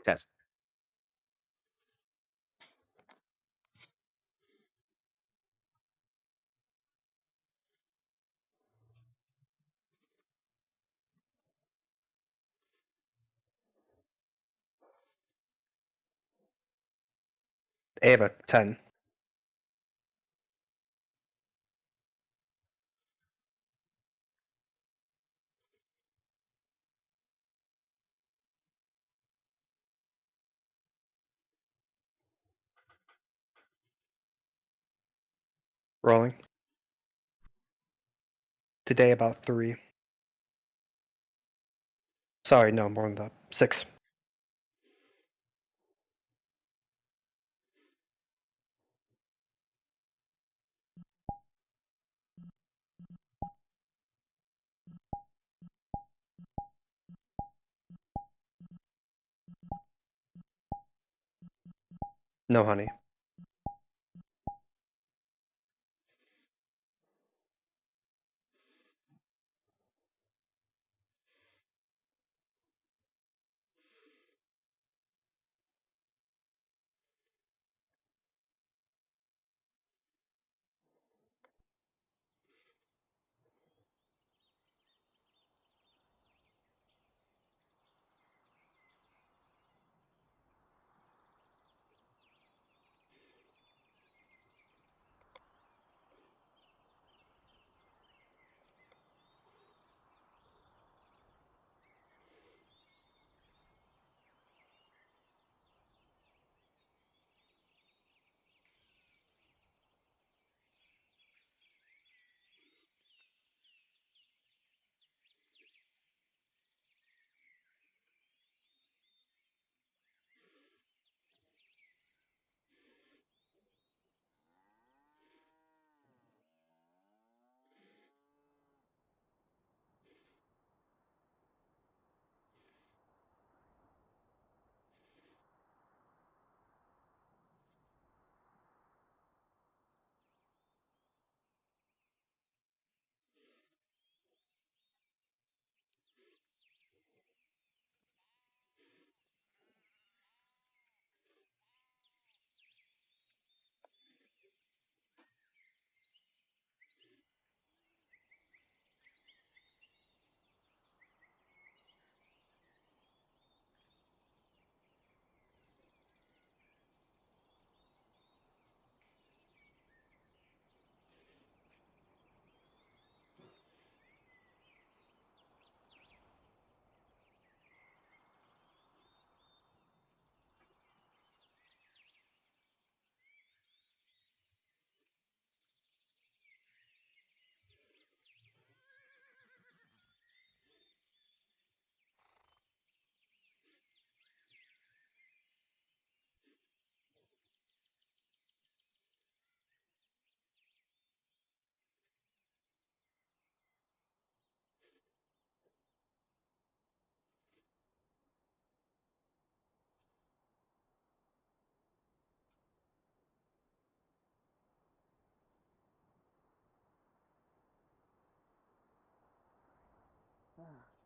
Test. Ava, 10. Rolling. Today about 3. Sorry, no, more than that. 6. No, honey.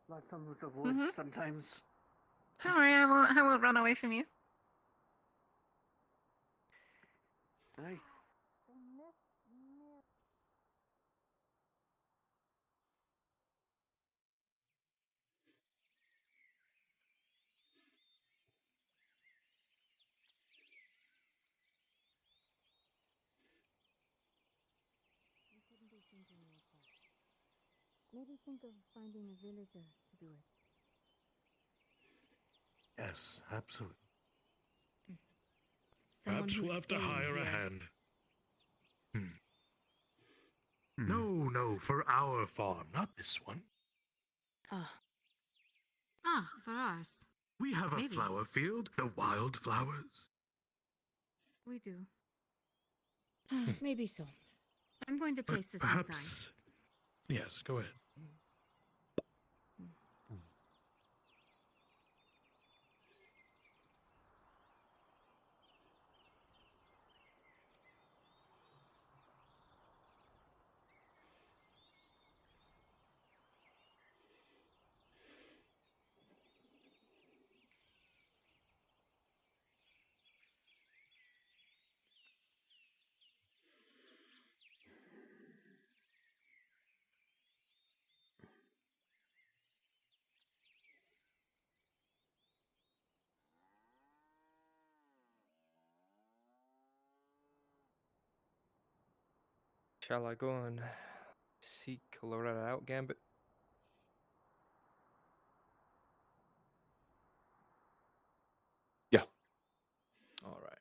Like some of the wood sometimes. Don't worry, I won't run away from you. Aye. You shouldn't be thinking like that. Maybe think of finding a villager to do it. Yes, absolutely. Someone Perhaps who's we'll have to staying hire a here. hand. No, for our farm, not this one. For ours. We have a Maybe. flower field, the wildflowers. We do. Maybe so. I'm going to But place this perhaps... inside. Yes, go ahead. Shall I go and seek Loretta out, Gambit? Yeah. All right.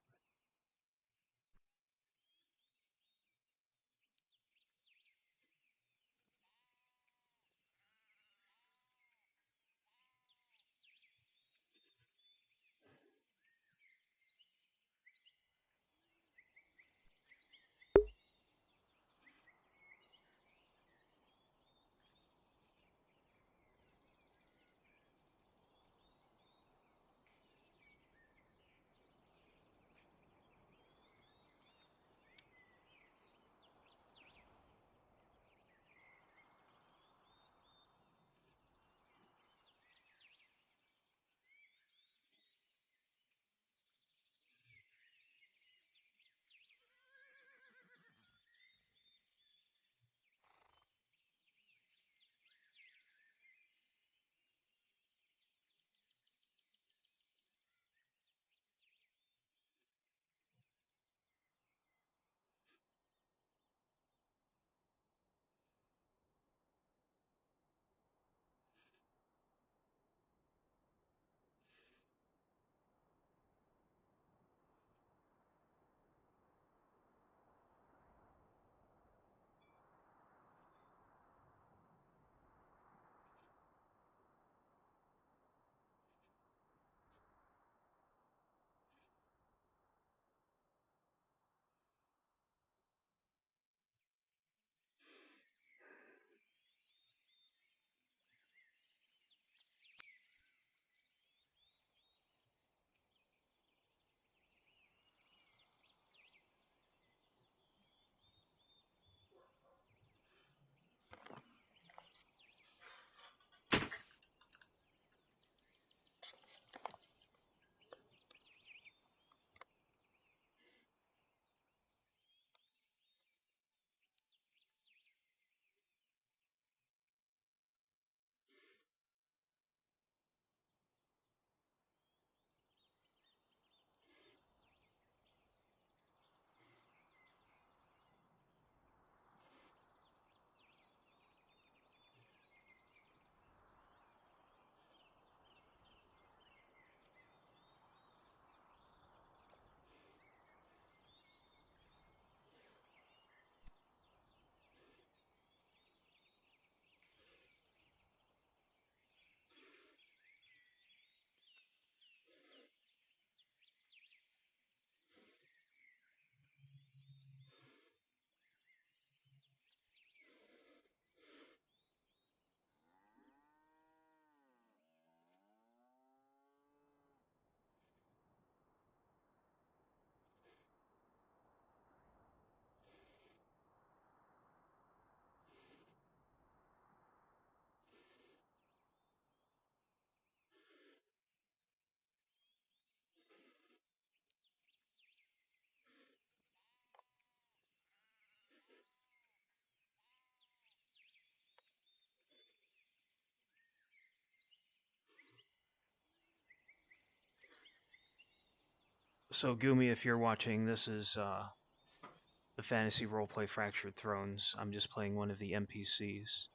So, Gumi, if you're watching, this is the fantasy roleplay Fractured Thrones. I'm just playing one of the NPCs.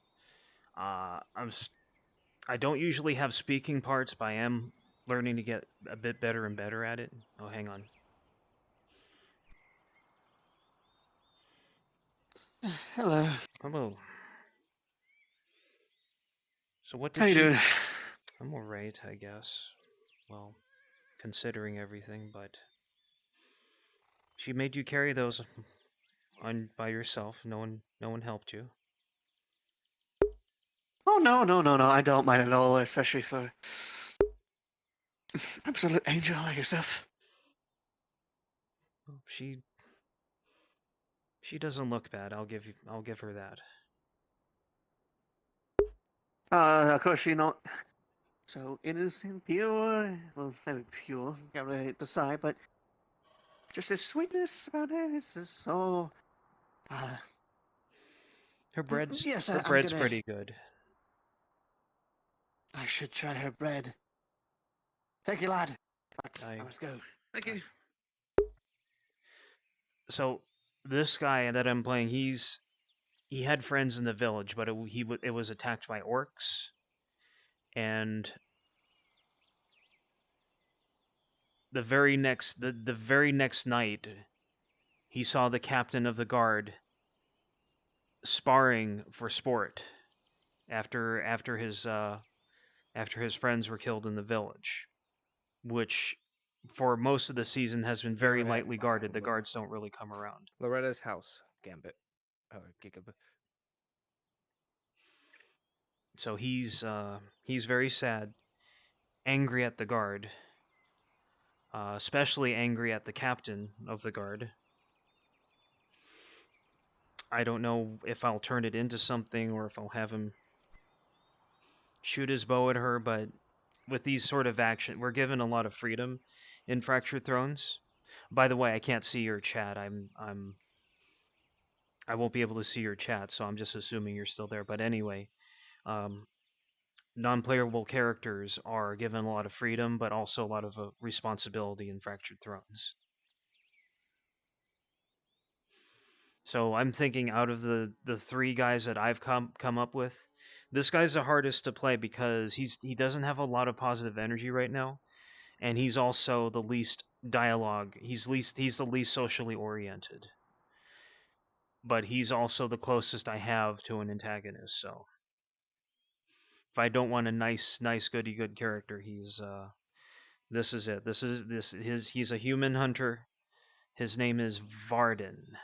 I don't usually have speaking parts, but I am learning to get a bit better and better at it. Oh, hang on. Hello. Hello. So what How did you she... doing? I'm alright, I guess. Well, considering everything, but... She made you carry those on by yourself. No one helped you. Oh, no. I don't mind at all, especially for absolute angel like yourself. Well, she doesn't look bad. I'll give her that. Of course, you're not so innocent, pure. Well, maybe pure, can't really decide, but just this sweetness about her. It's just so. Her bread's Yes, her I'm bread's gonna. pretty good. I should try her bread. Thank you, lad. But I I must go. Thank you. So, this guy that I'm playing, he had friends in the village, but it was attacked by orcs, and the very next night, he saw the captain of the guard sparring for sport after his friends were killed in the village, which for most of the season has been very lightly guarded. The guards don't really come around. Loretta's house, Gambit. Oh, Gigabit. So he's very sad, angry at the guard, especially angry at the captain of the guard. I don't know if I'll turn it into something or if I'll have him shoot his bow at her, but with these sort of action, we're given a lot of freedom in Fractured Thrones. By the way, I can't see your chat. I won't be able to see your chat, so I'm just assuming you're still there. But anyway, non-playable characters are given a lot of freedom, but also a lot of responsibility in Fractured Thrones. So I'm thinking out of the three guys that I've come up with, this guy's the hardest to play because he doesn't have a lot of positive energy right now, and he's also the least dialogue. He's the least socially oriented. But he's also the closest I have to an antagonist, so if I don't want a nice goody good character, he's this is it. He's a human hunter. His name is Varden.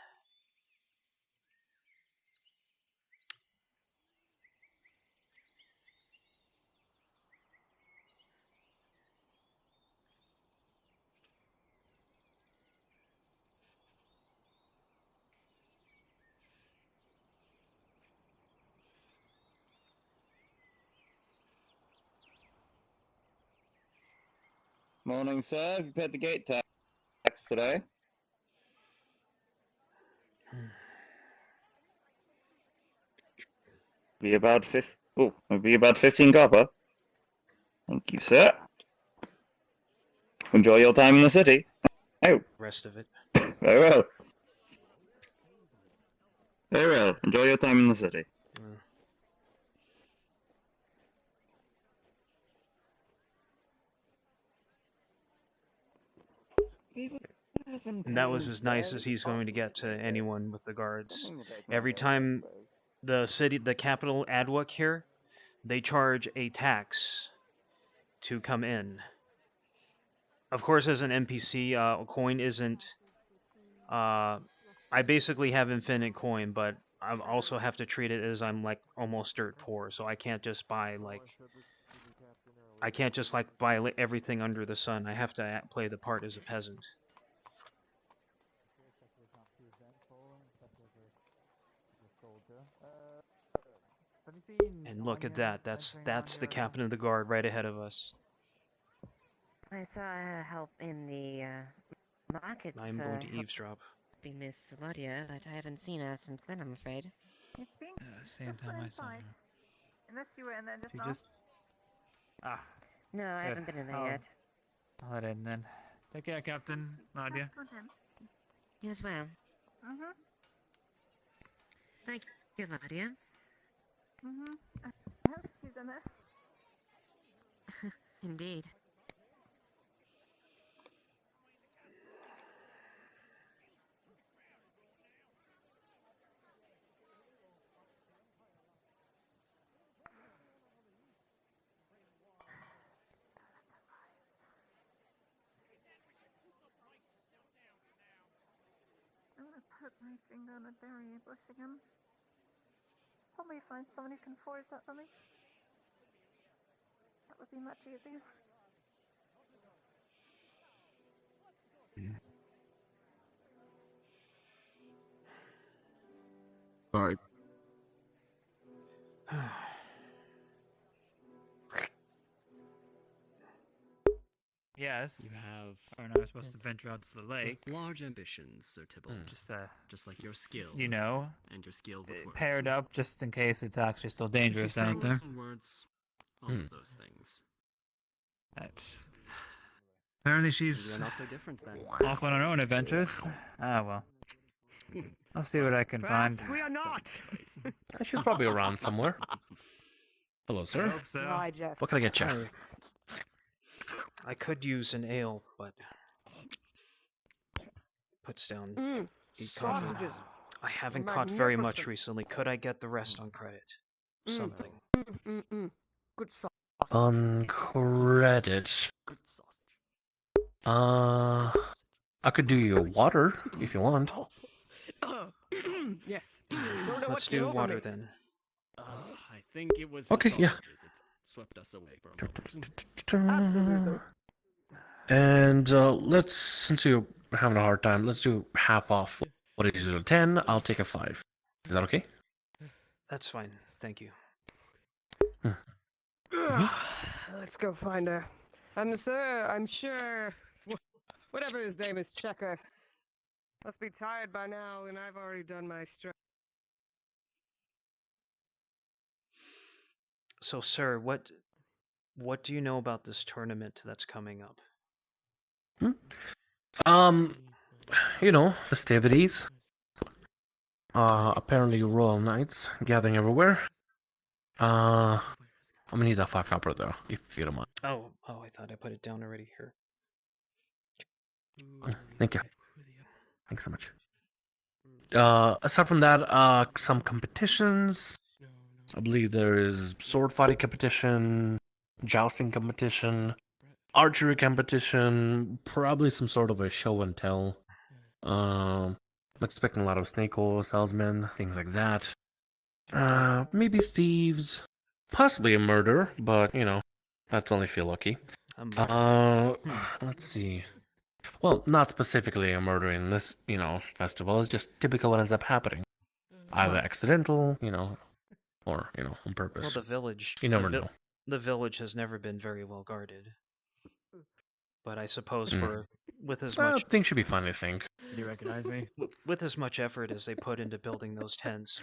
Morning, sir. Have you paid the gate tax today? Be about 15 copper. Thank you, sir. Enjoy your time in the city. Oh. Rest of it. Very well. Very well. Enjoy your time in the city. And that was as nice as he's going to get to anyone with the guards. Every time the capital Adwook here, they charge a tax to come in. Of course, as an NPC, coin isn't... I basically have infinite coin, but I also have to treat it as I'm, like, almost dirt poor, so I can't just buy, like... I can't just, like, buy everything under the sun. I have to play the part as a peasant. And look at that. That's the captain of the guard right ahead of us. I saw her help in the market. I'm going to eavesdrop. Be Miss Elodia, but I haven't seen her since then, I'm afraid. Same time I saw her. Unless you were in there just She now. just... Ah. No, I haven't been in there yet. I'll head in then. Take care, Captain. Nadia. You as well. Mm-hmm. Thank you, Nadia. Mm-hmm. I hope she's in there. Indeed. I'm gonna put my finger on a berry bush again. Probably find someone who can forage that for me. That would be much easier. Sorry. Yes. You have Or no, I was supposed to venture out to the lake. large ambitions, Sir Tybalt. Just like your skill. you know, And your skill with words. paired up just in case it's actually still dangerous out there. Some words, all of those things. That's... Apparently Maybe she's they're not so different then. off on her own adventures. Ah, well. I'll see what I can find. Perhaps we are not. She's probably around somewhere. Hello, I sir. hope so. Why, Jeff? What can I get you? I could use an ale, but puts down Mm, 8 copper. sausages. I haven't caught very much Magnificent. recently. Could I get the rest on credit? Something. Good sauce. On credit. Good sausage. I could do you water if you want. Yes. Don't know Let's what came do over water me. then. I think it was Okay, the yeah. sausages that swept us away for a moment. Absolutely. And let's, since you're having a hard time, let's do half off. What is it, a 10? I'll take a 5. Is that okay? That's fine. Thank you. Let's go find her. Sir, I'm sure whatever his name is, Checker, must be tired by now, and I've already done my stretch. So, sir, what do you know about this tournament that's coming up? You know, festivities. Apparently royal knights gathering everywhere. I'm gonna need that 5 copper though, if you don't mind. Oh, I thought I put it down already here. Thank you. Thanks so much. Aside from that, some competitions. I believe there is sword fighting competition, jousting competition, archery competition, probably some sort of a show and tell. I'm expecting a lot of snake oil salesmen, things like that. Maybe thieves, possibly a murder, but you know, that's only if you're lucky. Let's see. Well, not specifically a murder in this, you know, festival. It's just typical what ends up happening. Either accidental, you know, or, you know, on purpose. Well, the village. You never know. The village has never been very well guarded. But I suppose with as Well, much things should be fine, I think. Do you recognize me? With as much effort as they put into building those tents,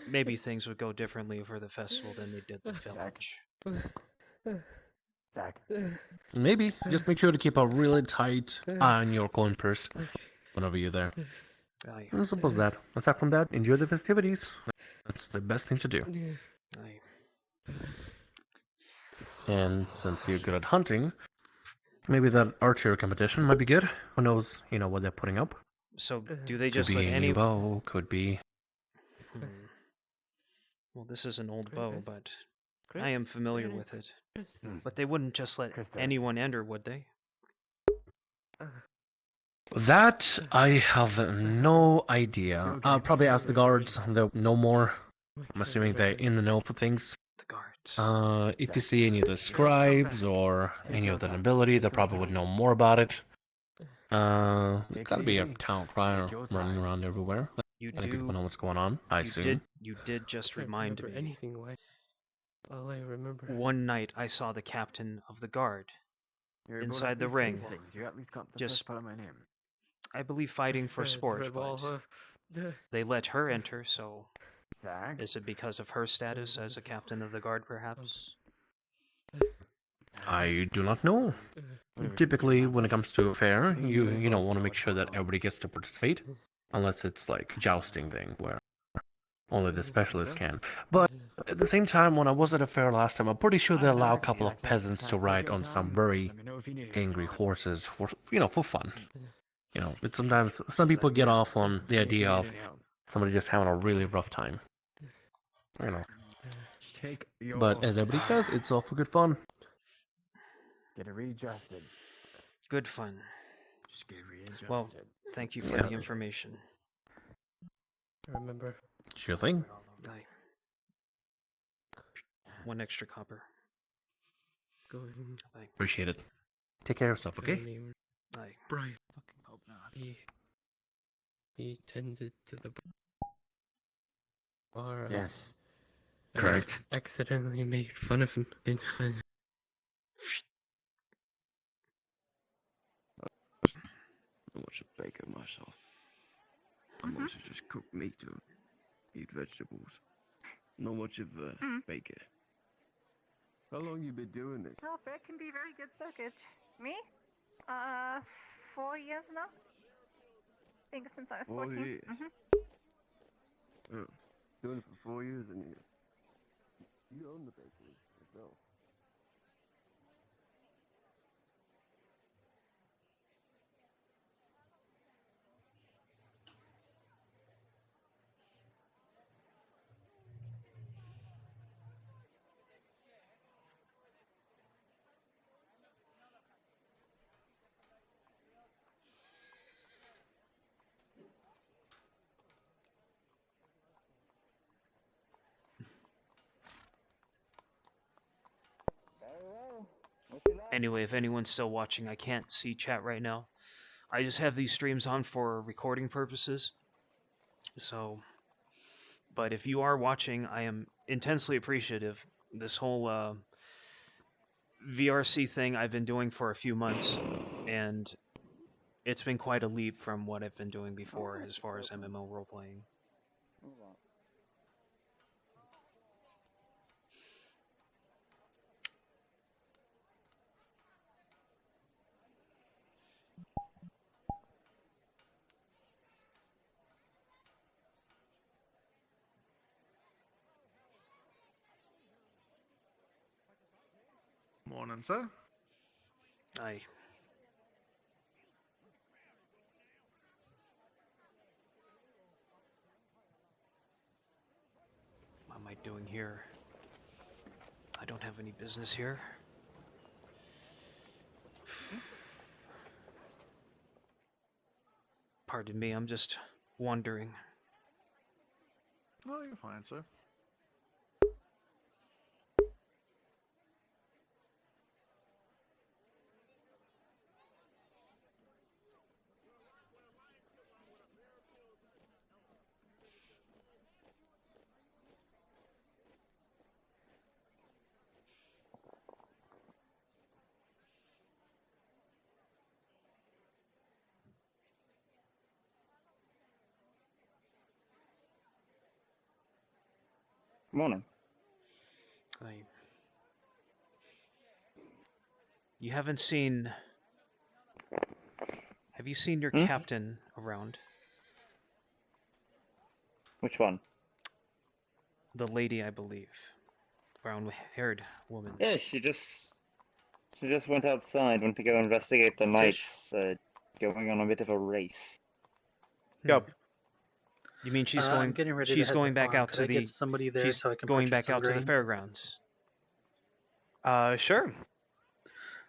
maybe things would go differently for the festival than they did the village. Zach. Maybe. Just make sure to keep a really tight eye on your coin purse whenever you're there. Aye. I suppose that. Aside from that, enjoy the festivities. That's the best thing to do. Aye. And since you're good at hunting, maybe that archery competition might be good. Who knows, you know, what they're putting up. So, do they Could just be let a any new bow, could be... Well, this is an old bow, but I am familiar with it. But they wouldn't just let anyone enter, would they? That, I have no idea. I'll probably ask the guards. They'll know more. I'm assuming they're in the know for things. The guards. If you see any of the scribes or any of the nobility, they probably would know more about it. Gotta be a town crier running around everywhere. You I think people do. know what's going on, I assume. You did just remind me. Anything, why? All I remember. One night I saw the captain of the guard You're inside the both ring. these things. You at least got the Just- first part of my name. I believe fighting for sport, but they let her enter, so Zach. is it because of her status as a captain of the guard, perhaps? I do not know. Typically, when it comes to a fair, you know, want to make sure that everybody gets to participate. Unless it's like jousting thing, where only the specialists can. But at the same time, when I was at a fair last time, I'm pretty sure they allow a couple of peasants to ride on some very angry horses for, you know, for fun. You know, but sometimes some people get off on the idea of somebody just having a really rough time. You know. But as everybody says, it's all for good fun. Get it readjusted. Good fun. Just get readjusted. Well, thank you for Yeah. the information. Remember. Sure thing. Aye. 1 extra copper. Go ahead. Aye. Appreciate it. Take care of yourself, okay? Aye. Brian. Fucking hope not. He tended to the bar. Yes. I Correct. accidentally made fun of him. Not much of bacon myself. I mostly just cook meat or eat vegetables. Not much of bacon. How long you been doing this? Oh, that can be very good package. Me? 4 years now. Being since I was 4 14. years. Oh, doing it for 4 years, and you own the bakery yourself. Anyway, if anyone's still watching, I can't see chat right now. I just have these streams on for recording purposes. So, but if you are watching, I am intensely appreciative. This whole VRC thing I've been doing for a few months, and it's been quite a leap from what I've been doing before as far as MMO role-playing. Morning, sir. Aye. What am I doing here? I don't have any business here. Pardon me, I'm just wondering. Oh, you're fine, sir. Morning. You haven't seen... Have you seen your captain around? Which one? The lady, I believe. Brown-haired woman. Yeah, she just went outside, went to go investigate the knights, going on a bit of a race. Go. You mean she's I'm going? getting ready to She's head going to back farm. out Could to I the. get somebody there she's so I can going purchase back some out to the grain? fairgrounds. Sure.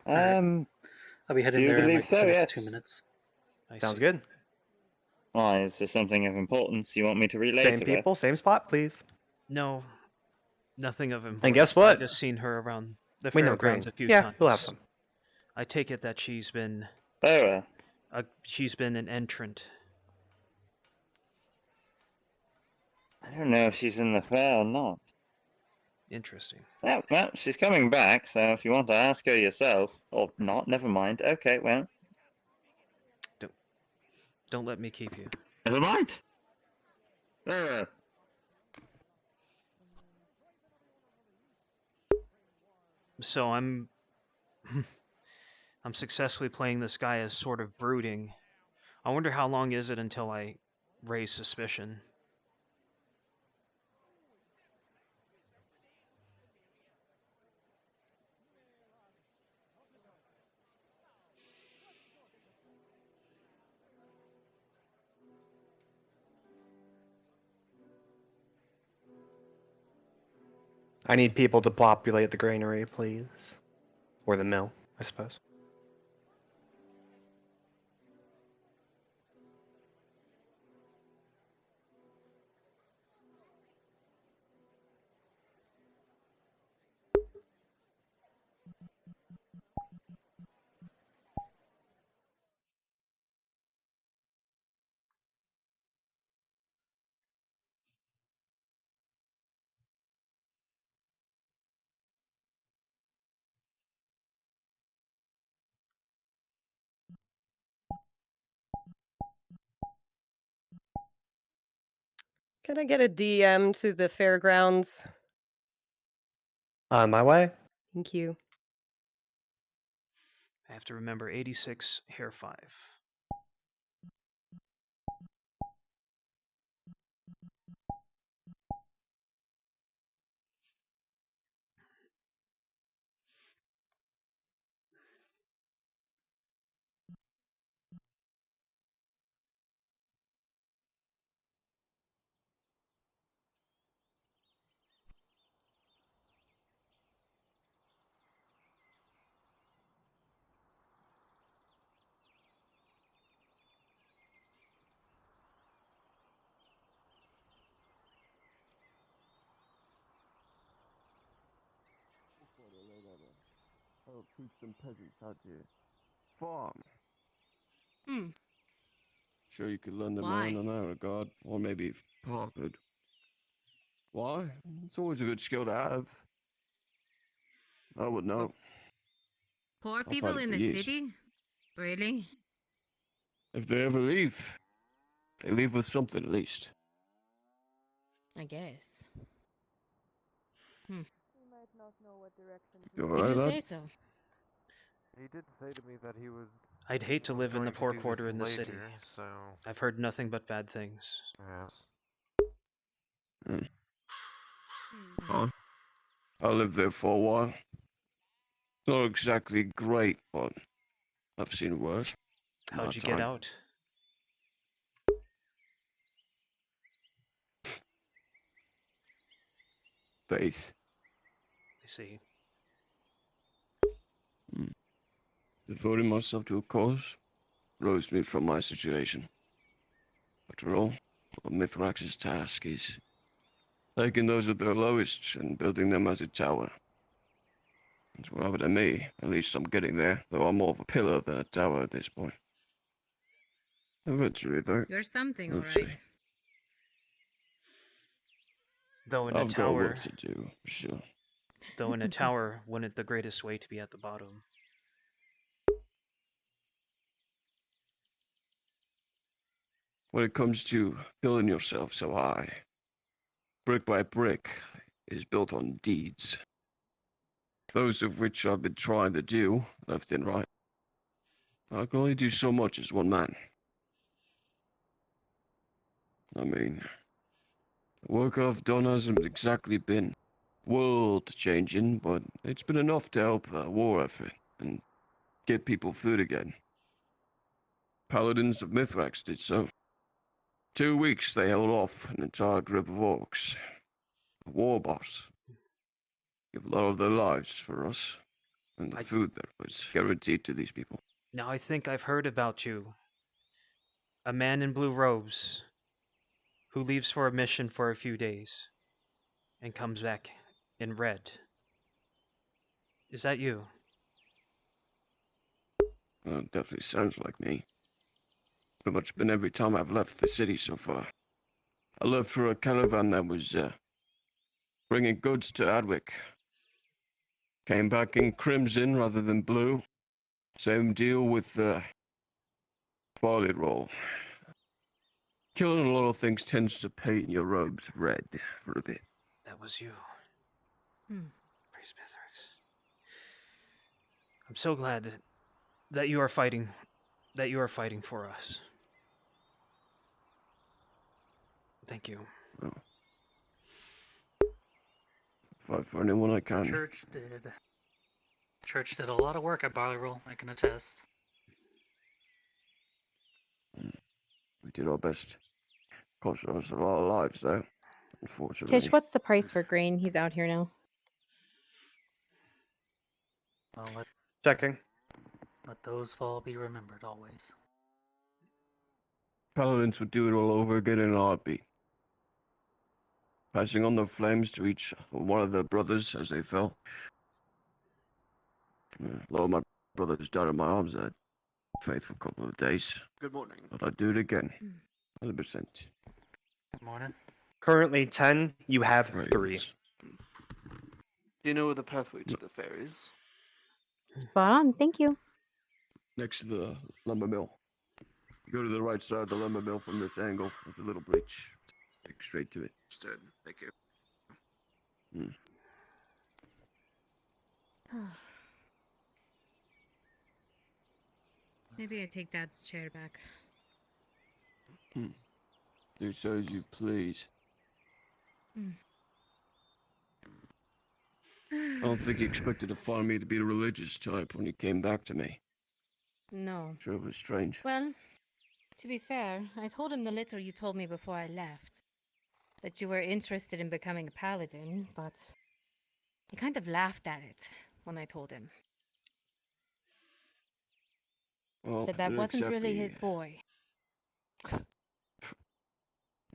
I'll be heading do you there in believe like so? the next Yes. 2 minutes. Sounds good. Why, is there something of importance you want me to relay Same to people, same spot, please. No, nothing of importance. And guess I what? just seen her around the We know fairgrounds grain. a few Yeah, times. we'll have some. I take it that she's been. her? She's been an entrant. I don't know if she's in the fair or not. Interesting. Yeah, well, she's coming back, so if you want to ask her yourself, or not, never mind. Okay, well. Don't let me keep you. Never mind. So I'm successfully playing this guy as sort of brooding. I wonder how long is it until I raise suspicion. I need people to populate the granary, please. Or the mill, I suppose. Can I get a DM to the fairgrounds? On my way. Thank you. I have to remember 86 hair 5. I'll teach some peasants how to farm. Hmm. Sure, you could lend them Why? hand in that regard, or maybe if Pa could. Why? It's always a good skill to have. I would know. Poor I've people had it in for the years. city? Really? If they ever leave, they leave with something at least. I guess. Hmm. You might not know what direction to You go. alright, Did you lad? say so? He did say to me that he was. I'd hate to live in the going to poor do quarter this in the city. later, so I've heard nothing but bad things. yes. Huh? I lived there for a while. Not exactly great, but I've seen worse. in my How'd you get time. out? Faith. I see. Devoting myself to a cause rose me from my situation. After all, Mithrax's task is taking those at their lowest and building them as a tower. It's whatever to me, at least I'm getting there, though I'm more of a pillar than a tower at this point. Eventually, though, You're something, we'll alright. see. Though in a I've got tower, work to do, sure. though in a tower, wouldn't the greatest way to be at the bottom? When it comes to building yourself so high, brick by brick is built on deeds. Those of which I've been trying to do, left and right. I can only do so much as one man. I mean, the work I've done hasn't exactly been world-changing, but it's been enough to help the war effort and get people food again. Paladins of Mithrax did so. 2 weeks they held off an entire group of orcs. A war boss. Give a lot of their lives for us, and the food that was guaranteed to these people. Now I think I've heard about you. A man in blue robes who leaves for a mission for a few days and comes back in red. Is that you? Well, it definitely sounds like me. Pretty much been every time I've left the city so far. I left for a caravan that was bringing goods to Adwick. Came back in crimson rather than blue. Same deal with the barley roll. Killing a lot of things tends to paint your robes red for a bit. That was you. Praise Mithrax. I'm so glad that you are fighting. That you are fighting for us. Thank you. Oh. Fight for anyone I can. Church did a lot of work at Barley Roll, I can attest. We did our best. Cost us a lot of lives, though, unfortunately. Tish, what's the price for grain? He's out here now. Well, Checking. let those fall be remembered always. Paladins would do it all over again in a heartbeat. Passing on the flames to each one of their brothers as they fell. A lot of my brothers died in my arms that faithful couple of days. Good morning. But I'd do it again. 100%. Good morning. Currently 10, you have Right. 3. Do you know the pathway to the ferries? Spot on. Thank you. Next to the lumber mill. You go to the right side of the lumber mill from this angle. There's a little bridge. Take straight to it. Understood. Thank you. Maybe I take Dad's chair back. Do so as you please. I don't think he expected to find me to be a religious type when he came back to me. No. Sure it was strange. Well, to be fair, I told him the little you told me before I left. That you were interested in becoming a paladin, but he kind of laughed at it when I told him. Well, Said that it wasn't really exactly- his boy.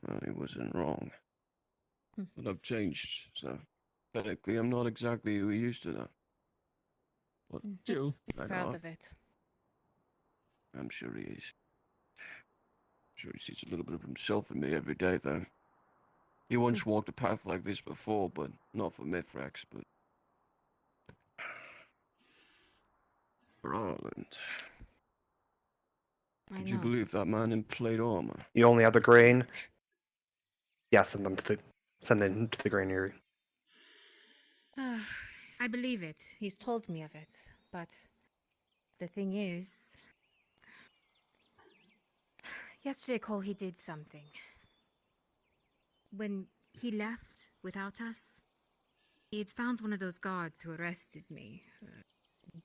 Well, he wasn't wrong. But I've changed, so technically I'm not exactly who he used to know. But still, He's that proud odd. of it. I'm sure he is. Sure he sees a little bit of himself in me every day, though. He once walked a path like this before, but not for Mithrax, but for Ireland. I Could you know. believe that man in plate armor? You only have the grain? Yeah, send them to the granary. I believe it. He's told me of it. But the thing is, yesterday, Cole, he did something. When he left without us, he had found one of those guards who arrested me.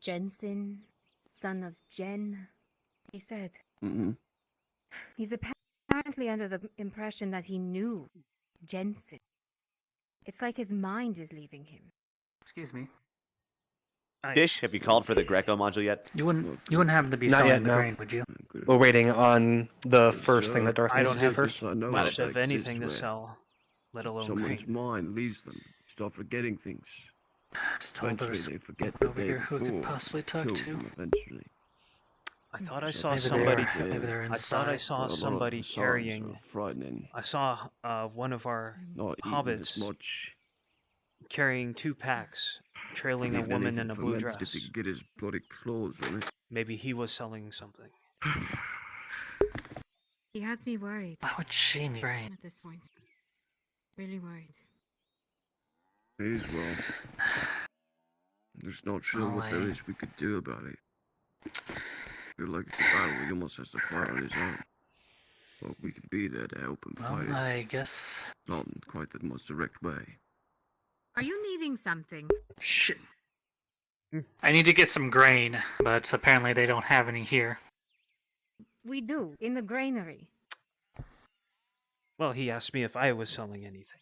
Jensen, son of Jen, he said. Mm-hmm. He's apparently under the impression that he knew Jensen. It's like his mind is leaving him. Excuse me. Dish, have you called for the Greco module yet? You wouldn't happen to be Not selling yet, the no. grain, would you? We're waiting on the first thing that Darth I needs don't to do have first. much of anything to sell, let alone Someone's grain. mind leaves them, start forgetting things. told Eventually, there's they forget the over day here who I before. could possibly talk kills to. them eventually. I thought I So saw maybe somebody. they're I thought I inside. saw Well, a lot of somebody the signs carrying. are frightening. I saw one of our Not eating as hobbits much. carrying 2 packs, trailing a Even woman anything in a blue fermented dress. if he could get his bloody claws on it. Maybe he was selling something. He has me worried. Why would she need grain? At this point. Really worried. He is well. I'm just not sure Well, what there is we could do about it. Feel like it's a battle he almost has to fight on his own. But we could be there to help him fight it. I guess. Not in quite the most direct way. Are you needing something? Shit. I need to get some grain, but apparently they don't have any here. We do, in the granary. Well, he asked me if I was selling anything.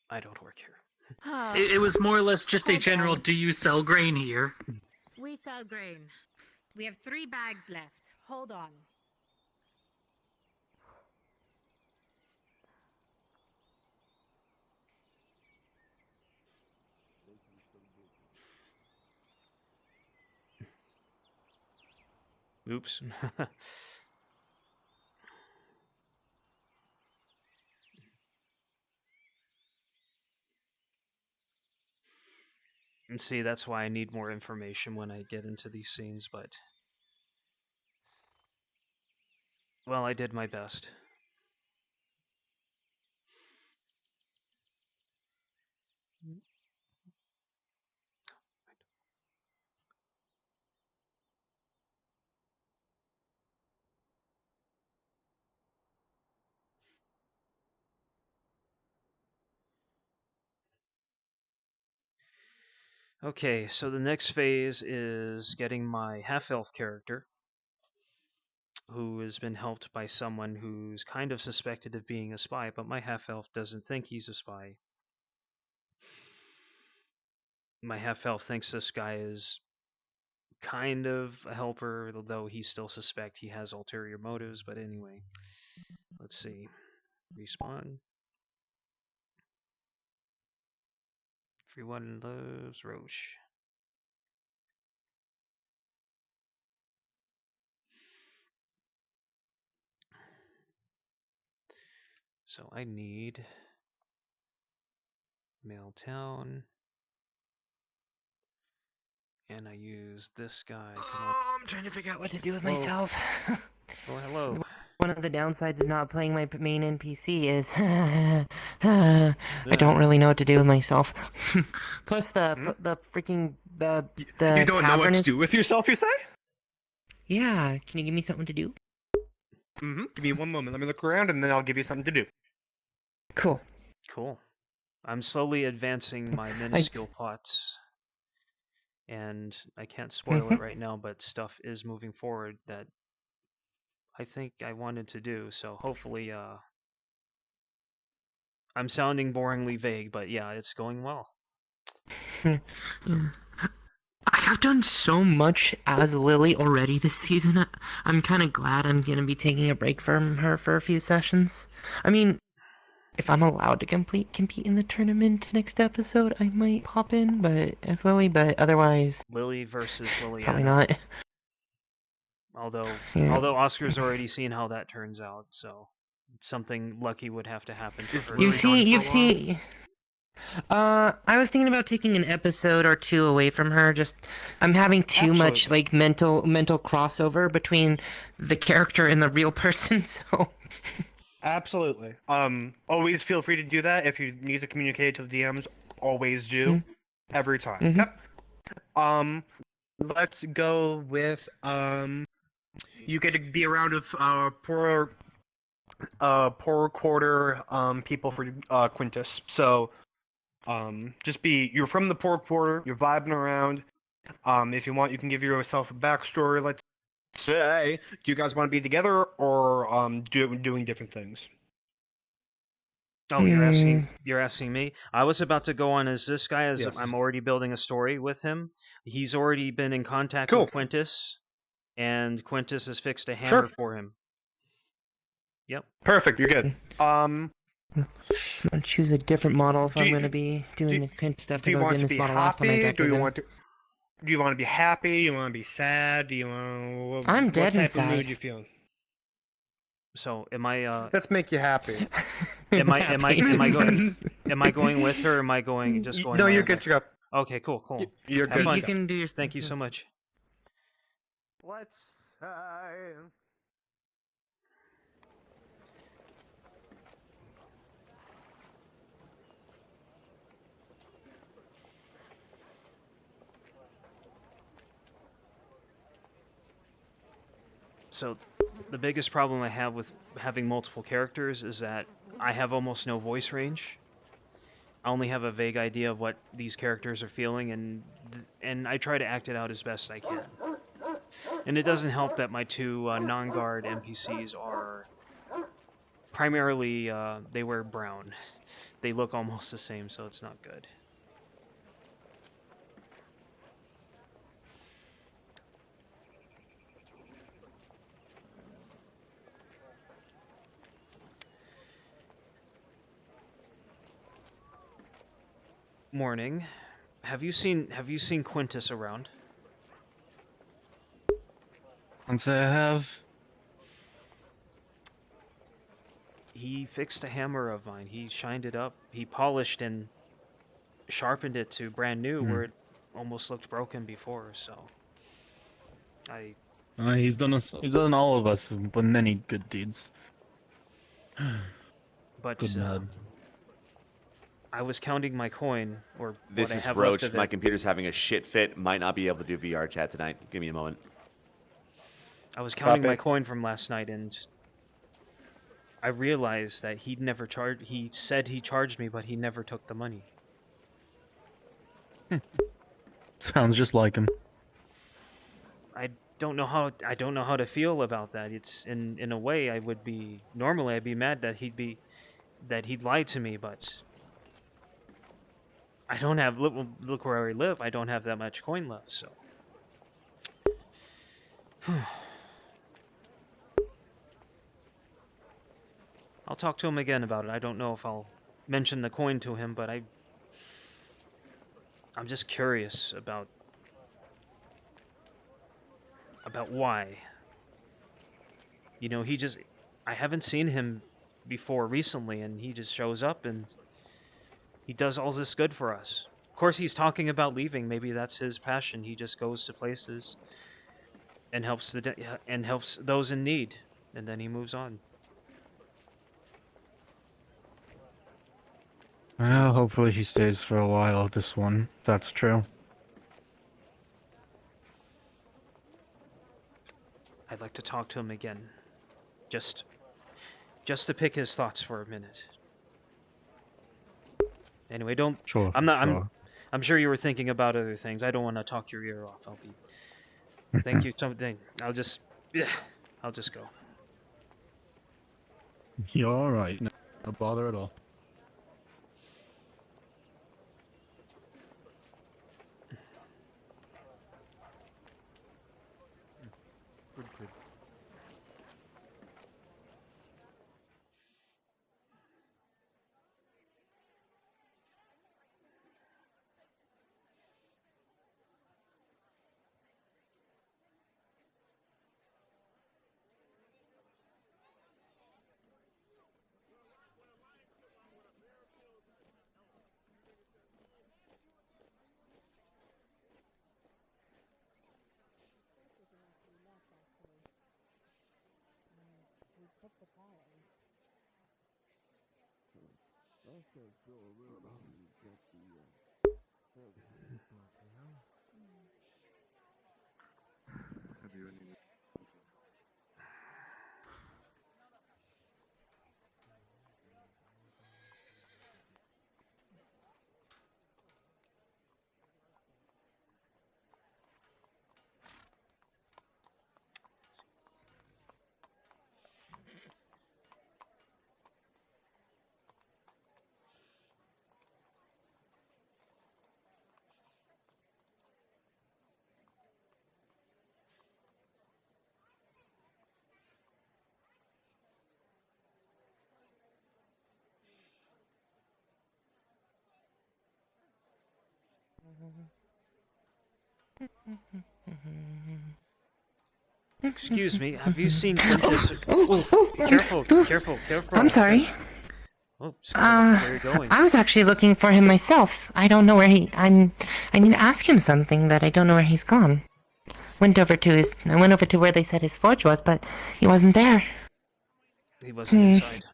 I don't work here. It was more or less just a Hold general, on. do you sell grain here? We sell grain. We have 3 bags left. Hold on. Oops. And see, that's why I need more information when I get into these scenes, but... Well, I did my best. Okay, so the next phase is getting my half-elf character, who has been helped by someone who's kind of suspected of being a spy, but my half-elf doesn't think he's a spy. My half-elf thinks this guy is kind of a helper, though he still suspects he has ulterior motives, but anyway. Let's see. Respawn. Everyone loves Roche. So I need Mailtown. And I use this guy. Oh, I'm trying to figure out what to do with Whoa. myself. Oh, hello. One of the downsides of not playing my main NPC is I don't really know what to do with myself. Plus the freaking the You don't know what tavern to is... do with yourself, you say? Yeah, can you give me something to do? Mm-hmm. Give me one moment. Let me look around, and then I'll give you something to do. Cool. Cool. I'm slowly advancing my minuscule plots. And I can't spoil it right now, but stuff is moving forward that I think I wanted to do. So hopefully, I'm sounding boringly vague, but yeah, it's going well. I have done so much as Lily already this season. I'm kind of glad I'm going to be taking a break from her for a few sessions. I mean, if I'm allowed to compete in the tournament next episode, I might pop in, but as Lily, but otherwise, Lily versus Liliana. probably not. Although Yeah. Oscar's already seen how that turns out, so something lucky would have to happen for her. You've seen. I was thinking about taking an episode or two away from her. Just, I'm having too much like mental crossover between the character and the real person. So. Absolutely. Always feel free to do that. If you need to communicate to the DMs, always do. Every time. Yep. Let's go with you get to be around with poor quarter people for Quintus. So you're from the poor quarter, you're vibing around. If you want, you can give yourself a backstory. Let's say, do you guys want to be together or doing different things? Oh, you're asking me? I was about to go on as this guy, as Yes. I'm already building a story with him. He's already been in contact with Quintus, and Quintus has fixed a hammer for him. Yep. Perfect, you're good. I'll choose a different model if I'm going to be doing the Quint stuff, Do you because I was want in to this be model last time I happy? directed Do you them. want to? Do you want to be happy? Do you want to be sad? Do you want? I'm dead What type of inside. mood you feeling? So am I? Let's make you happy. Am I going with her? Or am I going just going? No, my you're own good way? to go. Okay, cool. You're Have good. fun. You can do your. Thank you so much. Let's So, the biggest problem I have with having multiple characters is that I have almost no voice range. I only have a vague idea of what these characters are feeling, and I try to act it out as best I can. And it doesn't help that my two non-guard NPCs are primarily they wear brown. They look almost the same, so it's not good. Morning. Have you seen Quintus around? Once I have. He fixed a hammer of mine. He shined it up. He polished and sharpened it to brand new where it almost looked broken before, so He's done all of us but many good deeds. But good man. I was counting my coin, or This what I is have Roach. left of My it. computer's having a shit fit. Might not be able to do VR chat tonight. Give me a moment. I was counting my coin from last night, and I realized that he'd never charged. He said he charged me, but he never took the money. Sounds just like him. I don't know how to feel about that. It's in a way I'd be mad that he'd lied to me, but I don't have look where I live. I don't have that much coin left, so. I'll talk to him again about it. I don't know if I'll mention the coin to him, but I'm just curious about why. You know, I haven't seen him before recently, and he just shows up and he does all this good for us. Of course, he's talking about leaving. Maybe that's his passion. He just goes to places and helps those in need, and then he moves on. Well, hopefully he stays for a while, this one. That's true. I'd like to talk to him again. Just to pick his thoughts for a minute. Anyway, don't. Sure. I'm sure you were thinking about other things. I don't want to talk your ear off. Thank you. I'll just go. You're all right. No bother at all. Good. Excuse me, have you seen Quintus? Careful, careful, careful. I'm sorry. Oh, sorry. Where are you going? I was actually looking for him myself. I don't know where I need to ask him something, but I don't know where he's gone. I went over to where they said his forge was, but he wasn't there. He wasn't inside.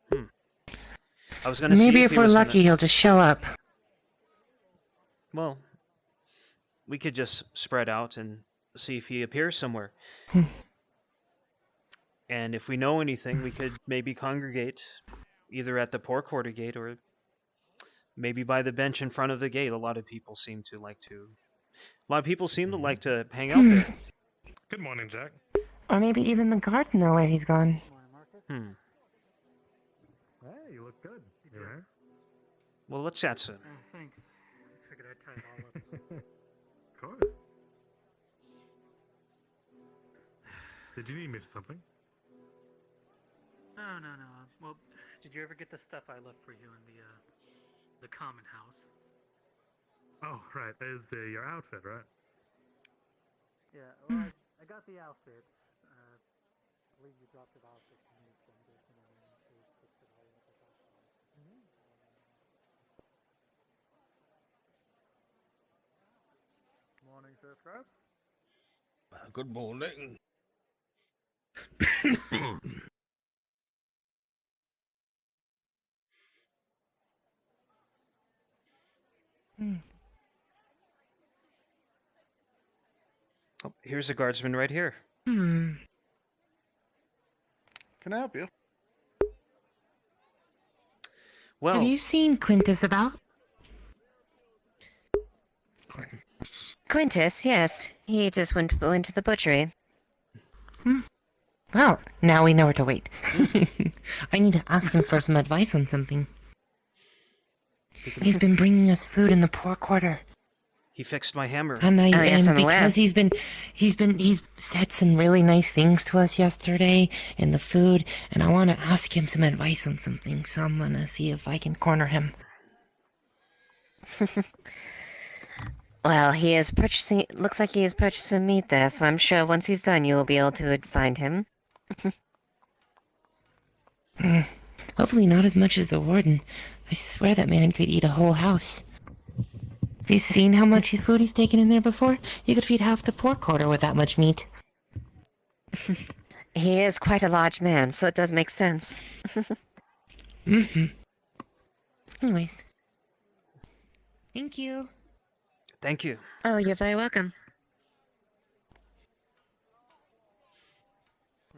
I was gonna see Maybe if if he we're was lucky, he'll just show up. Well, we could just spread out and see if he appears somewhere. And if we know anything, we could maybe congregate either at the Poor Quarter gate or maybe by the bench in front of the gate. A lot of people seem to like to hang out there. Good morning, Jack. Or maybe even the guards know where he's gone. Hmm. Hey, you look good. You alright? Well, let's chat soon. Thanks. I figured I'd tie it all up. Of course. Did you need me for something? No. Well, did you ever get the stuff I left for you in the common house? Oh, right. There's your outfit, right? Yeah. Well, I got the outfit. I believe you dropped it off at me, so I'm guessing I need to fix it all up at that point. Morning, Sir Scrub. Good morning. Oh, here's a guardsman right here. Hmm. Can I help you? Well, Have you seen Quintus about? Quintus, yes. He just went to the butchery. Well, now we know where to wait. I need to ask him for some advice on something. He's been bringing us food in the poor quarter. He fixed my hammer. And yes, I'm aware. because he's said some really nice things to us yesterday in the food, and I want to ask him some advice on something, so I'm gonna see if I can corner him. Well, he is purchasing. Looks like he is purchasing meat there, so I'm sure once he's done, you will be able to find him. Hopefully not as much as the warden. I swear that man could eat a whole house. Have you seen how much food he's taken in there before? You could feed half the poor quarter with that much meat. He is quite a large man, so it does make sense. Anyways. Thank you. Thank you. Oh, you're very welcome.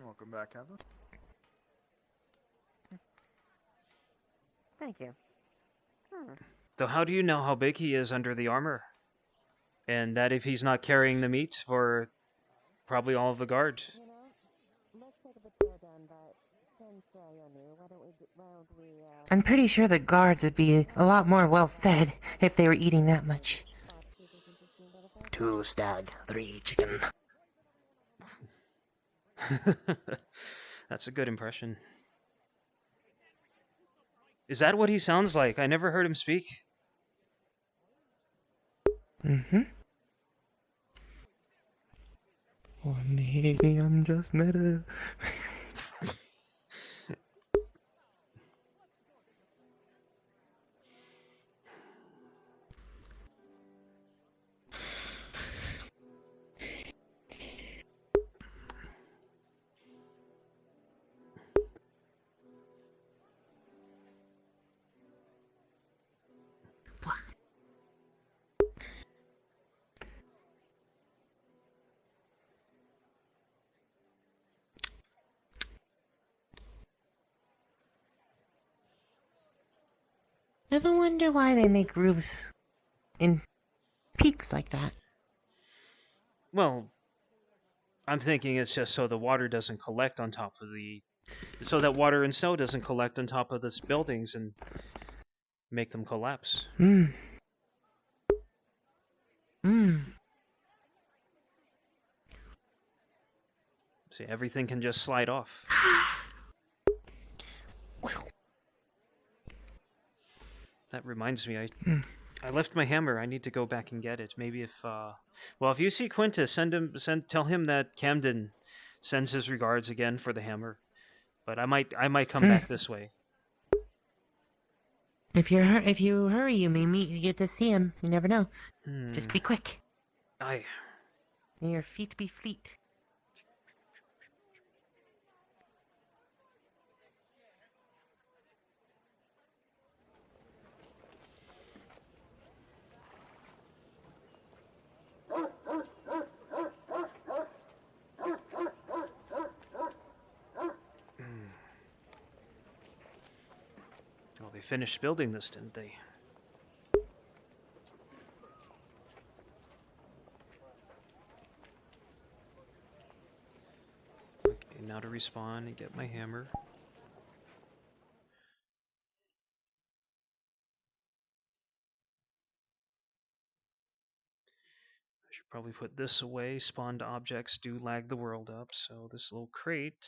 Welcome back, Evan. Thank you. Though how do you know how big he is under the armor? And that if he's not carrying the meat for probably all of the guard? I'm pretty sure the guards would be a lot more well-fed if they were eating that much. 2 stag, 3 chicken. That's a good impression. Is that what he sounds like? I never heard him speak. Or maybe I'm just meta. Ever wonder why they make roofs in peaks like that? Well, I'm thinking it's just so the water doesn't collect on top of the... So that water and snow doesn't collect on top of these buildings and make them collapse. Hmm. Hmm. See, everything can just slide off. That reminds me, I left my hammer. I need to go back and get it. Maybe if well, if you see Quintus, tell him that Camden sends his regards again for the hammer. But I might come back this way. If you hurry, you get to see him. You never know. Just be quick. Aye. May your feet be fleet. Well, they finished building this, didn't they? Okay, now to respawn and get my hammer. I should probably put this away. Spawned objects do lag the world up, so this little crate...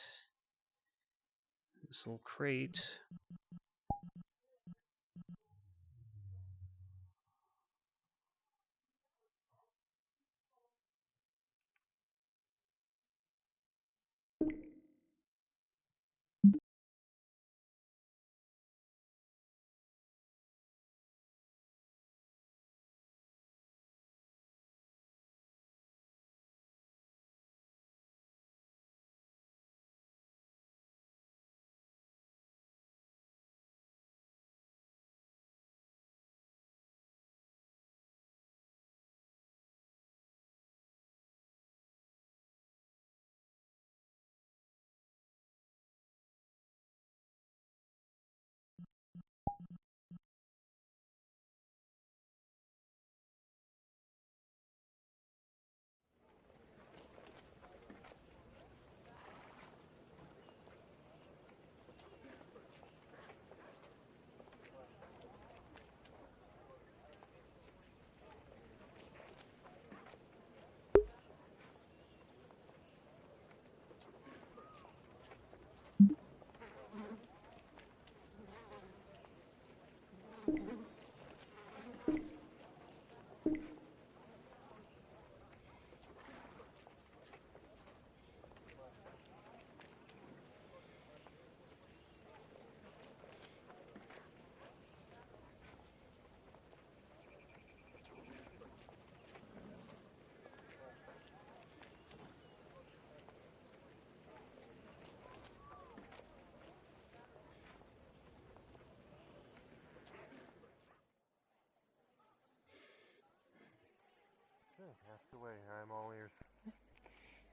Ask away. I'm all ears.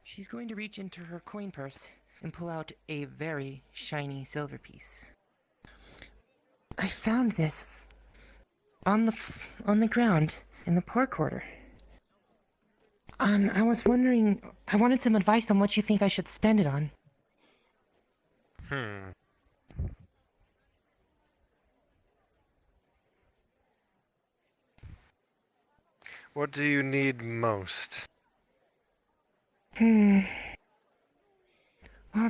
She's going to reach into her coin purse and pull out a very shiny silver piece. I found this on the ground in the poor quarter. And I was wondering, I wanted some advice on what you think I should spend it on. What do you need most? Well,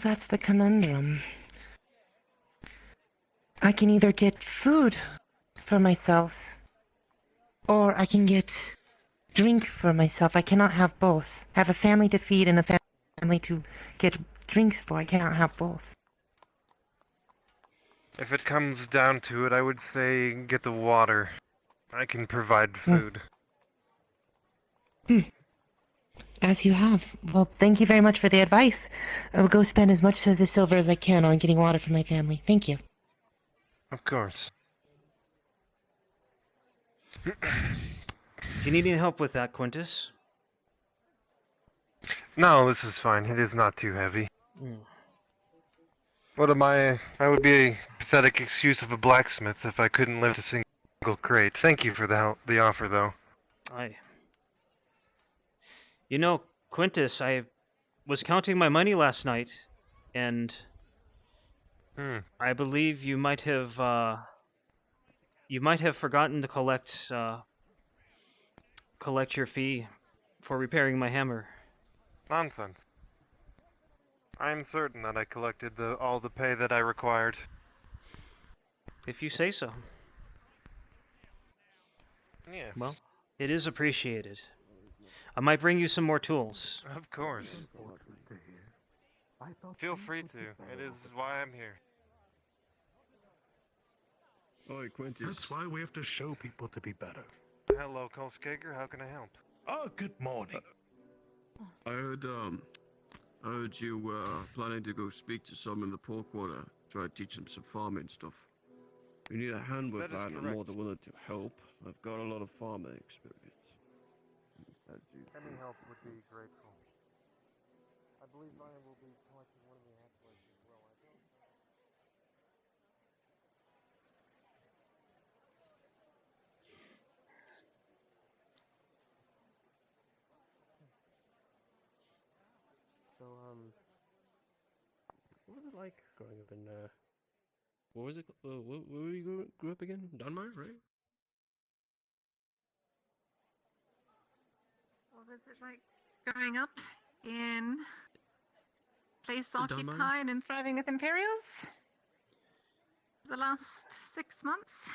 that's the conundrum. I can either get food for myself, or I can get drink for myself. I cannot have both. I have a family to feed and a family to get drinks for. I cannot have both. If it comes down to it, I would say get the water. I can provide food. As you have. Well, thank you very much for the advice. I will go spend as much of the silver as I can on getting water for my family. Thank you. Of course. Do you need any help with that, Quintus? No, this is fine. It is not too heavy. What am I? I would be a pathetic excuse of a blacksmith if I couldn't lift a single Great. Thank you for the offer, though. You know, Quintus, I was counting my money last night, and I believe you might have forgotten to collect your fee for repairing my hammer. Nonsense. I am certain that I collected all the pay that I required. If you say so. Yes. Well, it is appreciated. I might bring you some more tools. Of course. Feel free to. It is why I'm here. Oh, Quintus. That's why we have to show people to be better. Hello, Kolskager. How can I help? Oh, good morning. I heard you were planning to go speak to some in the poor quarter, try to teach them some farming stuff. You need a hand with That is that, and I'm correct. more than willing to help. I've got a lot of farming experience. Any help would be grateful. I believe Ryan will be collecting one of the acolytes as well. I don't know. So, what was it like growing up in, what was it, where you grew up again? Dunmire, right? What was it like growing up in place Dunmire? occupied and thriving with Imperials? The last 6 months?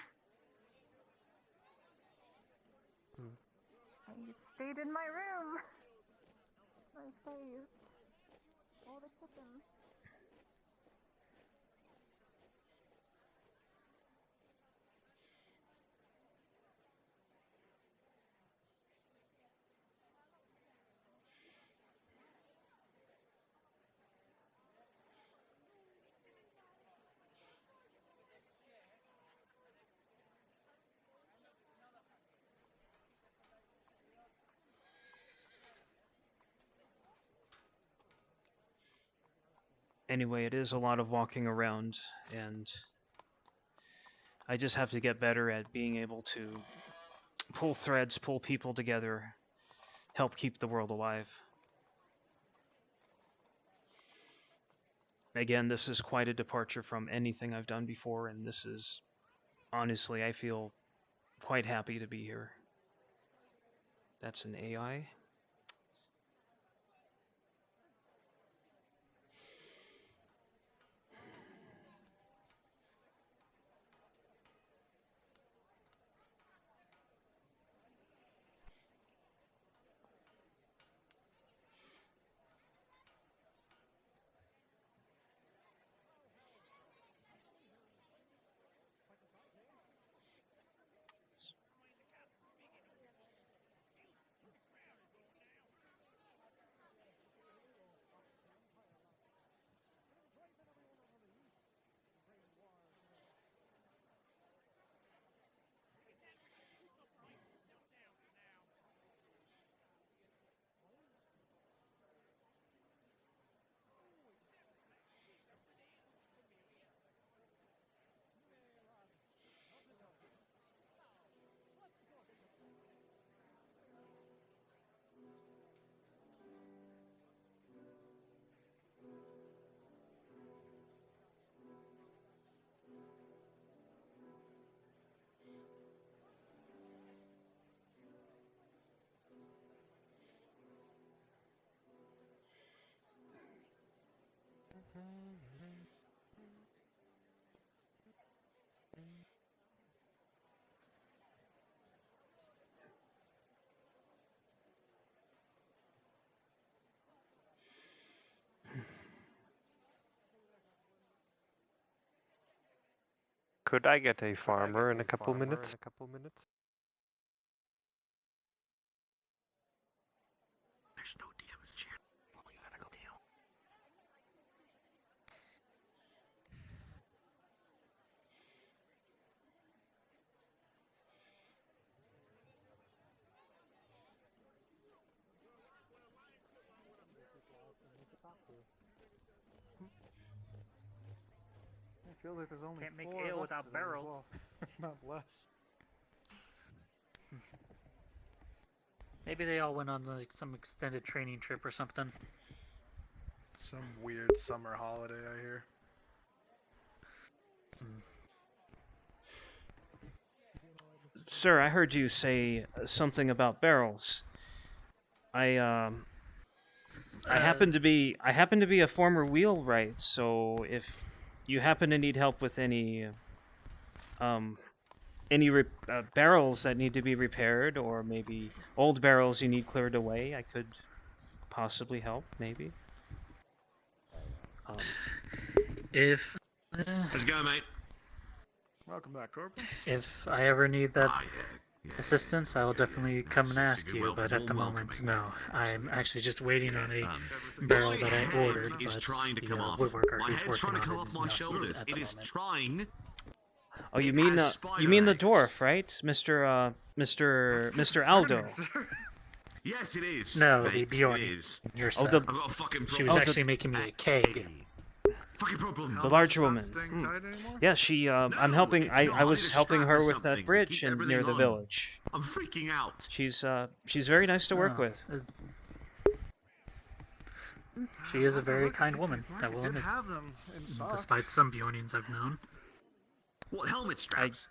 I stayed in my room. I saved all the chickens. Anyway, it is a lot of walking around, and I just have to get better at being able to pull threads, pull people together, help keep the world alive. Again, this is quite a departure from anything I've done before, and this is, honestly, I feel quite happy to be here. That's an AI. Could I get a farmer in a couple minutes? There's no DM's chair. You gotta go down. I feel like there's only Can't make four ale left without today as barrels. well, if not less. Maybe they all went on like some extended training trip or something. Some weird summer holiday, I hear. Sir, I heard you say something about barrels. I happen to be a former wheelwright, so if you happen to need help with any barrels that need to be repaired, or maybe old barrels you need cleared away, I could possibly help, maybe. If How's it going, mate? Welcome back, Corporal. if I ever need that assistance, I will definitely come and ask you. But at the moment, no. I'm actually just waiting on a barrel that I ordered, but the woodworker who's working on it is not here at the moment. Trying. Oh, you mean the dwarf, right, Mr. Aldo? Yes, it is. No, mate, the Bjorn. It is. Yourself. Oh, I've got a fucking She was problem. actually making me a keg. Fucking problem. The large woman. Yeah, she. I'm helping. I was helping her with that bridge near the village. I'm freaking out. She's very nice to work with. She is a very kind woman, I will admit. Have them in stock. Despite some Bjornians I've known. What helmet straps?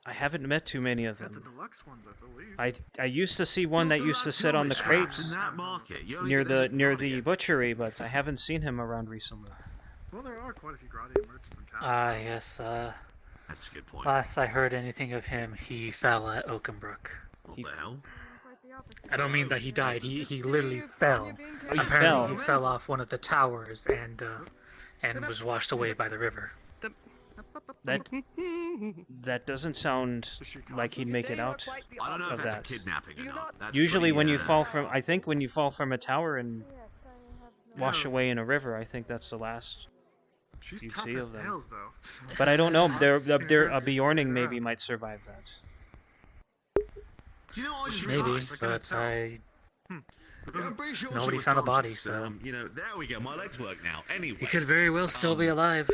I haven't met too many of The them. deluxe ones, I believe. I used to see one that used to sit on the crates in that market. You only near get the this butchery, but I haven't seen him around recently. Well, there are quite a few Gradian merchants in town. Yes, That's a good point. last I heard anything of him, he fell at Oakenbrook. What the hell? I don't mean that he died, he literally fell. Oh, he Apparently fell. he fell off one of the towers and was washed away by the river. That doesn't sound like he'd make it out I don't know of if that's that. kidnapping or not. That's Usually pretty, when you fall from, I think when you fall from a tower and wash away in a river, I think that's the last She's you'd tough see as of them. nails, though. But I don't know. A Bjorning maybe might survive that. Do you know what I just Maybe, realised? but I'm pretty sure she nobody was found a body, conscious, so you know, there we go. My legs work now. Anyway, he could very well still be alive.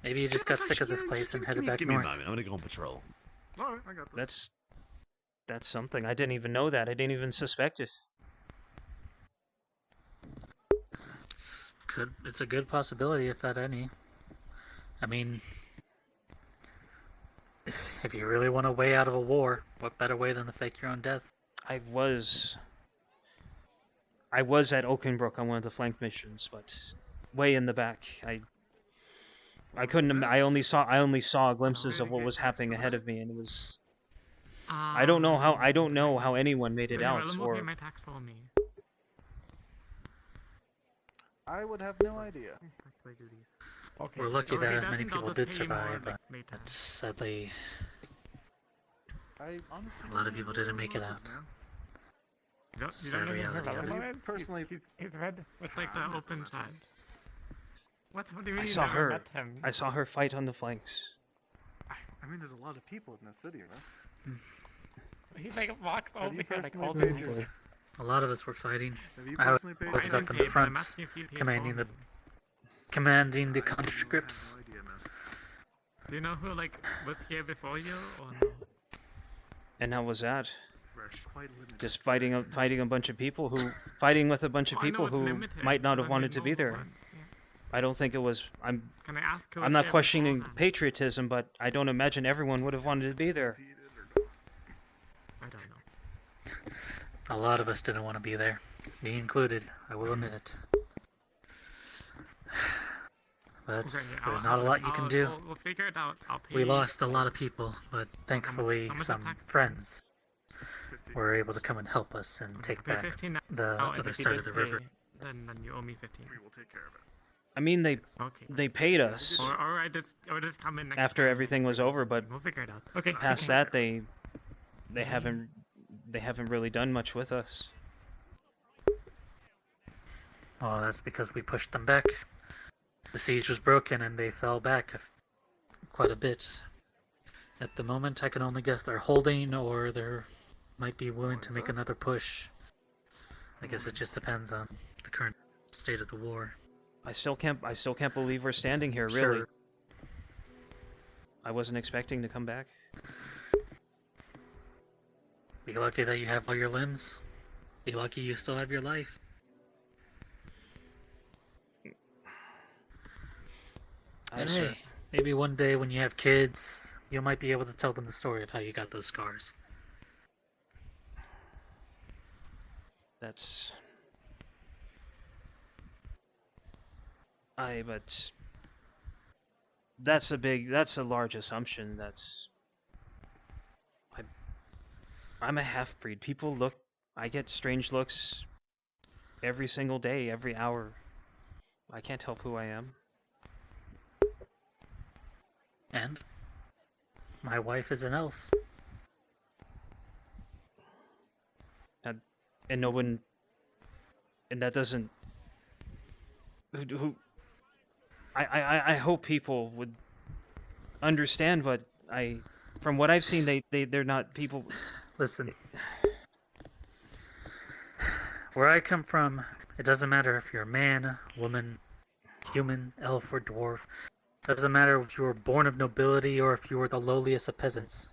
Maybe he just got sick of this place and headed back give me a north. moment. I'm gonna go on patrol. Alright, I got this. That's something. I didn't even know that. I didn't even suspect it. It's a good possibility, if at any. I mean, if you really want a way out of a war, what better way than to fake your own death? I was at Oakenbrook on one of the flank missions, but way in the back. I couldn't. I only saw glimpses of what was happening ahead of me, and it was. I don't know how anyone made it out, or I would have no idea. We're lucky that as many people did survive, but sadly, I honestly a lot of people didn't make it out. It's a sad reality of it. Personally, He's red with like the open side. What do you mean? I you saw never her. met him? I saw her fight on the flanks. I mean, there's a lot of people in this city, Russ. He like walks Have over you here like personally all paid the your- A lot of us were fighting. Have you I was personally paid up your- in the front, commanding the conscripts. Do you know who like was here before you or no? And how was that? We're quite limited. Just fighting with a bunch of people who might not have wanted to be there. I don't think it was. Can I ask who I'm was not here questioning beforehand? patriotism, but I don't imagine everyone would have wanted to be there. I don't know. A lot of us didn't want to be there, me included. I will admit it. But Okay, there's not a lot you can do. We'll figure it out. I'll pay We you. lost a lot of people, but thankfully how much is some tax? friends were able to come and help us and take Pay back 15 now, the and other if you side did of the pay, river. Then you owe me 15. We will take care of it. I mean, they Okay. paid us Or I just come in next after time. everything was over, but We'll figure it out. Okay. past that, they haven't really done much with us. Oh, that's because we pushed them back. The siege was broken and they fell back quite a bit. At the moment, I can only guess they're holding or they might be willing to make another push. I guess it just depends on the current state of the war. I still can't believe we're standing here. Really, Sure. I wasn't expecting to come back. Be lucky that you have all your limbs. Be lucky you still have your life. And sir. hey, maybe one day when you have kids, you might be able to tell them the story of how you got those scars. That's... but... That's a large assumption. I'm a half-breed. I get strange looks every single day, every hour. I can't help who I am. And my wife is an elf. And no one... And that doesn't... I hope people would understand, but from what I've seen, they're not people. Listen, where I come from, it doesn't matter if you're a man, woman, human, elf, or dwarf. It doesn't matter if you were born of nobility or if you were the lowliest of peasants.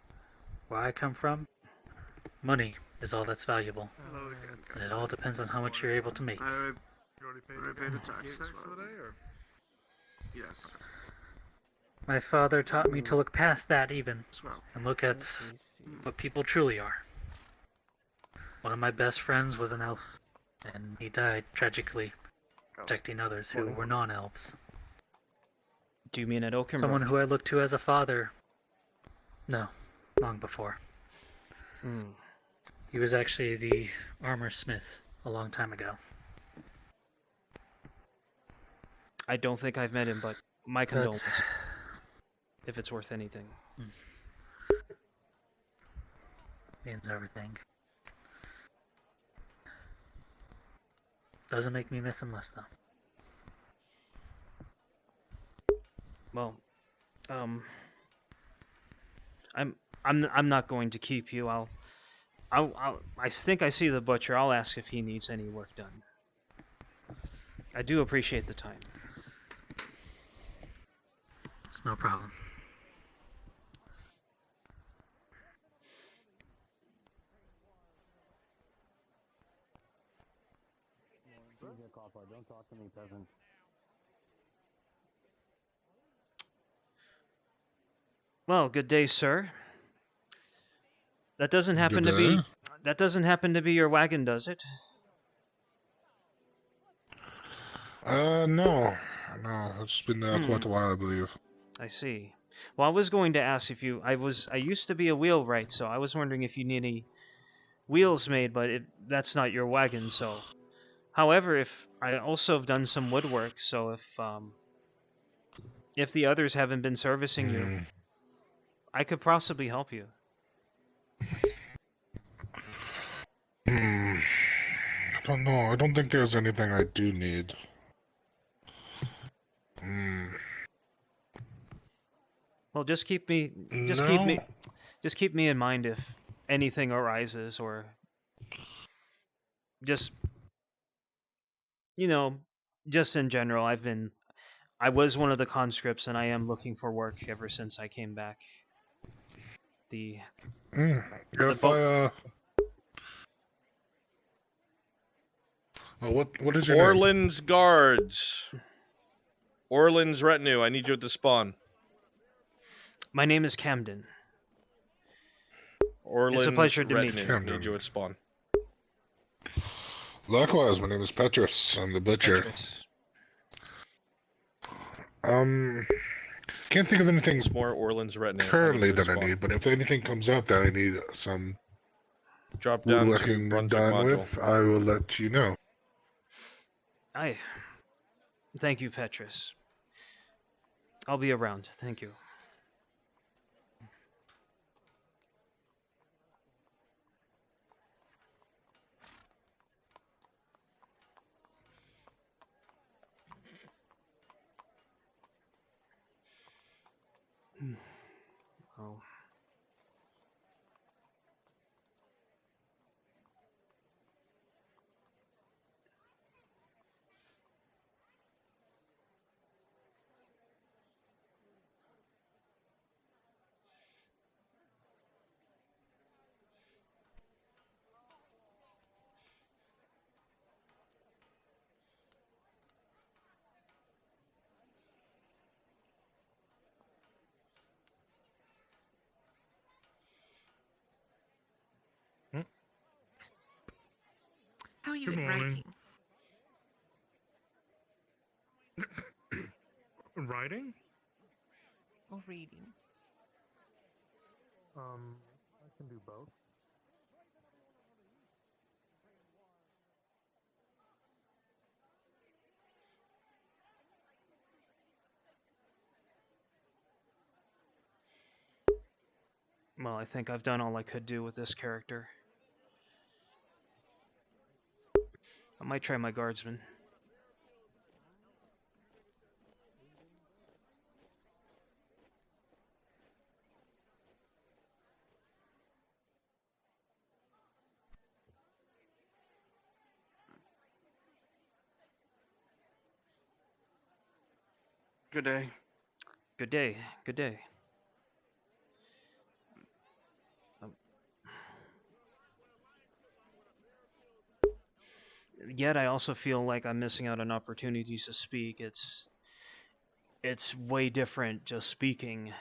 Where I come from, money is all that's valuable. And it all depends on how much you're able to make. You already paid the taxes for the day, or? Yes. My father taught me to look past that even, and look at what people truly are. One of my best friends was an elf, and he died tragically, protecting others who were non-elves. Do you mean at Oakenbrook? Someone who I looked to as a father. No, long before. He was actually the armor smith a long time ago. I don't think I've met him, but my condolences. If it's worth anything. Means everything. Doesn't make me miss him less, though. Well, I'm not going to keep you. I think I see the butcher. I'll ask if he needs any work done. I do appreciate the time. It's no problem. Don't talk to me, peasant. Well, good day, sir. That doesn't happen to be... That doesn't happen to be your wagon, does it? No. No, it's been quite a while, I believe. I see. Well, I was going to ask if you... I used to be a wheelwright, so I was wondering if you need any wheels made, but that's not your wagon, so... However, if I also have done some woodwork, so if the others haven't been servicing you, I could possibly help you. I don't know. I don't think there's anything I do need. Well, just keep me in mind if anything arises, or just just in general. I was one of the conscripts, and I am looking for work ever since I came back. What is your name? Orland's Guards. Orland's Retinue. I need you at the spawn. My name is Camden. Orland's It's a pleasure to meet you. I need you at spawn. Likewise, my name is Petrus. I'm the butcher. Petrus. Can't think of anything more Orland's Retinue currently that I need, but if anything comes up that I need some drop down woodworking done with, I will let you know. Thank you, Petrus. I'll be around. Thank you. Oh. How are you Good at morning. writing? Writing? Or reading? I can do both. Well, I think I've done all I could do with this character. I might try my guardsman. Good day. Good day. Good day. Yet I also feel like I'm missing out on opportunities to speak. It's way different just speaking.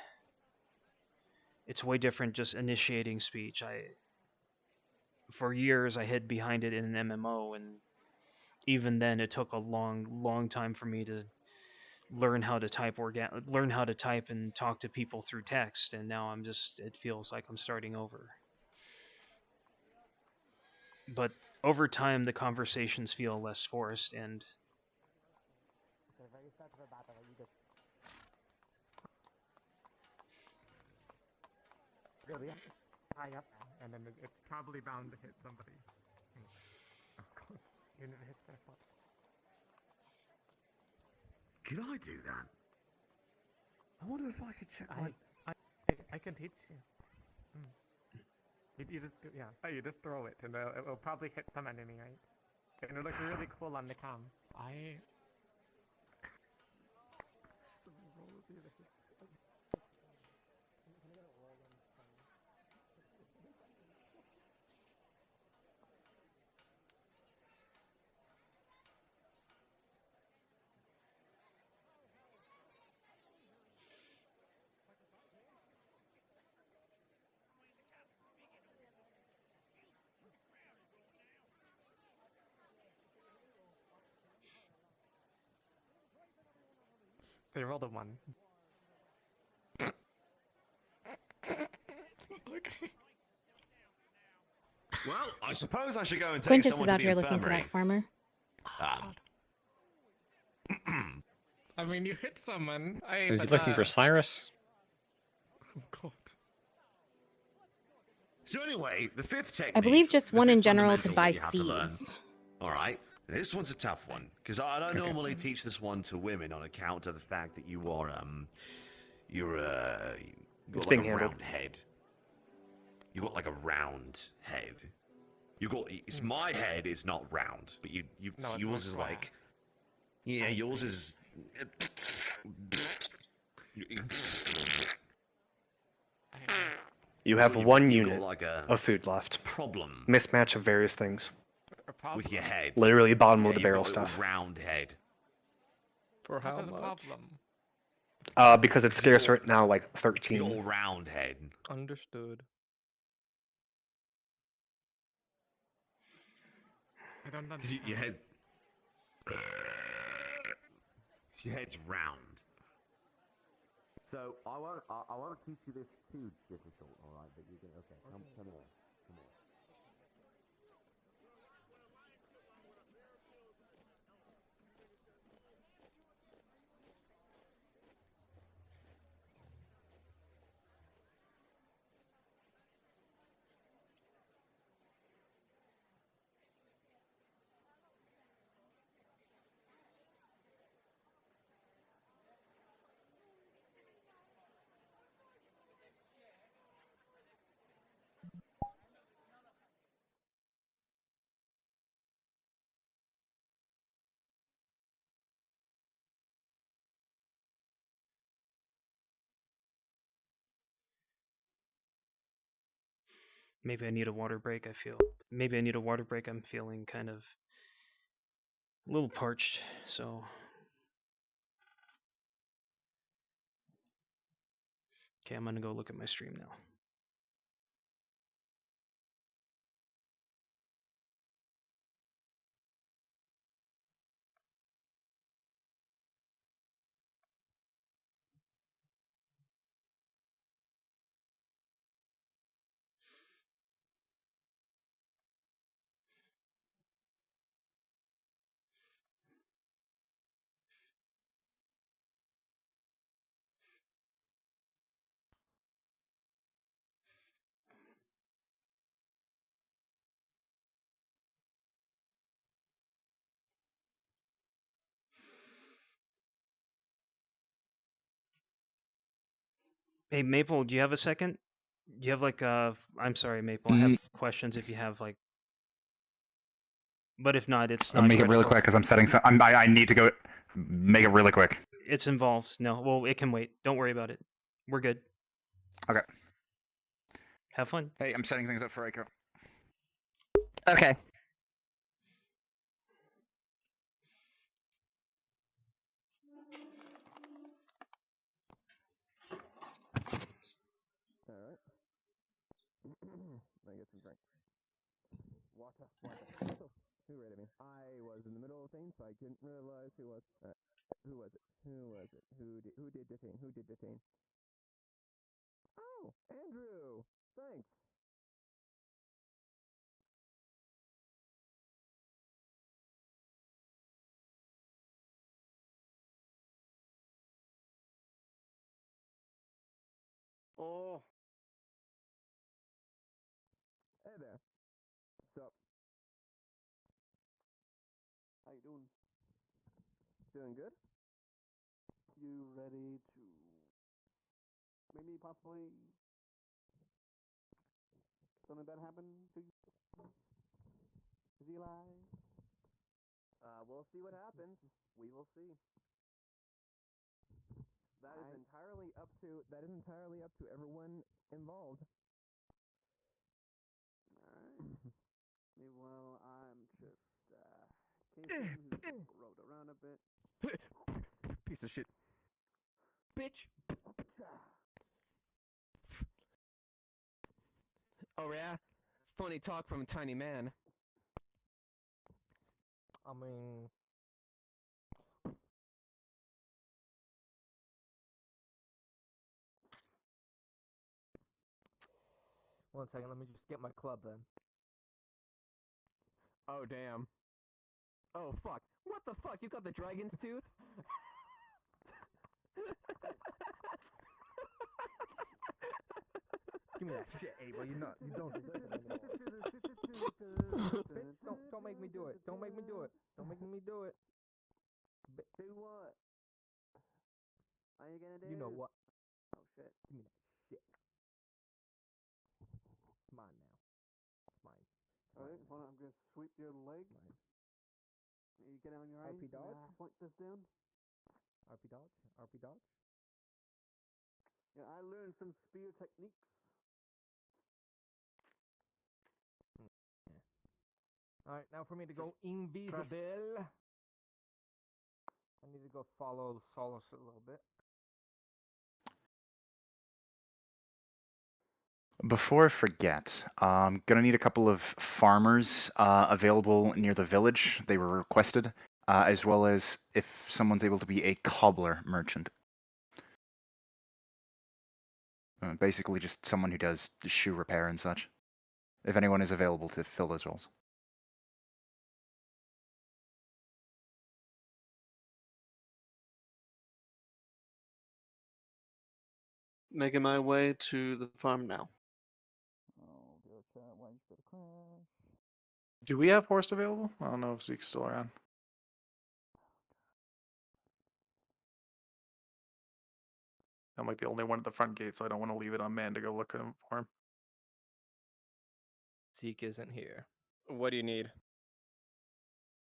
It's way different just initiating speech. For years I hid behind it in an MMO, and even then it took a long time for me to learn how to type and talk to people through text, and now it feels like I'm starting over. But over time the conversations feel less forced, and Really high up, and then it's probably bound to hit somebody. Of course, even if it hits their foot. Can I do that? I wonder if I could check my... I can teach you. You just you just throw it, and it will probably hit some enemy, right? And it'll look really cool on the cam. They rolled a 1. Well, I suppose I should go and take Quintus someone is to out the here looking for infirmary. that farmer. I mean, you hit someone. Is he looking for Cyrus? Oh God. So anyway, the fifth technique. I believe just the one in fifth general to fundamental buy that you have to learn. seeds. All right, this one's a tough one because I don't normally teach this one to women on account of the fact that you are you've got being like a handled. round head. You got like a round head. You got it's my head is not round, but No, it's yours more is square. like yours is. You have You've- one you've got unit like a of food left. problem Mismatch of various things. with your head. Literally bottom of the you've barrel got a little stuff. round head. For how What's the much? problem? Because it's scarce right now, like You got 13. a round head. Understood. I don't 'Cause understand. your head. Your head's round. So I won't teach you this too difficult, all right? But you can come here, come here. maybe I need a water break. Maybe I need a water break. I'm feeling kind of a little parched, so okay, I'm gonna go look at my stream now. Hey, Maple, do you have a second? Do you have like I'm sorry, Maple. I have questions if you have like. But if not, it's I'll not make it really critical. quick because I'm setting some. I need to go. Make it really quick. It's involved. No, well, it can wait. Don't worry about it. We're good. Okay. Have fun. Hey, I'm setting things up for Aiko. Okay. Alright. Let me get some drinks. Water. Who rated me? I was in the middle of things, so I didn't realize who was. Who was it? Who did detain? Who did detain? Oh, Andrew! Thanks. Oh. Hey there. What's up? How you doing? Doing good? You ready to maybe possibly something bad happen to you? Is he alive? We'll see what happens. We will see. That is entirely up to everyone involved. Alright. Meanwhile, I'm just casing who rode around a bit. Piece of shit. Bitch! Oh yeah? Funny talk from a tiny man. I mean, one second, let me just get my club then. Oh damn. Oh fuck. What the fuck? You got the dragon's tooth? Give me that shit, Ava. You don't deserve it anymore. Bitch, don't make me do it. Don't make me do it. Don't make me do it. Do what? Are you gonna do? You know what? Oh shit. Give me that shit. It's mine now. It's mine. Alright, hold on, I'm gonna sweep your leg. Mine. You get on your RP eyes. dodge? Point this down. RP dodge? RP dodge? Yeah, I learned some spear techniques. Alright, now for me to go invisible. I need to go follow Solace a little bit. Before I forget, I'm gonna need a couple of farmers available near the village. They were requested, as well as if someone's able to be a cobbler merchant. Basically, just someone who does shoe repair and such. If anyone is available to fill those roles. Making my way to the farm now. Do we have Horst available? I don't know if Zeke's still around. I'm like the only one at the front gate, so I don't want to leave it on man to go look for him. Zeke isn't here. What do you need?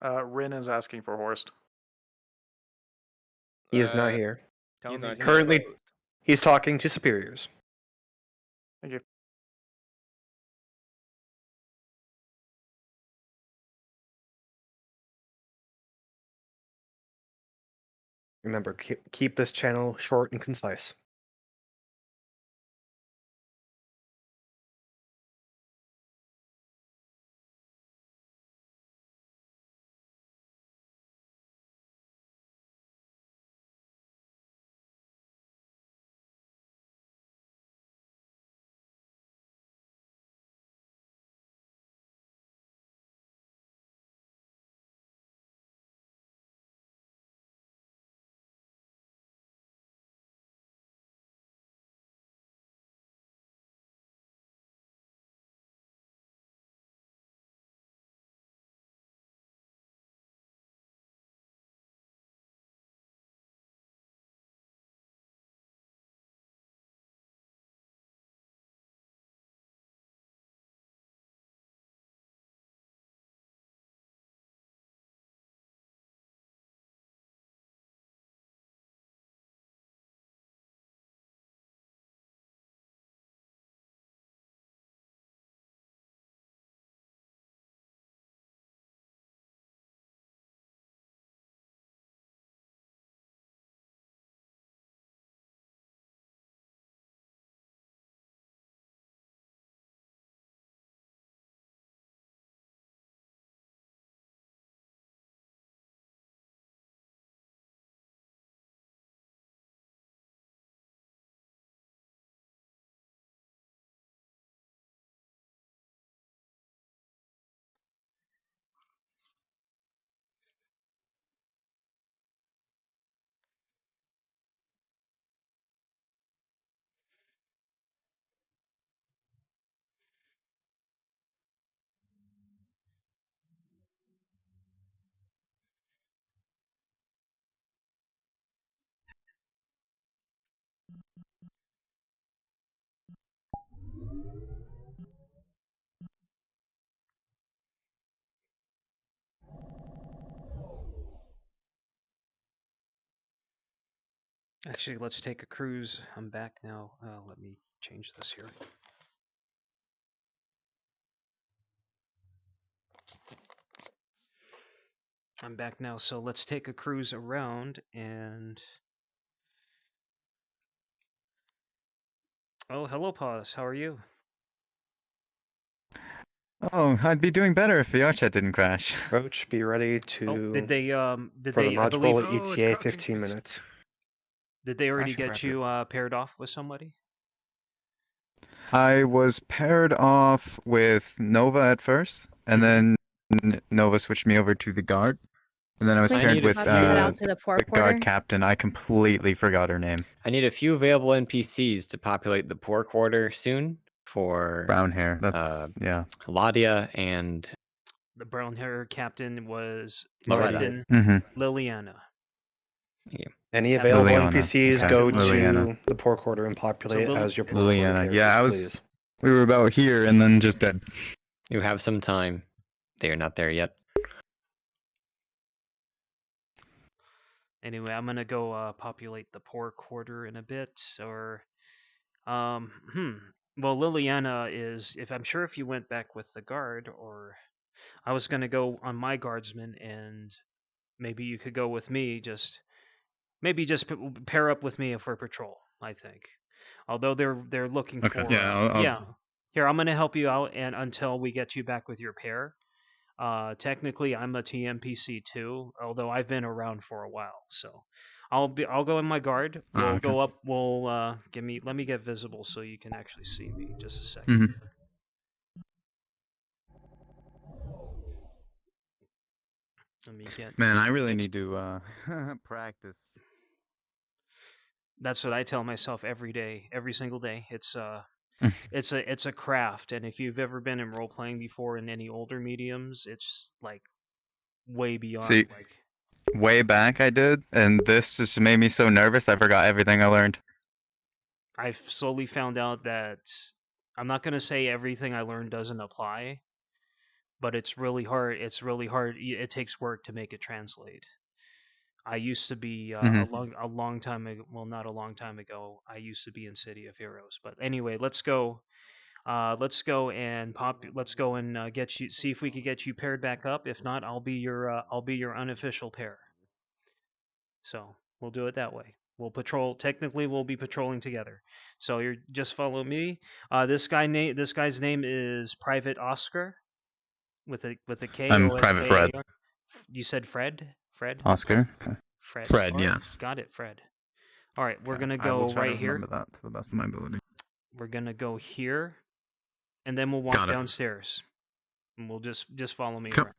Rin is asking for Horst. He is not here. Tell He's him he's currently indisposed. he's talking to superiors. Thank you. Remember, keep this channel short and concise. Actually, let's take a cruise. I'm back now. Let me change this here. I'm back now, so let's take a cruise around and... Oh, hello, Pause. How are you? Oh, I'd be doing better if the Archet didn't crash. Roach, be ready to Oh, did they for the I believe module ETA 15 minutes. Did they already Actually, get you paired off with somebody? I was paired off with Nova at first, and then Nova switched me over to the guard. And then I was I paired need with a few- Head out to the port the guard quarter? captain. I completely forgot her name. I need a few available NPCs to populate the poor quarter soon for Brown hair. That's yeah. Ladia and The brown hair captain was Loretta. Captain Mhm. Liliana. Yeah. Any available Liliana. NPCs Okay. go Liliana. to the poor quarter and populate as your poor quarter Liliana. characters, Yeah, I was. please. We were about here and then just dead. You have some time. They are not there yet. Anyway, I'm gonna go populate the poor quarter in a bit, or well, Liliana is. If I'm sure if you went back with the guard, or I was gonna go on my guardsman, and maybe you could go with me. Maybe just pair up with me for patrol. I think, although they're looking Okay. for Yeah, I'll- yeah. Here, I'm gonna help you out, and until we get you back with your pair. Technically, I'm a TMPC too, although I've been around for a while. So, I'll go in my guard. We'll okay. go up. We'll let me get visible so you can actually see me. Just a second. Mhm. Let me get. Man, I really need to practice. That's what I tell myself every day, every single day. It's it's a craft, and if you've ever been in role playing before in any older mediums, it's like way beyond See, like. way back I did, and this just made me so nervous I forgot everything I learned. I've slowly found out that I'm not going to say everything I learned doesn't apply, but it's really hard. It's really hard. It takes work to make it translate. I used to be a long time ago. Well, not a long time ago. I used to be in City of Heroes. But anyway, let's go. Let's go and get you. See if we could get you paired back up. If not, I'll be your unofficial pair. So we'll do it that way. We'll patrol. Technically, we'll be patrolling together. So you're just follow me. This guy's name is Private Oscar, with a K. I'm Private Fred. You said Fred. Fred. Oscar. Fred. Fred, All right, yes. Got it, Fred. All right, we're gonna I go will try right to here. remember that to the best of my ability. We're gonna go here, and then we'll walk Got it. downstairs, and we'll just follow me Cool. around.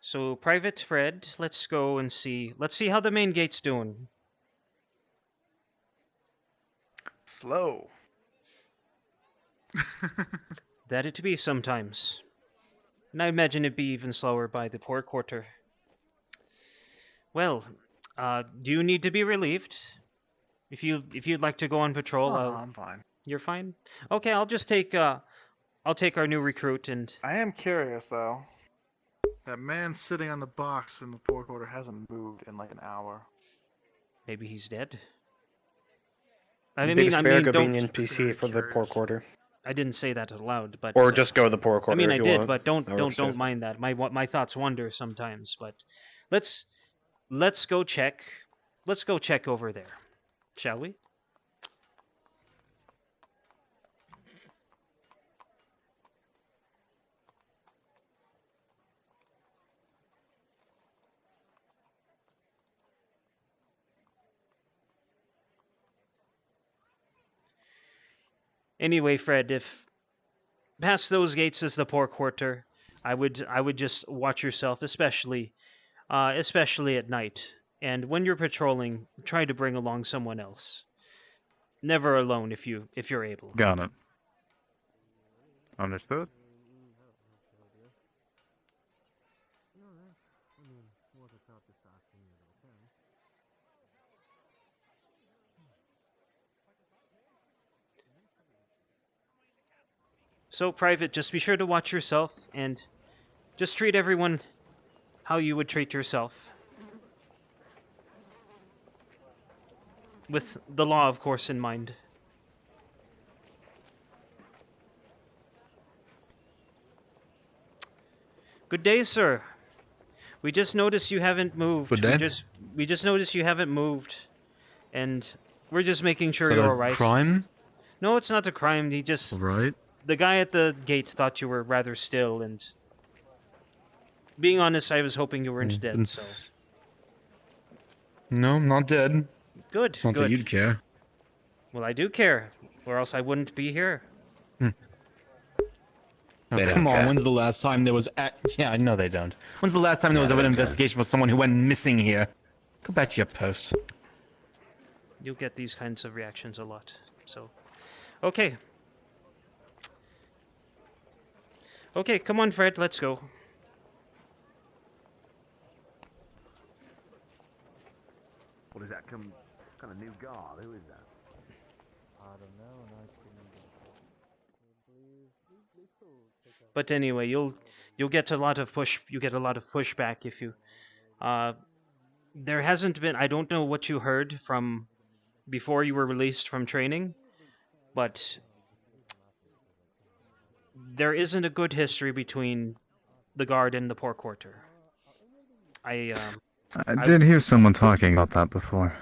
So, Private Fred, let's go and see. Let's see how the main gate's doing. Slow. That it be sometimes. And I imagine it'd be even slower by the poor quarter. Well, do you need to be relieved? If you'd like to go on patrol, I'm fine. You're fine. Okay, I'll just take I'll take our new recruit and. I am curious though. That man sitting on the box in the poor quarter hasn't moved in like an hour. Maybe he's dead. I Big mean, Spare go don't. being NPC for the poor quarter. I didn't say that aloud, but. Or just go to the poor quarter. I mean, if I you did, want. but That works don't too. mind that. My thoughts wander sometimes, but let's go check. Let's go check over there, shall we? Anyway, Fred, if past those gates is the poor quarter, I would just watch yourself, especially at night. And when you're patrolling, try to bring along someone else. Never alone if you're able. Got it. Understood. So, Private, just be sure to watch yourself and just treat everyone how you would treat yourself. With the law, of course, in mind. Good day, sir. We just noticed you haven't moved. Good day. We just noticed you haven't moved, and we're just making sure Is that you're a all right. crime? No, it's not a crime. He just Right. The guy at the gate thought you were rather still, and being honest, I was hoping you weren't dead. So No, I'm not dead. good. Not good. that you'd care. Well, I do care, or else I wouldn't be here. Oh, They come don't on, care. when's the last time there was... Yeah, I know they don't. When's the last time there was Yeah, ever an they don't care. investigation for someone who went missing here? Go back to your post. You'll get these kinds of reactions a lot. So, okay. Okay, come on, Fred, let's go. What is that? Kind of new guard? Who is that? I don't know, and I couldn't. But anyway, you'll get a lot of pushback if you there hasn't been, I don't know what you heard from before you were released from training, but there isn't a good history between the guard and the poor quarter. I did hear someone talking about that before.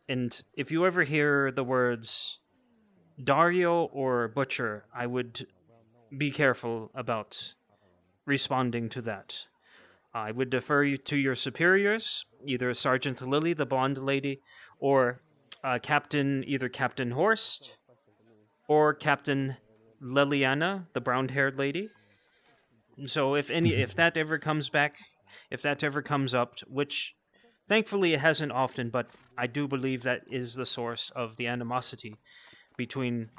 And if you ever hear the words Dario or Butcher, I would be careful about responding to that. I would defer you to your superiors, either Sergeant Lily, the blonde lady, or either Captain Horst or Captain Liliana, the brown-haired lady. So if that ever comes up, which thankfully it hasn't often, but I do believe that is the source of the animosity between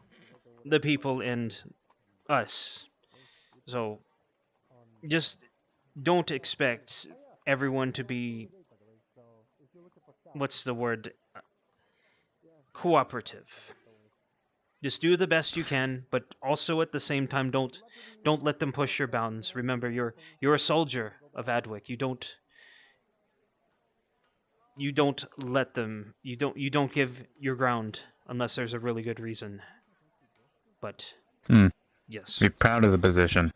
the people and us. So just don't expect everyone to be, what's the word, cooperative. Just do the best you can, but also at the same time don't let them push your bounds. Remember, you're a soldier of Adwick. You don't let them, you don't give your ground unless there's a really good reason. But yes, Be proud of the position.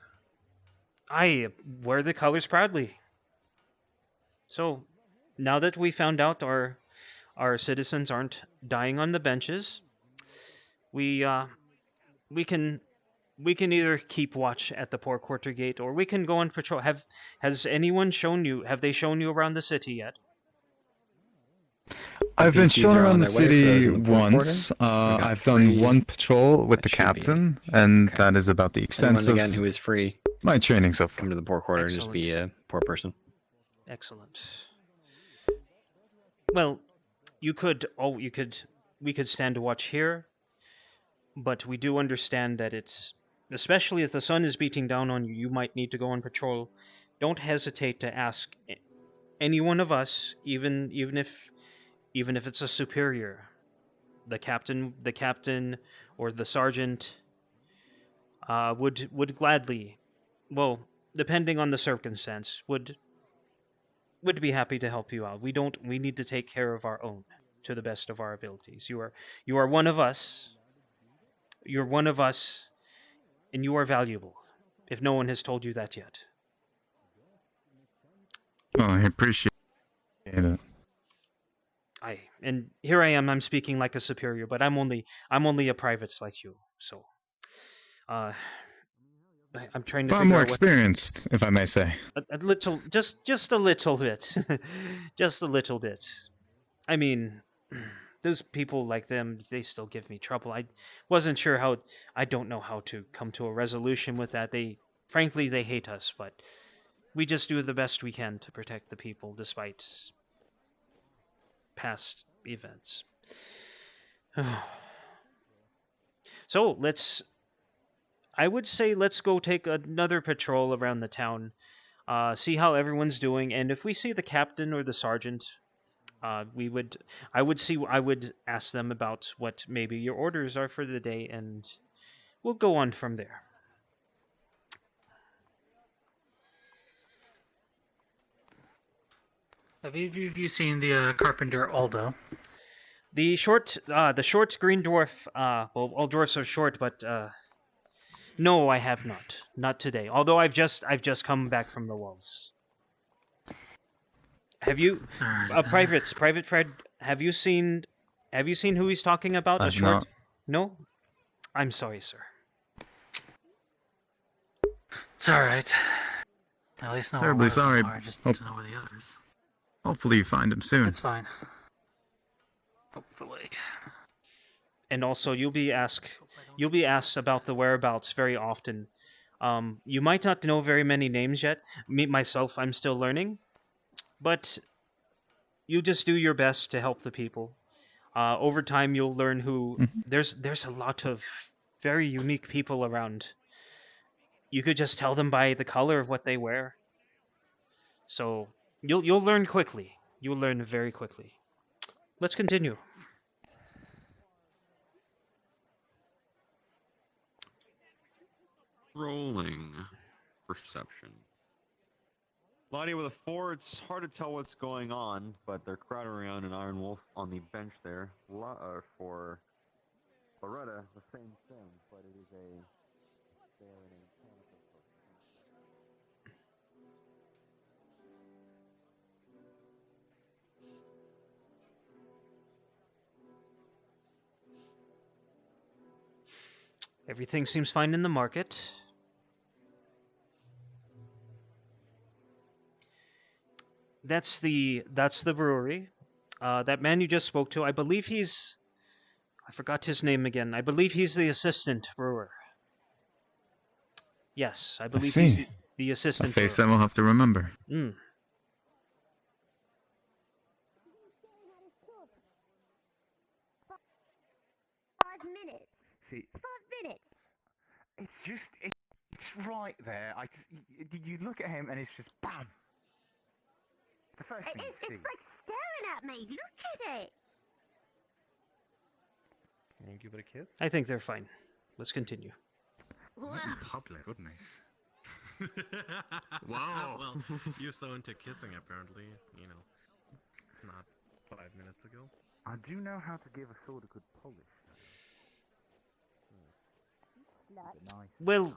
I wear the colors proudly. So, now that we found out our citizens aren't dying on the benches, we can either keep watch at the poor quarter gate, or we can go on patrol. Has anyone shown you? Have they shown you around the city yet? I've been NPCs shown are on around the their way for those city in the port once. quarter. I've done 3 one patrol with the that should be- captain, and that is about the extent Anyone of again who is free, my training so far. come to the poor quarter and just be a poor person. Excellent. Well, we could stand to watch here, but we do understand that it's, especially if the sun is beating down on you, you might need to go on patrol. Don't hesitate to ask any one of us, even if it's a superior, the captain or the sergeant, would gladly, well, depending on the circumstance, would be happy to help you out. We need to take care of our own to the best of our abilities. You are one of us. You're one of us, and you are valuable, if no one has told you that yet. Well, I appreciate it. And here I am, I'm speaking like a superior, but I'm only a private like you, so I'm trying to Far figure more out experienced, if I may say. a little, just a little bit. Just a little bit. I mean, those people like them, they still give me trouble. I wasn't sure how, I don't know how to come to a resolution with that. Frankly, they hate us, but we just do the best we can to protect the people, despite past events. So I would say let's go take another patrol around the town, see how everyone's doing, and if we see the captain or the sergeant, I would ask them about what maybe your orders are for the day, and we'll go on from there. Have either of you seen the carpenter Aldo? The short green dwarf. Well, all dwarfs are short, but no, I have not. Not today. Although I've just come back from the walls. Have you, Private Fred? Have you seen who he's talking about? A I've short? not. No. I'm sorry, sir. It's alright. At least know Terribly where sorry. I just need to know where the others. Hopefully you find him soon. It's fine. Hopefully. And also, you'll be asked about the whereabouts very often. You might not know very many names yet. Me myself, I'm still learning, but you just do your best to help the people. Over time, you'll learn who. There's a lot of very unique people around. You could just tell them by the color of what they wear. So you'll learn quickly. You'll learn very quickly. Let's continue. Rolling perception. Lottie with a 4, it's hard to tell what's going on, but they're crowding around an Iron Wolf on the bench there. For Loretta, the same thing, but it is a... They are in a mechanical person. Everything seems fine in the market. That's the brewery. That man you just spoke to, I believe I forgot his name again. I believe he's the assistant brewer. Yes, I believe he's the assistant A face brewer. I will have to remember. Mm. 5 minutes. See, 5 minutes. it's right there. You look at him and it's just bam. The first thing you see. It's like staring at me. Look at it. Can you give it a kiss? I think they're fine. Let's continue. Wow. Public, goodness. Wow. Well, you're so into kissing, apparently. You know, not 5 minutes ago. I do know how to give a sword a good polish. Well,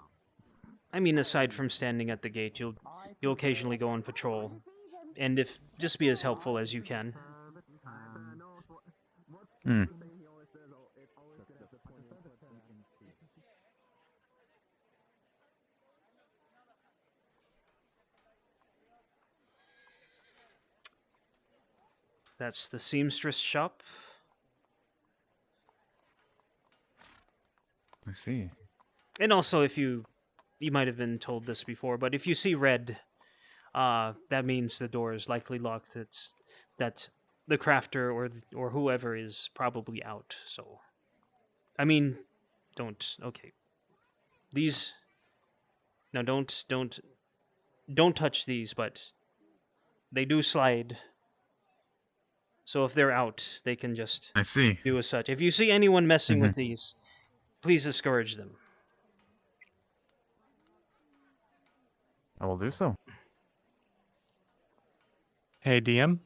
I mean, aside from standing at the gate, you'll occasionally go on patrol, and just be as helpful as you can. Hmm. That's the seamstress shop. I see. And also, if you might have been told this before, but if you see red, that means the door is likely locked. That the crafter or whoever is probably out. So, I mean, don't. Okay. These. Now, don't touch these, but they do slide. So if they're out, they can just do as such. If you see anyone messing with these, please discourage them. I will do so. Hey, DM.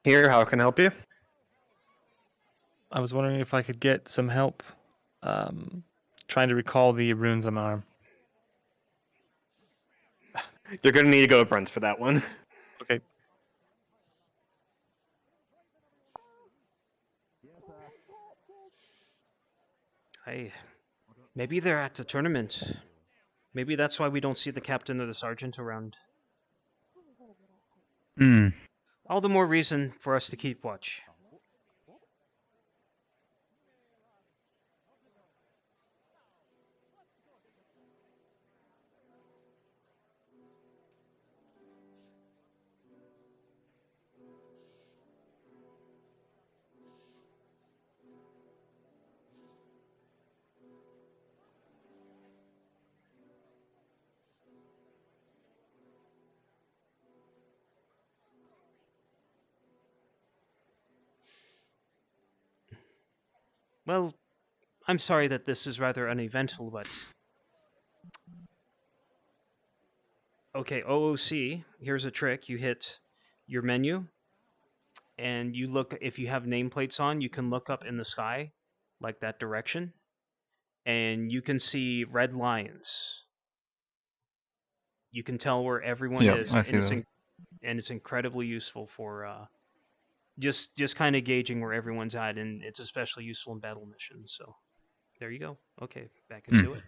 Here, how can I help you? I was wondering if I could get some help trying to recall the runes on my arm. You're gonna need to go to Brent's for that one. Okay. Maybe they're at the tournament. Maybe that's why we don't see the captain or the sergeant around. Hmm. All the more reason for us to keep watch. Well, I'm sorry that this is rather uneventful, but okay, OOC. Here's a trick: you hit your menu, and you look. If you have nameplates on, you can look up in the sky, like that direction, and you can see red lines. You can tell where everyone Yep, is, I and see that. and it's incredibly useful for just kind of gauging where everyone's at, and it's especially useful in battle missions. So there you go. Okay, back into it.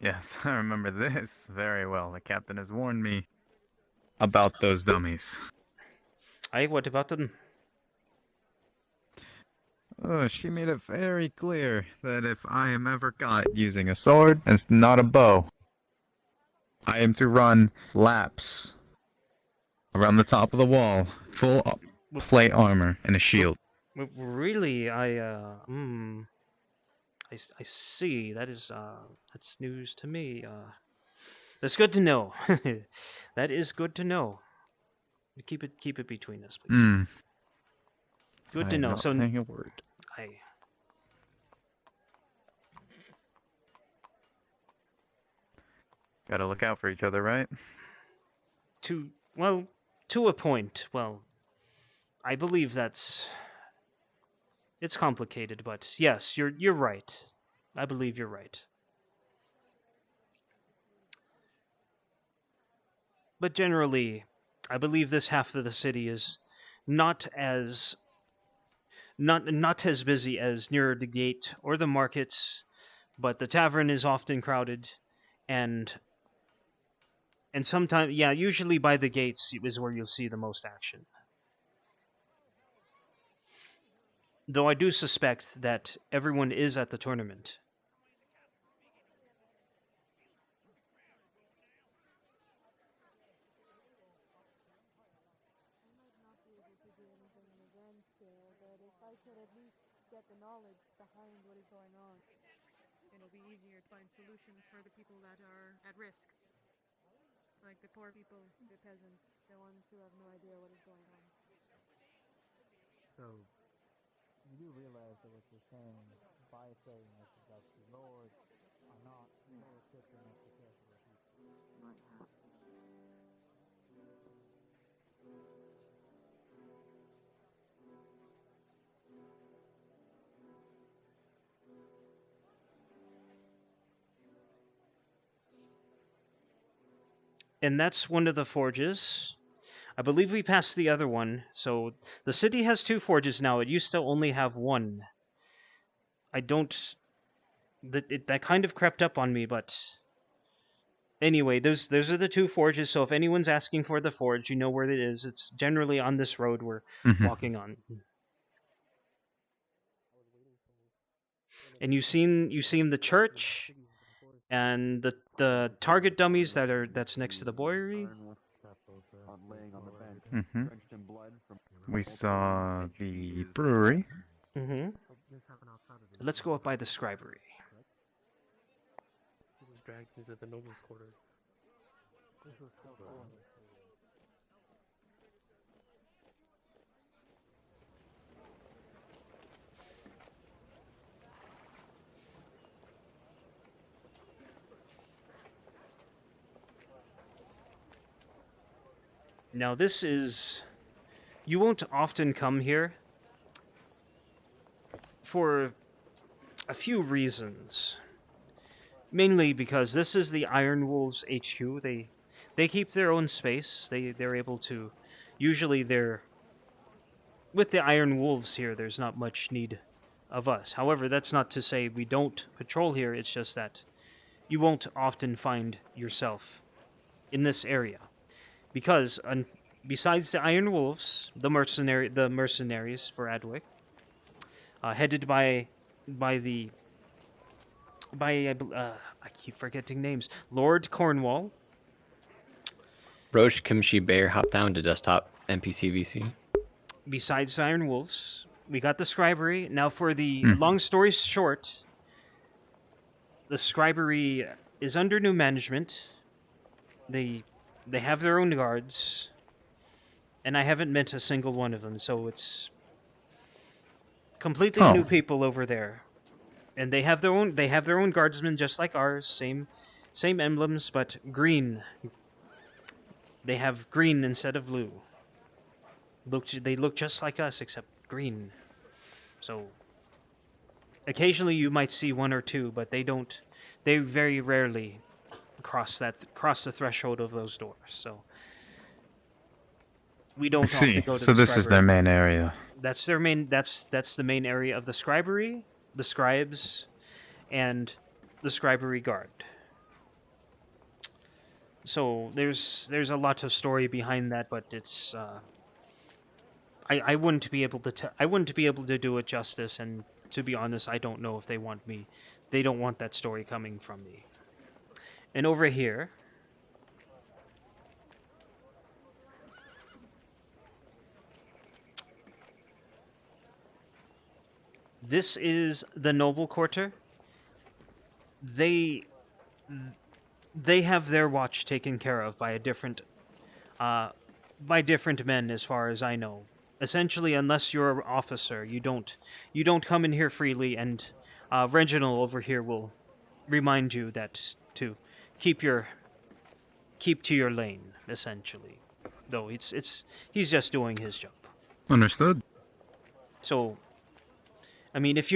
Yes, I remember this very well. The captain has warned me about those dummies. Aye, what about them? Oh, she made it very clear that if I am ever caught using a sword and it's not a bow, I am to run laps around the top of the wall, full plate armor and a shield. Really, I see. That is that's news to me. That's good to know. That is good to know. Keep it between us, please. Good I to am know. not So saying a word. I Gotta look out for each other, right? to a point. Well, I believe it's complicated, but yes, you're right. I believe you're right. But generally, I believe this half of the city is not as not as busy as near the gate or the markets, but the tavern is often crowded, and sometimes, yeah, usually by the gates is where you'll see the most action. Though I do suspect that everyone is at the tournament. It'll be easier to find solutions for the people that are at risk. Like the poor people, the peasants, the ones who have no idea what is going on. So, you do realize that what you're saying by saying this is that the lords are not well equipped enough to care for their people. And that's one of the forges. I believe we passed the other one. So the city has 2 forges now. It used to only have 1. I don't... That kind of crept up on me, but... Anyway, those are the 2 forges, so if anyone's asking for the forge, you know where it is. It's generally on this road we're walking on. And you've seen the church and the target dummies that's next to the boilery. We saw the brewery. Let's go up by the scribery. Dragons at the nobles' quarter. Now this is... You won't often come here for a few reasons. Mainly because this is the Iron Wolves HQ. They keep their own space. They're able to... Usually they're... With the Iron Wolves here, there's not much need of us. However, that's not to say we don't patrol here. It's just that you won't often find yourself in this area. Because besides the Iron Wolves, the mercenaries for Adwick, headed by I keep forgetting names. Lord Cornwall. Roche Kimchi Bear hop down to desktop NPC VC. Besides Iron Wolves, we got the scribery. Now for the long story short, the scribery is under new management. They have their own guards, and I haven't met a single one of them, so it's Completely new people over there, and they have their own guardsmen just like ours. Same emblems, but green. They have green instead of blue. They look just like us except green. So occasionally you might see one or two, but they don't. They very rarely cross the threshold of those doors. So we don't I often see. go to So the this is their scribery. main area. That's their main. That's the main area of the scribery, the scribes, and the scribery guard. So there's a lot of story behind that, but it's I wouldn't be able to I wouldn't be able to do it justice, and to be honest, I don't know if they want me. They don't want that story coming from me. And over here, this is the noble quarter. They have their watch taken care of by different men, as far as I know. Essentially, unless you're an officer, you don't come in here freely. And Reginald over here will remind you that to keep to your lane. Essentially, though he's just doing his job. Understood. So, I mean, if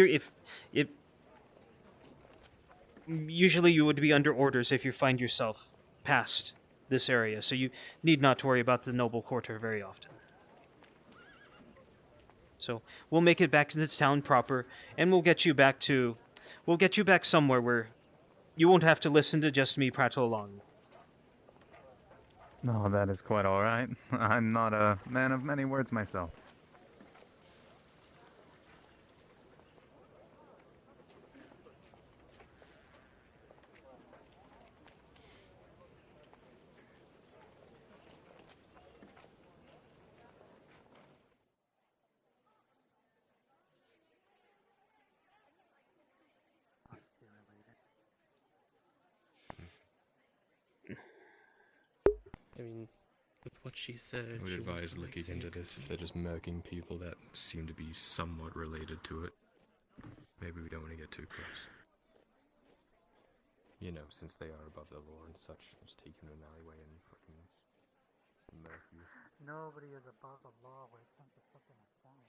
usually you would be under orders if you find yourself past this area, so you need not to worry about the noble quarter very often. So we'll make it back to the town proper, and we'll get you back somewhere where you won't have to listen to just me prattle along. No, that is quite all right. I'm not a man of many words myself. I mean, with what she said, I would she advise wouldn't looking like into to- this if they're just murking people that seem to be somewhat related to it. Maybe we don't want to get too close. You know, since they are above the law and such, just take you to an alleyway and fucking murk you. Nobody is above the law when it comes to something like that.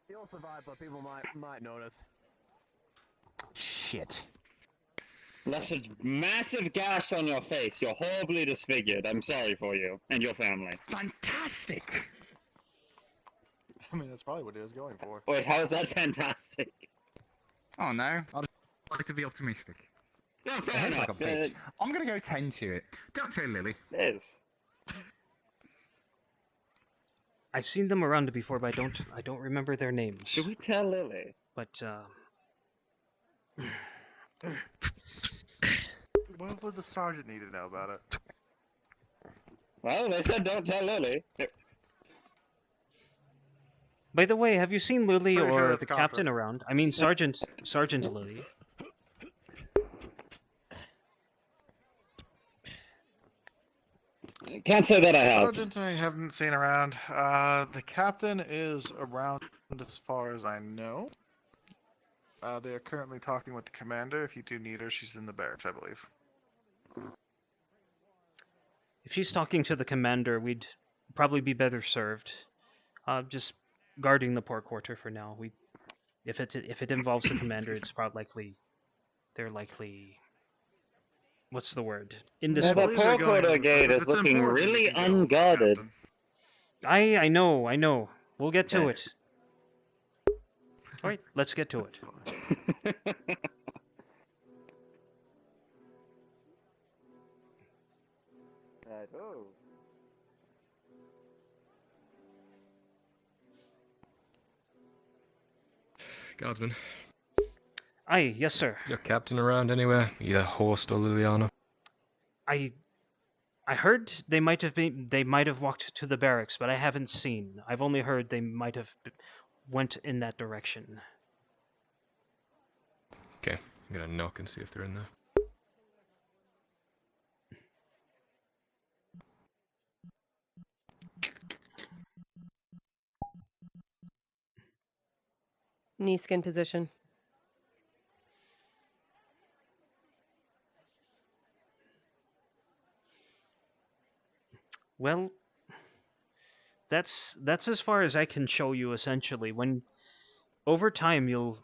You'll survive, but people might notice. Shit. Left a massive gash on your face. You're horribly disfigured. I'm sorry for you and your family. Fantastic! I mean, that's probably what he was going for. Wait, how is that fantastic? Oh no, I'd like to be optimistic. Yeah, It fair hurts like a enough. bitch. I'm gonna go tend to it. Don't tell Lily. Liz. I've seen them around before, but I don't remember their names. Should we tell Lily? But What would the sergeant need to know about it? Well, they said don't tell Lily. by the way, have you seen Lily Pretty sure or that's the Copper. captain around? I mean, Sergeant Lily. Can't say that I have. Sergeant, I haven't seen around. The captain is around as far as I know. They are currently talking with the commander. If you do need her, she's in the barracks, I believe. If she's talking to the commander, we'd probably be better served. Just guarding the port quarter for now. If it involves the commander, it's probably they're likely. What's the word? Indisposed. The port quarter gate is looking really unguarded. I know. We'll get to it. All right, let's get to it. Oh. Guardsman, Aye, yes, sir. your captain around anywhere? Either Horst or Liliana? I heard they might have walked to the barracks, but I haven't seen. I've only heard they might have went in that direction. Okay, I'm gonna knock and see if they're in there. Knee skin position. Well, that's as far as I can show you. Essentially, when over time you'll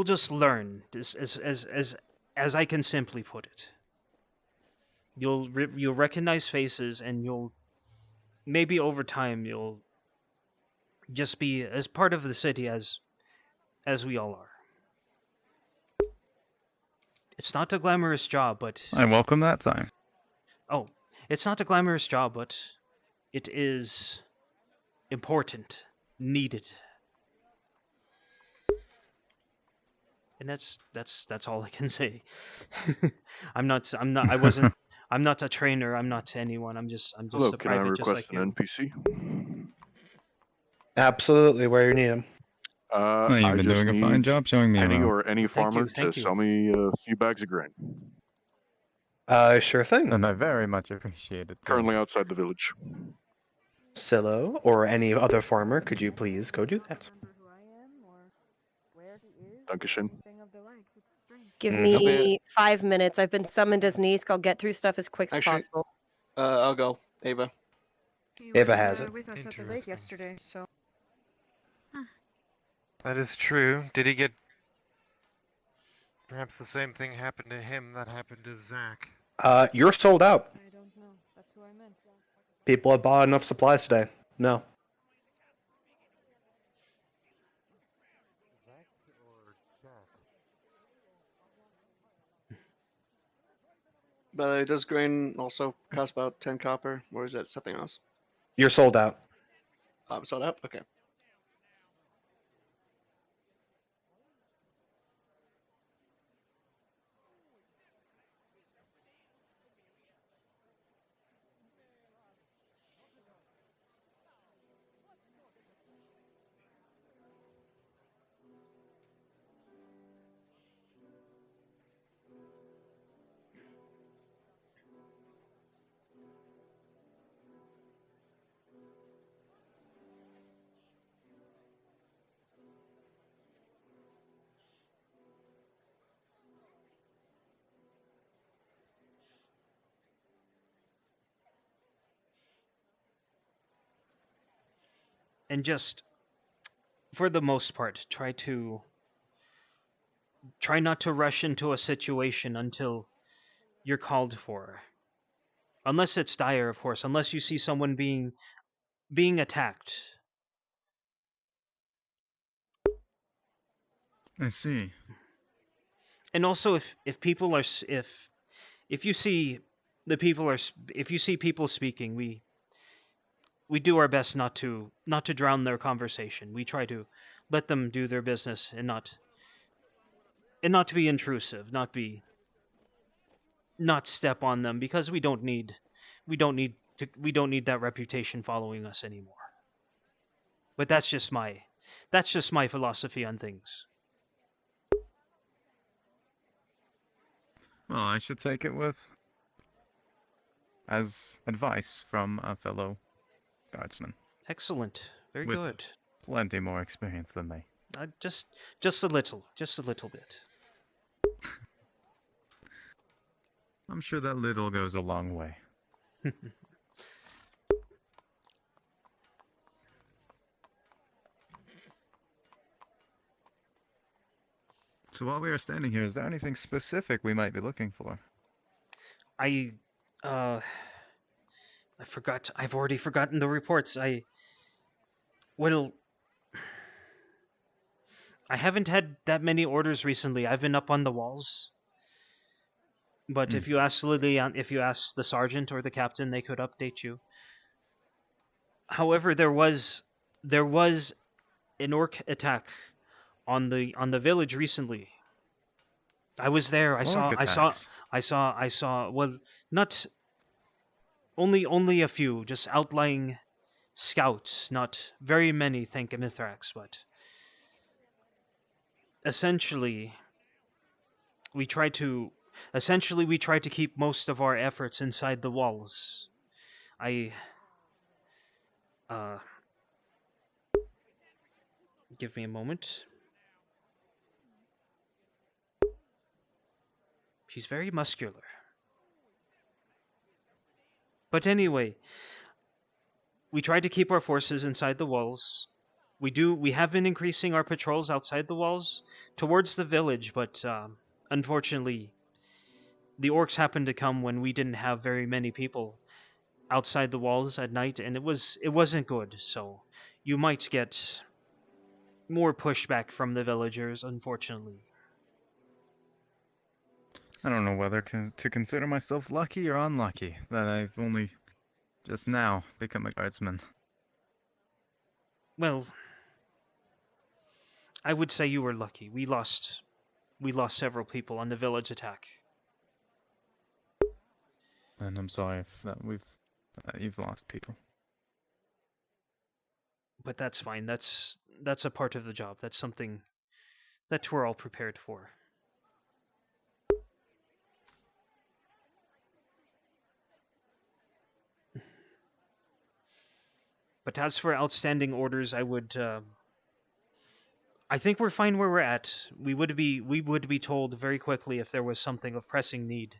just learn, as I can simply put it. You'll recognize faces, and you'll maybe over time you'll just be as part of the city as we all are. It's not a glamorous job, but I welcome that time. oh, it's not a glamorous job, but it is important, needed. And that's all I can say. I'm not a trainer, I'm not anyone. I'm just Hello, a can I private just request like you. an NPC? Absolutely, where you need him. Oh, you've I been just doing a need fine job showing me Penny around. or any farmer to sell me a few bags of grain. Sure thing. And I very much appreciate it. Currently outside the village. Silo or any other farmer, could you please go do that? Dankeschön. Give Mm. me 5 minutes. I've been summoned as Nisk. I'll get through stuff as quick as Actually, possible. I'll go. Ava. He Ava was has it. with us at the lake yesterday, so. That is true. Did he get... Perhaps the same thing happened to him that happened to Zach. You're sold out. I don't know. That's who I meant. People have bought enough supplies today. No. But does grain also cost about 10 copper, or is that something else? You're sold out. I'm sold out? Okay. And just for the most part, try not to rush into a situation until you're called for. Unless it's dire, of course. Unless you see someone being attacked. I see. And also, if people are if you see the people are if you see people speaking, we do our best not to drown their conversation. We try to let them do their business and not to be intrusive, not step on them, because we don't need that reputation following us anymore. But that's just my philosophy on things. Well, I should take it as advice from a fellow guardsman. Excellent. Very with good. Plenty more experience than me. Just a little bit. I'm sure that little goes a long way. So while we are standing here, is there anything specific we might be looking for? I forgot. I've already forgotten the reports. I haven't had that many orders recently. I've been up on the walls. But if you ask Lillian, if you ask the sergeant or the captain, they could update you. However, there was an orc attack on the village recently. I was there. I saw. Well, not only a few, just outlying scouts, not very many, thank Mithrax, but essentially we try to keep most of our efforts inside the walls. Give me a moment. She's very muscular. But anyway, we try to keep our forces inside the walls. We have been increasing our patrols outside the walls towards the village, but unfortunately, the orcs happened to come when we didn't have very many people outside the walls at night, and it wasn't good. So you might get more pushback from the villagers, unfortunately. I don't know whether to consider myself lucky or unlucky that I've only just now become a guardsman. Well, I would say you were lucky. We lost several people on the village attack. And I'm sorry that you've lost people. But that's fine. That's a part of the job. That's something that we're all prepared for. But as for outstanding orders, I think we're fine where we're at. We would be told very quickly if there was something of pressing need.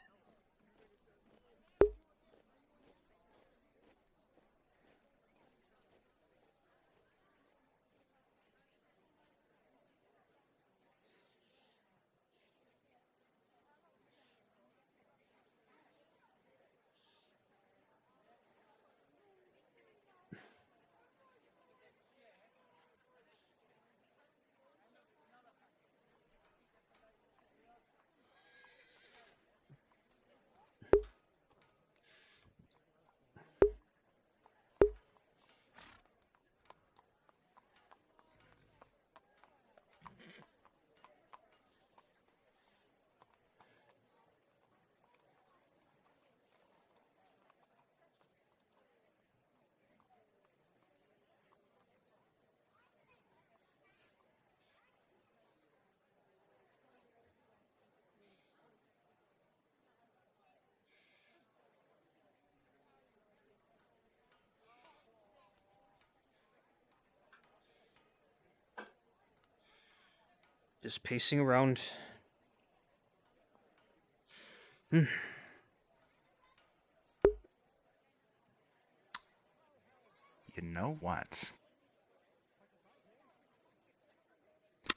Just pacing around. You know what?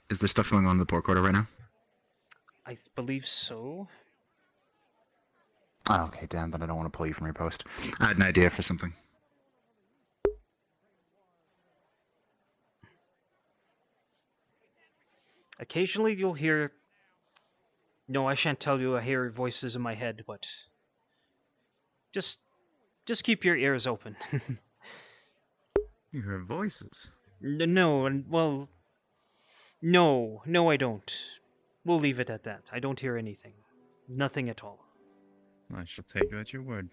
Is there stuff going on in the port quarter right now? I believe so. Oh, okay, damn, then I don't want to pull you from your post. I had an idea for something. Occasionally you'll hear... No, I shan't tell you I hear voices in my head, but... Just keep your ears open. You hear voices? No, well... No, I don't. We'll leave it at that. I don't hear anything. Nothing at all. I shall take you at your word.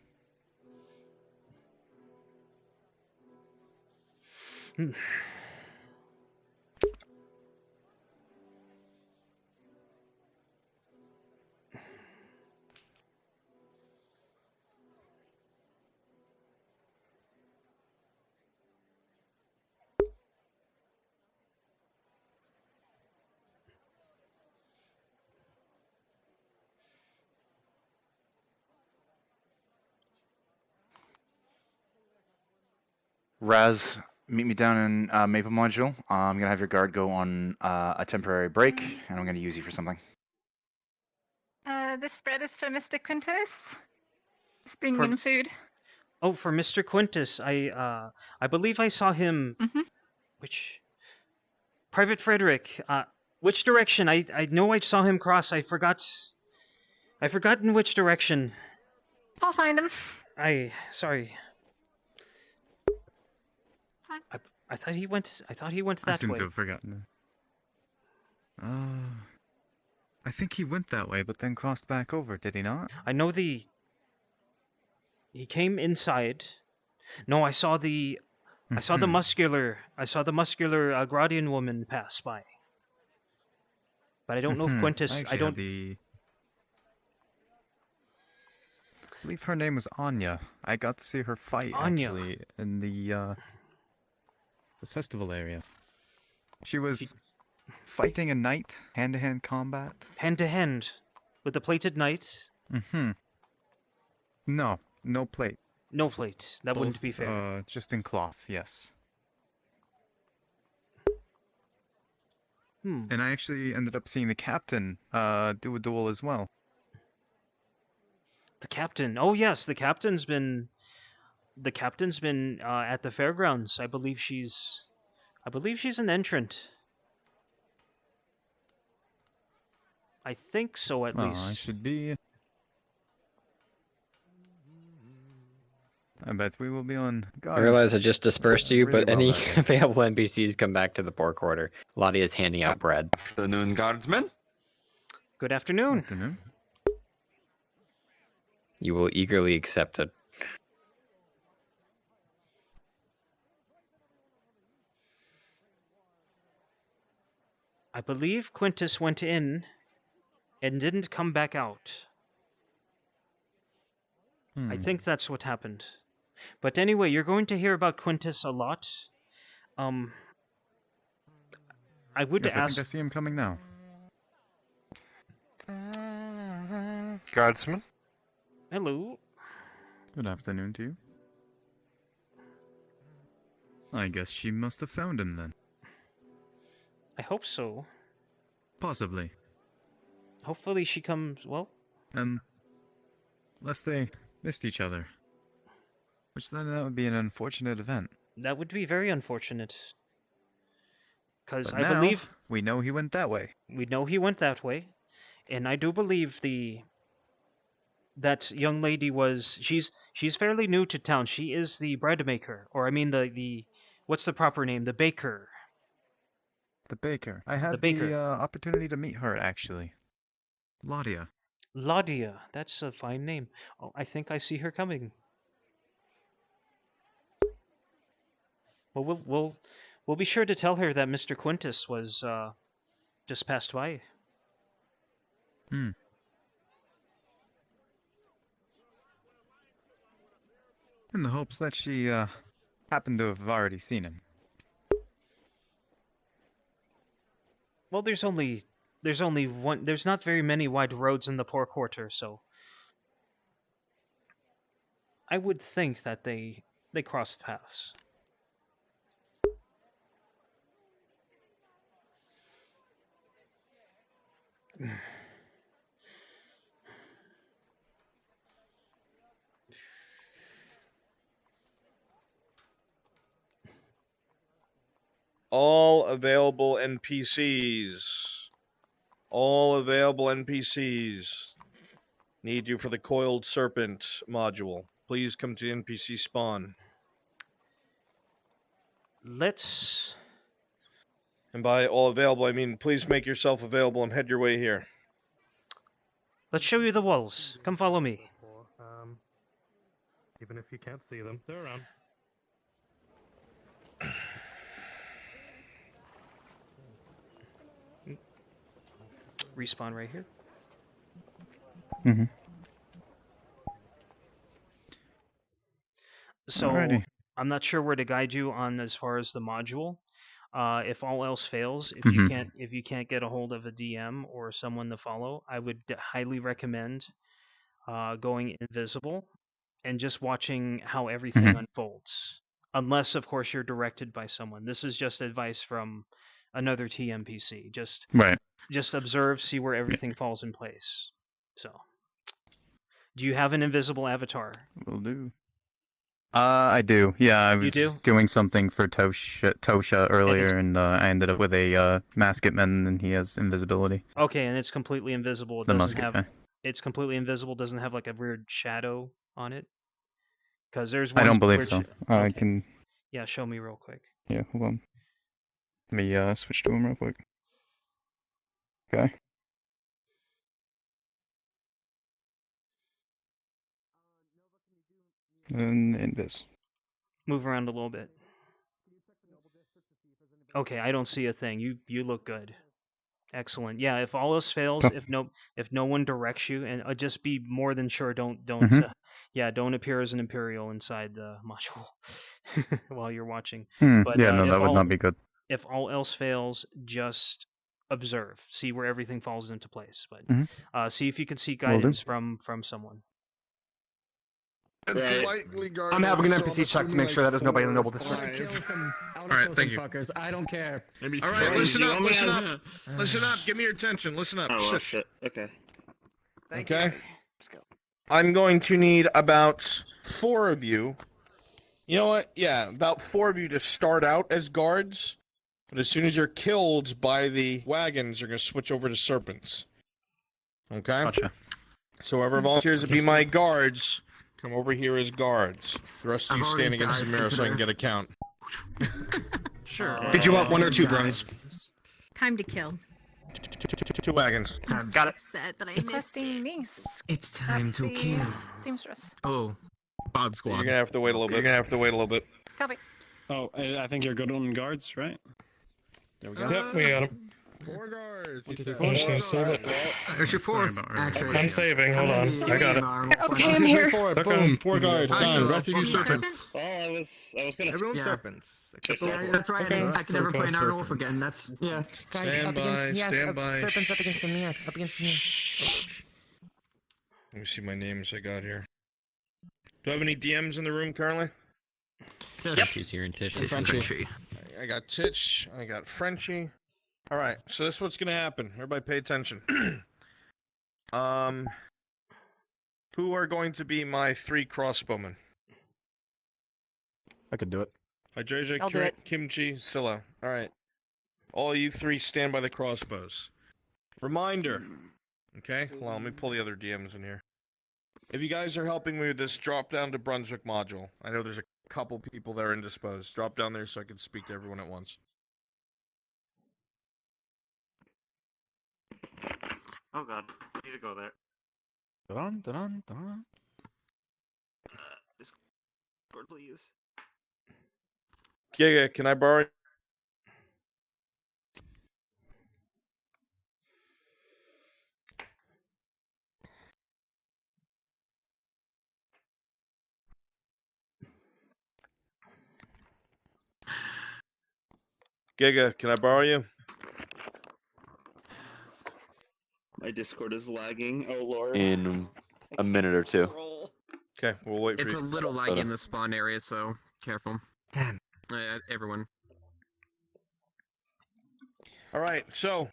Raz, meet me down in Maple Module. I'm gonna have your guard go on a temporary break, and I'm gonna use you for something. This spread is for Mr. Quintus. He's bringing in food. Oh, for Mr. Quintus, I believe I saw him. Which Private Frederick? Which direction? I know I saw him cross. I forgot in which direction. I'll find him. Sorry. I thought he went that way. I seem to have forgotten. I think he went that way, but then crossed back over, did he not? I know he came inside. No, I saw the I saw the Mhm. muscular Gradian woman pass by. But I don't know if Mhm. Quintus. I I actually don't. had I believe her name was Anya. I got to see her fight Anya. actually in the festival area. She was fighting a knight, hand-to-hand combat. Hand to hand, with the plated knight. Mm-hmm. No, no plate. No plate. That wouldn't be Both, fair. just in cloth, yes. Hmm. And I actually ended up seeing the captain do a duel as well. The captain. Oh yes, the captain's been. The captain's been at the fairgrounds. I believe she's an entrant. I think so, at Oh, least. I should be. I bet we will be on guard. I realize I just dispersed you, really but well any that day. available NPCs come back to the poor quarter. Lottie is handing out bread. Afternoon, guardsmen. Good afternoon. Afternoon. You will eagerly accept it. I believe Quintus went in and didn't come back out. I think that's what happened. But anyway, you're going to hear about Quintus a lot. I would Yes, I think I ask. see him coming now. Guardsman. Hello. Good afternoon to you. I guess she must have found him then. I hope so. Possibly. Hopefully she comes. Well. Unless they missed each other. Which then that would be an unfortunate event. That would be very unfortunate. Because But I now, believe we know he went that way. we know he went that way, and I do believe that young lady was she's fairly new to town. She is the bread maker, or I mean the what's the proper name? The baker. The baker. I had baker. the opportunity to meet her actually. Ladia. Ladia. That's a fine name. Oh, I think I see her coming. Well, we'll be sure to tell her that Mr. Quintus was just passed by. Hmm. In the hopes that she happened to have already seen him. Well, there's only one. There's not very many wide roads in the poor quarter, so I would think that they crossed paths. All available NPCs. All available NPCs. Need you for the Coiled Serpent module. Please come to NPC spawn. Let's... And by all available, I mean please make yourself available and head your way here. Let's show you the walls. Come follow me. Even if you can't see them, they're around. Respawn right here. Mm-hmm. So Alrighty. I'm not sure where to guide you on as far as the module. If all else fails, if Mhm. you can't get a hold of a DM or someone to follow, I would highly recommend going invisible and just watching how everything Mhm. unfolds. Unless, of course, you're directed by someone. This is just advice from another TMPC. Right. Just observe, see where everything falls in place. So, do you have an invisible avatar? Will do. I do. Yeah, I was do? doing something for Tosha earlier, and I ended up with a Masketman, and he has invisibility. Okay, and it's completely invisible. It The doesn't musket have. guy. It's completely invisible. Doesn't have like a weird shadow on it. Because there's I one. don't believe so. I can. Yeah, show me real quick. Yeah, hold on. Let me switch to him real quick. Okay. And invis. Move around a little bit. Okay, I don't see a thing. You look good. Excellent. Yeah, if all else fails, Cool. if no one directs you, and just be more than sure. Don't Mhm. don't appear as an Imperial inside the module while you're watching. But Yeah, no, that would not be good. if all else fails, just observe, see where everything falls into place. But Mhm. see if you can seek Will do. guidance from someone. And politely guard I'm having an us, so NPC check to assuming, make sure that there's nobody in the noble 4 or district. 5. All right, thank you. fuckers. I don't care. All right, listen up, listen up, listen up. Give me your attention. Listen up. Oh, well, Shush. shit. Okay. Okay. I'm going to need about 4 of you. You know what? Yeah, about 4 of you to start out as guards. But as soon as you're killed by the wagons, you're going to switch over to serpents. Okay? Gotcha. So whoever volunteers to be my guards, come over here as guards. The rest of I've you stand already against the died mirror for so I can today. get a count. Sure. Did you want 1 or 2, bros? Time to kill. 2 wagons. I'm so upset that I missed Requesting niece. It's time At to the kill. Seamstress. Oh, Bod Squad. You're going to have to wait a little bit. You're going to have to wait a little bit. Copy. Oh, I think you're good on guards, right? There we go. Yep, we got him. 4 guards. One, two, three, I'm four. just gonna save it. There's your 4th, actually. I'm saving. Hold on. I got it. Okay, I'm here. Boom. 4 guards. I Done. shall Rest of you be serpents. Well, I was gonna. Everyone's Yeah. serpents. Except Yeah, that's right. Okay. I can never play an Serpents. Wolf again. That's yeah. Stand by. Stand by. Serpents up against the mirror. Up against the mirror. Let me see my names I got here. Do I have any DMs in the room currently? She's here and Tish. Frenchie. I got Titch. I got Frenchie. All right, so this is what's gonna happen. Everybody, pay attention. Who are going to be my 3 crossbowmen? I could do it. Hydreja, I'll do it. Kimchi, Scylla. All right. All you 3 stand by the crossbows. Reminder. Okay, well, let me pull the other DMs in here. If you guys are helping me with this, drop down to Brunswick module. I know there's a couple people that are indisposed. Drop down there so I can speak to everyone at once. Oh god, I need to go there. Dun, dun, dun. Discord, please. Giga, can I borrow? Giga, can I borrow you? My Discord is lagging. Oh lord. In a minute or 2. Okay, we'll wait for It's you. a little laggy in the spawn area, so careful. Damn. Everyone. All right, so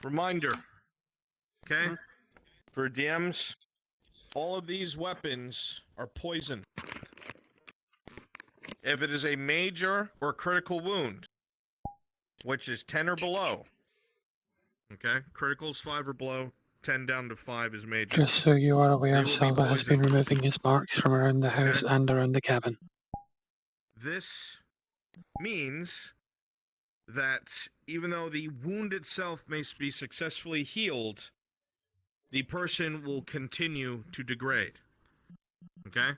reminder. Okay, for DMs, all of these weapons are poison. If it is a major or critical wound, which is 10 or below. Okay, critical is 5 or below. 10 down to 5 is major. Just so you are aware, They will be Silva has been poisoned. removing his marks from around the house and around the cabin. This means that even though the wound itself may be successfully healed, the person will continue to degrade. Okay?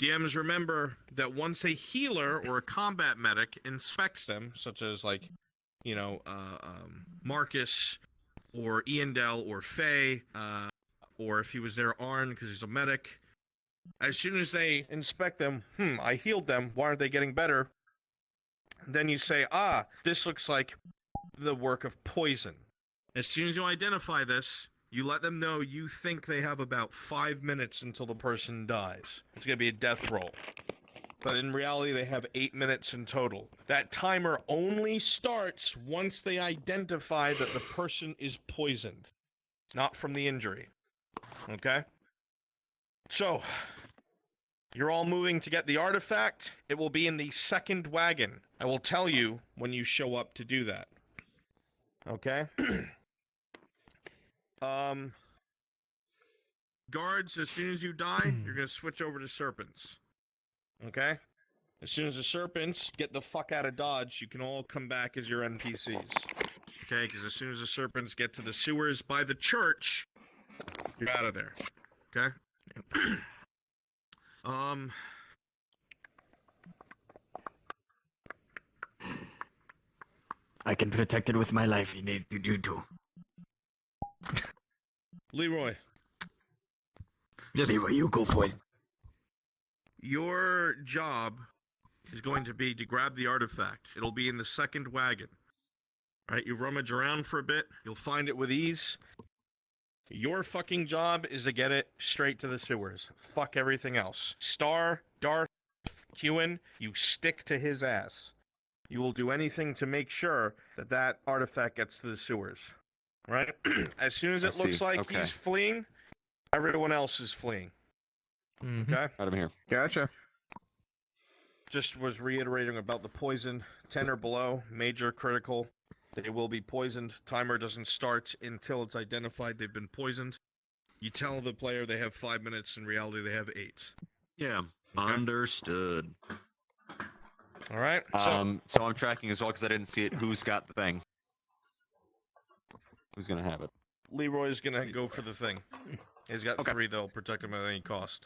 DMs remember that once a healer or a combat medic inspects them, such as like, you know, Marcus or Iandel or Faye, or if he was there, Arn, because he's a medic, as soon as they inspect them, I healed them, why aren't they getting better? Then you say, this looks like the work of poison. As soon as you identify this, you let them know you think they have about 5 minutes until the person dies. It's going to be a death roll. But in reality, they have 8 minutes in total. That timer only starts once they identify that the person is poisoned, not from the injury. Okay? So, you're all moving to get the artifact. It will be in the second wagon. I will tell you when you show up to do that. Okay? Guards, as soon as you die, you're going to switch over to serpents. Okay? As soon as the serpents get the fuck out of Dodge, you can all come back as your NPCs. Okay? Because as soon as the serpents get to the sewers by the church, you're out of there. Okay? I can protect it with my life. You need you to. Leroy. Yes. Leroy, you go for it. Your job is going to be to grab the artifact. It'll be in the second wagon. All right, you rummage around for a bit. You'll find it with ease. Your fucking job is to get it straight to the sewers. Fuck everything else. Star, Darth, Ewan, you stick to his ass. You will do anything to make sure that that artifact gets to the sewers. Right? As soon as it looks like he's fleeing, everyone else is fleeing. Okay? Got him here. Gotcha. Just was reiterating about the poison. 10 or below, major, critical. They will be poisoned. Timer doesn't start until it's identified they've been poisoned. You tell the player they have 5 minutes. In reality, they have 8. Yeah, understood. All right. So I'm tracking as well because I didn't see it. Who's got the thing? Who's gonna have it? Leroy's gonna go for the thing. He's got 3 that'll protect him at any cost.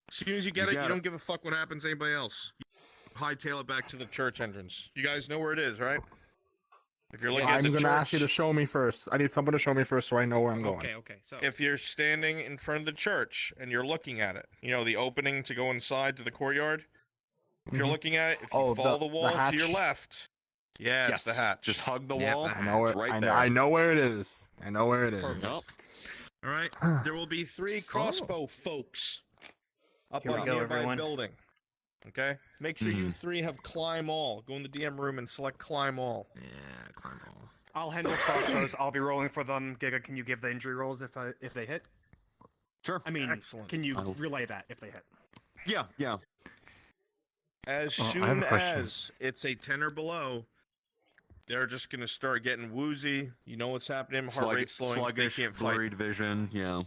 As soon as you get it, you don't give a fuck what happens to anybody else. You hightail it back to the church entrance. You guys know where it is, right? If you're looking at the I'm gonna ask you to church- show me first. I need someone to show me first so I know where I'm going. Okay. So if you're standing in front of the church and you're looking at it, you know the opening to go inside to the courtyard. If you're looking at it, if you follow the wall to your left, it's the hatch. Just hug the Yeah, wall. the I know It's where. right I there. know, I know where it is. I know where it is. Perfect. All right. There will be 3 crossbow folks up Here we on a go, nearby everyone. building. Okay. Make sure you 3 have climb all. Go in the DM room and select climb all. Yeah, climb all. I'll handle crossbows. I'll be rolling for them. Giga, can you give the injury rolls if they hit? Sure. I mean, Excellent. can you relay that if they hit? Yeah. As I have soon a question. as it's a 10 or below, they're just gonna start getting woozy. You know what's happening? Heart rate slowing. Sluggish, they can't fight. blurred vision. Yeah.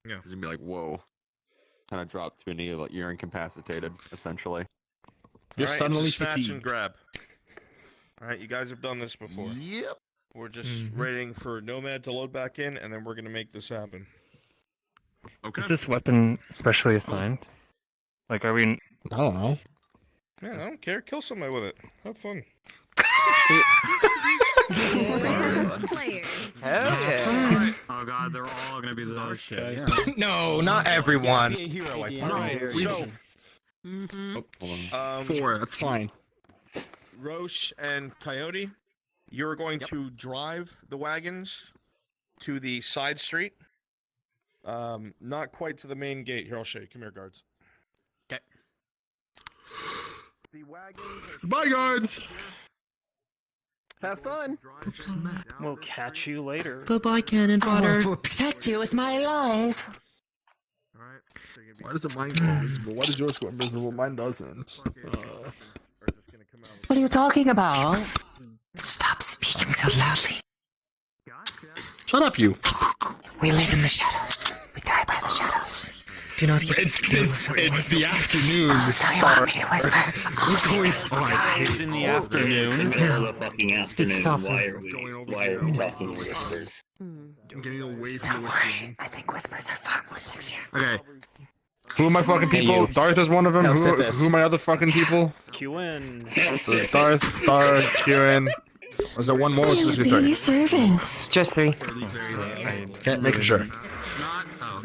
Yeah. It's gonna be like, whoa. Kind of drop to a knee, like you're incapacitated, essentially. You're All right, suddenly it's a snatch and fatigued. grab. All right, you guys have done this before. Yep. We're just waiting for Nomad to load back in, and then we're gonna make this happen. Okay. Is this weapon specially assigned? Like, are we? I don't know. Man, I don't care. Kill somebody with it. Have fun. Players. Oh god, they're all gonna be the shit. No, not everyone. Be a hero, I Alright, so hold on. 4. That's fine. Roche and Coyote, you're going to drive the wagons to the side street. Not quite to the main gate. Here, I'll show you. Come here, guards. Okay. The wagons Bye, guards. Have fun. We'll catch you later. Bye-bye, cannon fodder. To upset you with my life. Alright. Why does mine go invisible? Why does yours go invisible? Mine doesn't. What are you talking about? Stop speaking so loudly. Shut up, you. We live in the shadows. We die by the shadows. Do not get It's the afternoon. So you want me to whisper? What's going on? It's in the afternoon. In the middle of the fucking Speak afternoon. softly. Why are we talking in whispers? I'm getting away from Don't worry. I think whispers are far more sexier. Okay. Who are my fucking Hey, people? you. Darth is one of them. Now sit Who this. are my other fucking people? QN. Darth, Star, Kieran. Was there one more? Or was it just Be your 3? servants. Just 3. Okay, making sure. It's not. Oh,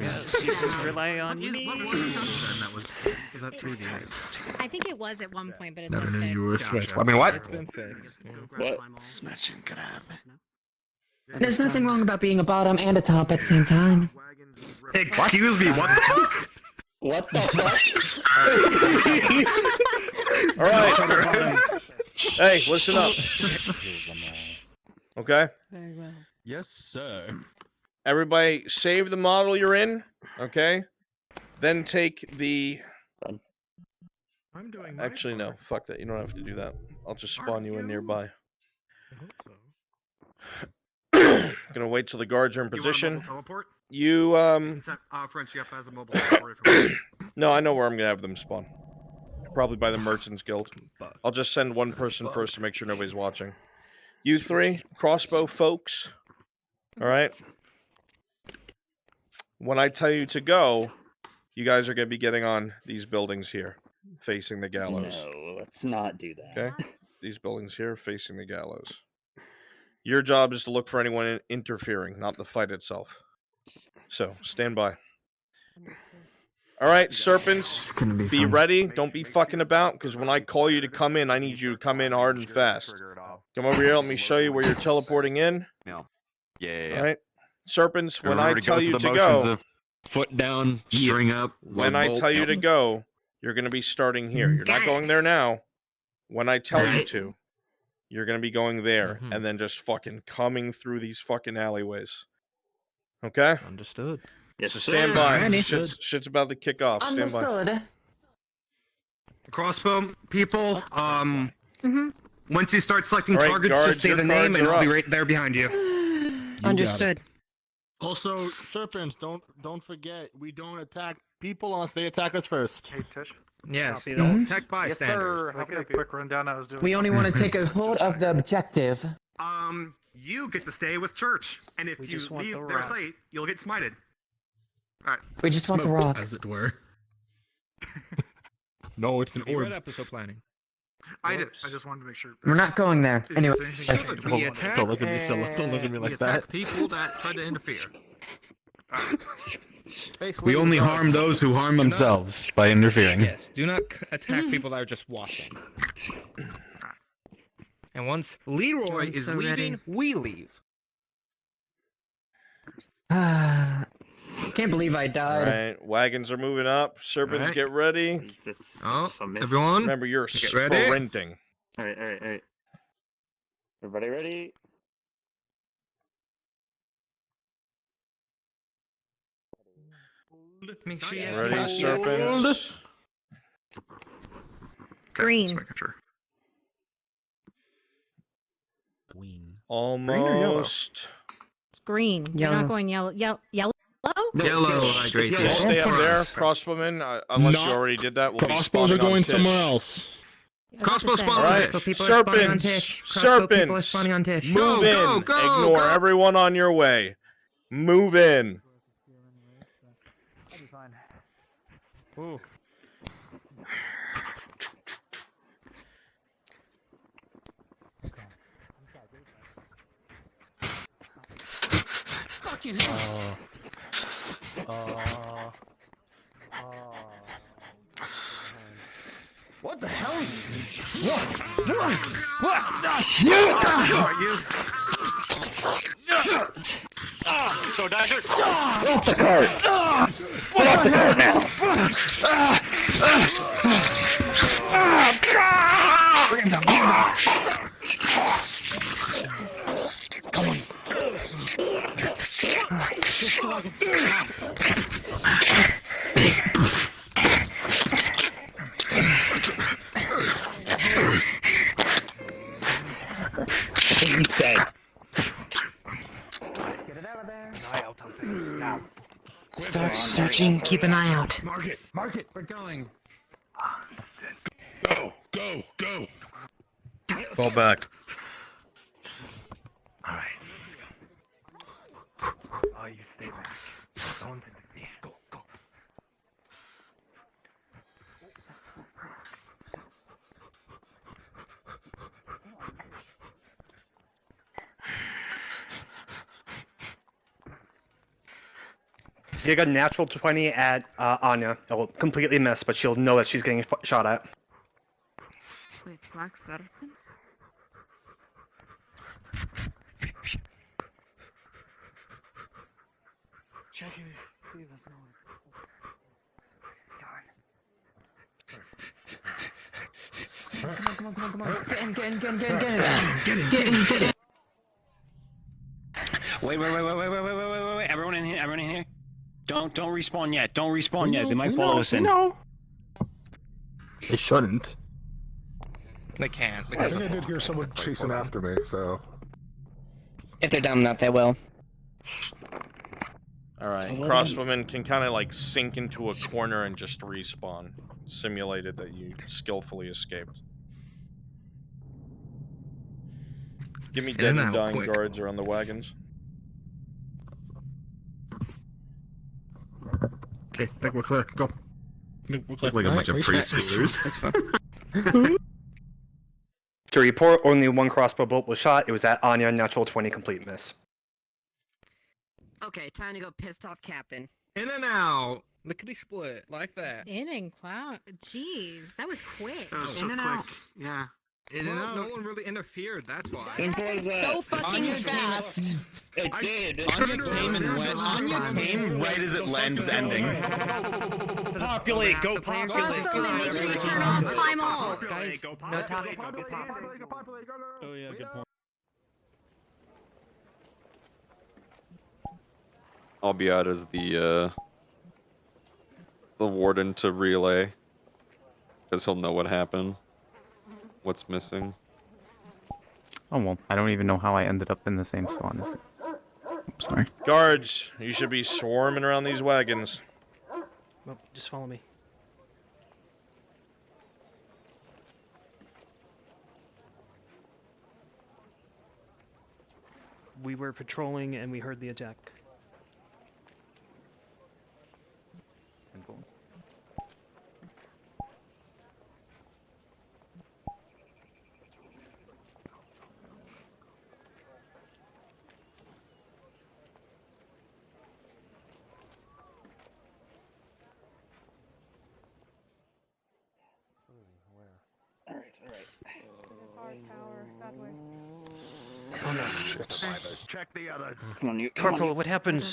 Rely on me. What was done then? That was that previous? I think it was at one point, but it's Never been knew you fixed. were a switch. I mean, what? It's been fixed. What? Smash and grab. There's nothing wrong about being a bottom and a top at the same time. Excuse me, what the fuck? What the fuck? Alright. Hey, listen up. Okay? Very well. Yes, sir. Everybody save the model you're in, okay? Then take the... I'm doing. Actually, no. Fuck that. You don't have to do that. I'll just spawn you in nearby. Gonna wait till the guards are in position. Teleport? You, French, you have to have a mobile teleport. No, I know where I'm gonna have them spawn. Probably by the Merchants Guild. I'll just send one person first to make sure nobody's watching. You 3, crossbow folks. Alright? When I tell you to go, you guys are gonna be getting on these buildings here, facing the gallows. No, let's not do that. Okay? These buildings here facing the gallows. Your job is to look for anyone interfering, not the fight itself. So, stand by. All right, serpents, be ready. Don't be fucking about, because when I call you to come in, I need you to come in hard and fast. Come over here. Let me show you where you're teleporting in. Yeah. All right, serpents. When I Remember tell you the to motions go, of foot down, string up. when lug I bolt. tell you Yep. to go, you're going to be starting here. You're not going there now. When I tell you to, you're going to be going there, and then just fucking coming through these fucking alleyways. Okay? Understood. Yes, so stand by. Shit's about to kick off. Stand by. Understood. Crossbow people, once you start selecting All right, targets, guards, just say your the name cards and are I'll be up. right there behind you. Understood. Also, serpents, don't forget, we don't attack people unless they attack us first. Hey, Tish. Yes, Copy don't that. attack Yes, bystanders. sir. How can a quick rundown I was doing? We only want to take a hold of the objective. You get to stay with church, and if We you just want leave the their rock. site, you'll get smited. Alright. We just want the Smoked, rock. as it were. No, it's an You read orb. episode planning. I did. I just wanted to make sure. We're not going there. If Anyway. there's anything We attack, Don't look at me, Scylla. Don't look at me we like attack that. people that try to interfere. We only harm those who harm themselves by interfering. Yes, do not attack people that are just watching. And once Leroy I'm is so leaving, ready. we leave. Can't believe I All died. right, wagons are moving up. Serpents, All right. get ready. Oh, everyone, Remember, you're get ready. sprinting. Alright. Everybody ready? Make sure you Ready, have serpents. Green. Just making sure. Almost. It's green. You're Yellow. not going yellow. Yellow. Yellow, Just Hydracia. stay up there, crossbowmen. Unless you Not- already did that, we'll be Crossbows are spawning on going Tish. somewhere else. Crossbow All spawn. right, People are spawning on serpents, Tish. Crossbow people are serpents, spawning on Tish. move in. Go, go, Ignore go. everyone on your way. Move in. I'll be fine. Ooh. Fucking hell. What the hell? So, Dagger. He's dead. Start searching. Keep an eye out. Mark it. We're going. Go. Fall back. Alright, let's go. Oh, you stay back. Don't interfere. Go. You got a natural 20 at Anya. It'll completely miss, but she'll know that she's getting shot at. Wait, black serpents? Check it. See if there's no one. Darn. Come on. Get in. Wait. Everyone in here. Don't respawn yet. Don't respawn yet. They might follow us in. No. They shouldn't. They can't. I Because think I of did hear someone chasing after me, so. If they're dumb enough, they will. All right, crossbowmen can kind of like sink into a corner and just respawn, simulated that you skillfully escaped. Give me dead and and out dying quick. guards around the wagons. Okay, I think we're clear. Go. Look like a bunch of Alright, preschoolers. that's fine. to report, only one crossbow bolt was shot. It was at Anya, natural 20 complete miss. Okay, time to go pissed off captain. In and out. Lickety split like that. In and out. Jeez, that was quick. That was so quick. Yeah. In and out. No one really interfered. That's why. Simple as that. So fucking fast. It did. Anya came right as it land was ending. Populate, go populate. Crossbowman, make sure you turn off climb all. Guys, No topic. Oh yeah, good point. I'll be out as the warden to relay, because he'll know what happened, what's missing. Oh well, I don't even know how I ended up in the same spawn. I'm sorry. Guards, you should be swarming around these wagons. Well, just follow me. We were patrolling and we heard the attack. Oh no, shit. Check the others. Come on, you. Corporal, what happened?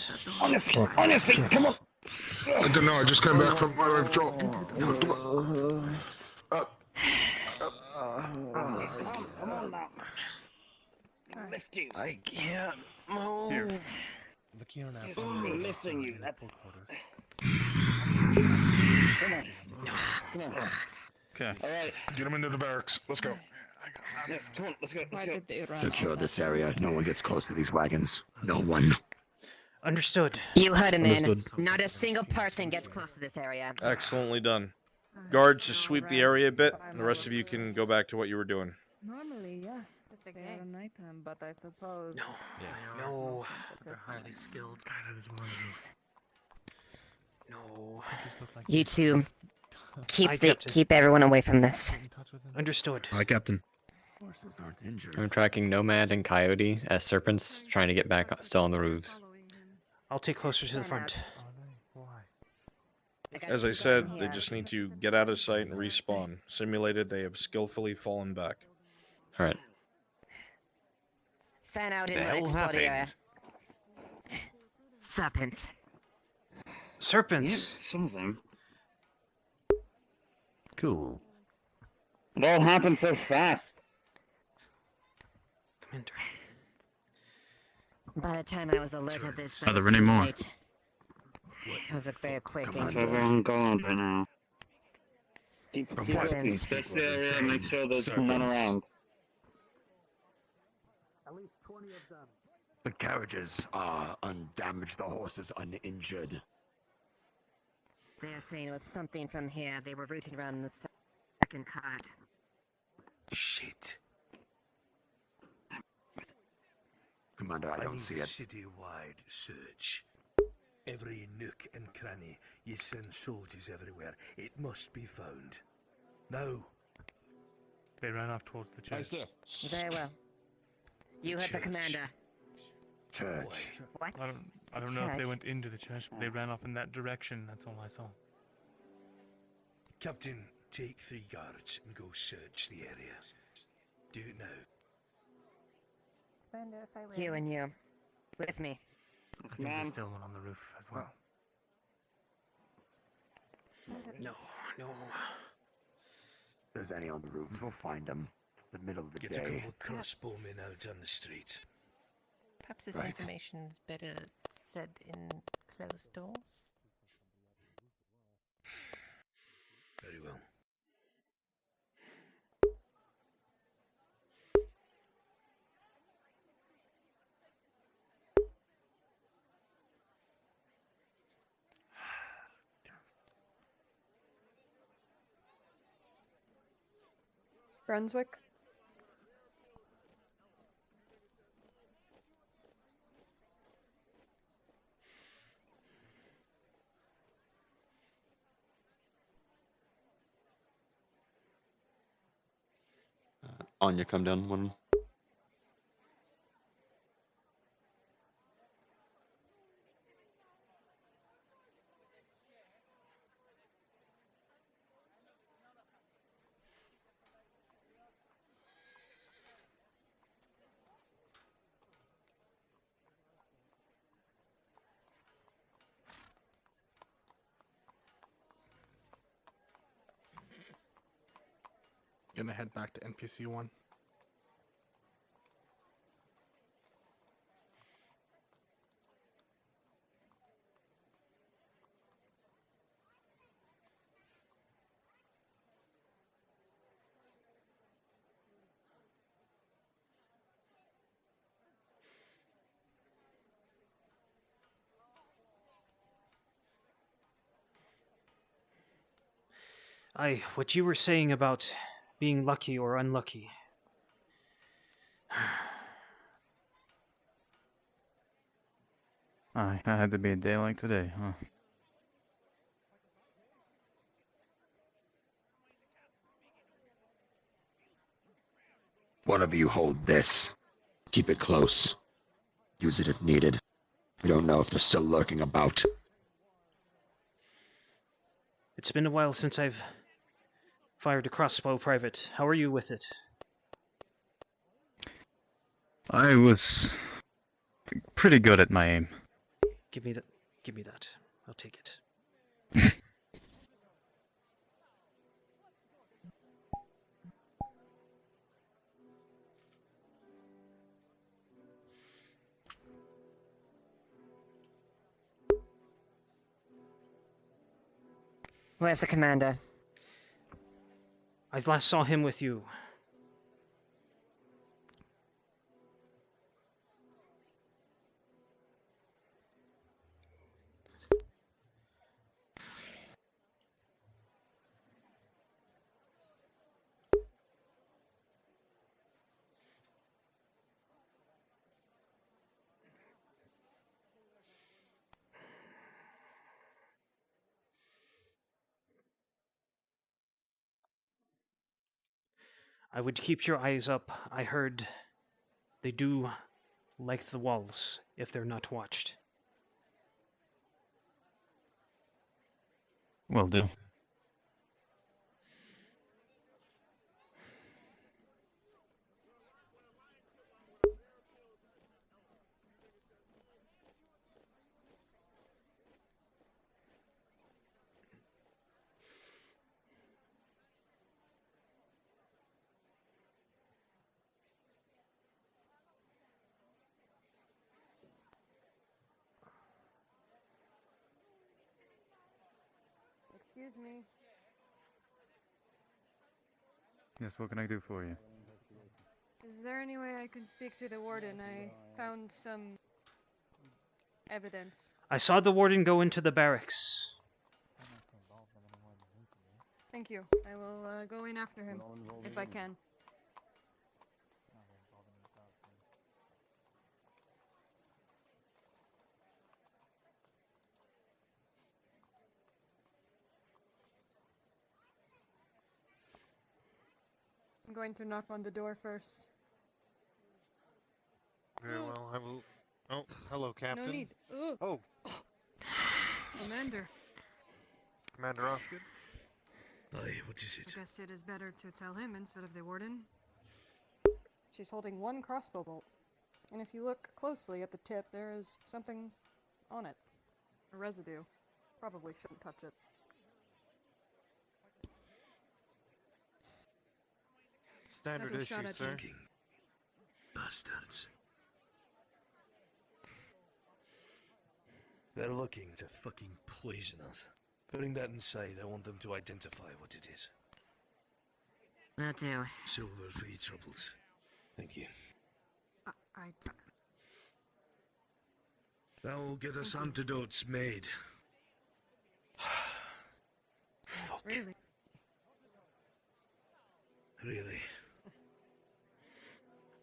On your feet. On your feet. Come on. I don't know. I just came back from my patrol. Come on now. Lift you. I can't move. Here. I'm lifting you. That's. Come on. Okay. All right. Get him into the barracks. Let's go. Yes, come on. Let's go. Let's go. Secure this area. No one gets close to these wagons. No one. Understood. You heard him, man. Understood. Not a single person gets close to this area. Excellently done. Guards, just sweep the area a bit. The rest of you can go back to what you were doing. Normally, yeah. They are nighttime, but I suppose. No. No. They're highly skilled. God, that is one of them. No. You two, Aye, Captain. keep everyone away from this. Understood. Hi, Captain. I'm tracking Nomad and Coyote as serpents trying to get back still on the roofs. I'll take closer to the front. As I said, they just need to get out of sight and respawn. Simulated, they have skillfully fallen back. Alright. Fan out in The the hell export area. happened? Serpents. Serpents? Some of them. Cool. It all happened so fast. Commander. By the time I was alerted this, Are there any more? it was a very quick So everyone go on right now. Keep Serpents. looking. Search the area. Make sure there's none around. At least 20 of them. The carriages are undamaged. The horses uninjured. They're saying it was something from here. They were rooting around in the second cart. Shit. Commander, I don't see it. City-wide search. Every nook and cranny. You send soldiers everywhere. It must be found. No. They ran off towards the church. Very well. You heard the commander. Church. What? I don't know if they Church? went into the church, but they ran off in that direction. That's all I saw. Captain, take 3 guards and go search the area. Do it now. You and you. With me. I think there's still one on the roof as well. No. If there's any on the roof, we'll find them. It's the middle of the Get a day. couple crossbowmen out on the street. Perhaps this Right. information is better said in closed doors. Very well. Brunswick? Anya come down when. Gonna head back to NPC 1. What you were saying about being lucky or unlucky. Aye, that had to be a day like today, huh? One of you hold this. Keep it close. Use it if needed. We don't know if they're still lurking about. It's been a while since I've fired a crossbow, Private. How are you with it? I was pretty good at my aim. Give me that. Give me that. I'll take it. Where's the commander? I last saw him with you. I would keep your eyes up. I heard they do like the walls if they're not watched. Will do. Excuse me. Yes, what can I do for you? Is there any way I can speak to the warden? I found some evidence. I saw the warden go into the barracks. Thank you. I will go in after him, if I can. I'm going to knock on the door first. Very well, I will... Oh, hello, Captain. No need. Ooh. Oh, Commander. Commander Osgood? Aye, what is I it? guess it is better to tell him instead of the warden. She's holding one crossbow bolt. And if you look closely at the tip, there is something on it. A residue. Probably shouldn't touch it. Standard That was shot issue, at sir. you. Bastards. They're looking to fucking poison us. Putting that inside, I want them to identify what it is. Will do. Silver for your troubles. Thank you. That will get us antidotes made. Really? Really?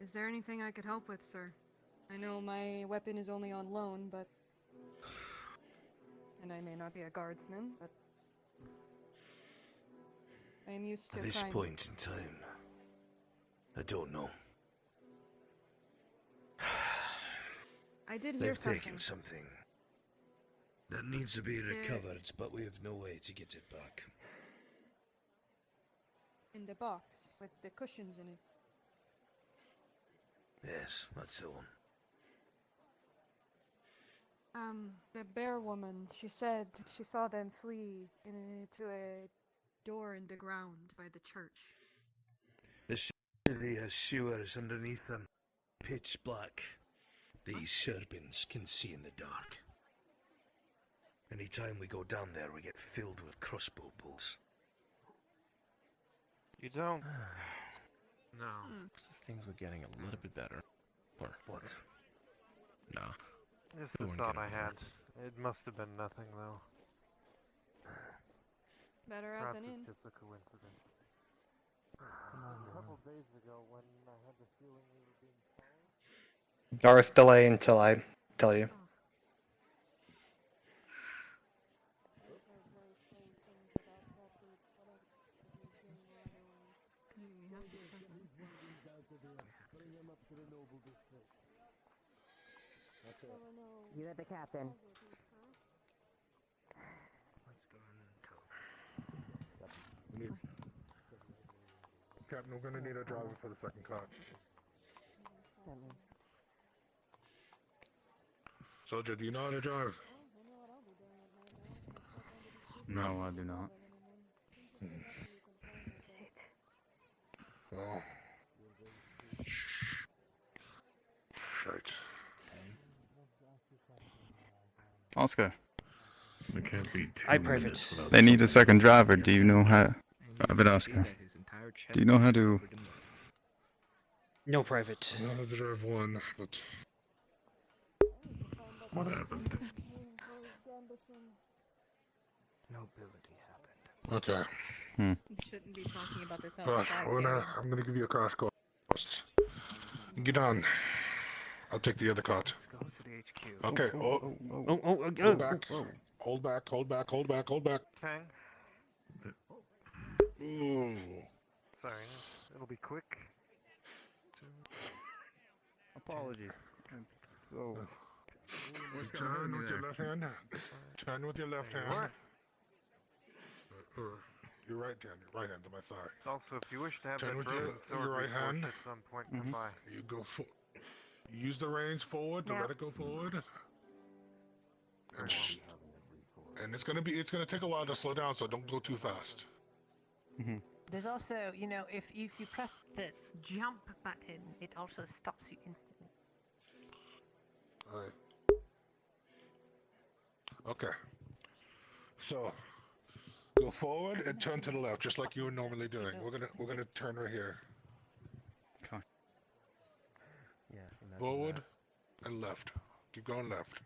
Is there anything I could help with, sir? I know my weapon is only on loan, but... And I may not be a guardsman, but... I am used to At this crime. point in time, I don't know. I did hear They've something. taken something that needs to be recovered, but we have no way to get it back. In the box with the cushions in it. Yes, that's the one. The bear woman, she said she saw them flee into a door in the ground by the church. The city has sewers underneath them, pitch black. These serpents can see in the dark. Anytime we go down there, we get filled with crossbow bolts. You don't. No. Just things were getting a little bit better. Or what? No. Just They the weren't thought getting I had. worse. It must have been nothing, though. Better out Perhaps than it's in. just a coincidence. A couple days ago, when I had the feeling we were being followed. Darth, delay until I tell you. You are the captain. Captain, we're gonna need a driver for the second car. Soldier, do you know how to drive? No, I do not. Oh. Shite. Oscar. It can't be I 2 private. minutes without They need a somebody second driver. Do you know how? And you Private can see Oscar. that his entire chest Do you know is how to? covered in blood. No private. I know how to drive one, but what happened. Nobility happened. okay. You shouldn't be talking about this But outside. I'm gonna give you a crash course. Get on. I'll take the other cart. Go to the HQ. Okay. Hold back. Hold back. Hold back. Hold back. Hold back. Okay. Ooh. Sorry, it'll be quick. Apologies. So. Turn with your left hand. Turn with your left hand. What? Your right hand. Your right hand. I'm sorry. Also, if you wish to have Turn that with frozen sword your right reinforced hand. at some point, come by. You go use the reins forward to Now- let it go forward. And it's gonna take a while to slow down, so don't go too fast. There's also, you know, if you press the jump button, it also stops you instantly. Alright. Okay. So go forward and turn to the left, just like you were normally doing. We're gonna turn right here. Okay. Yeah. Forward and left. Keep going left.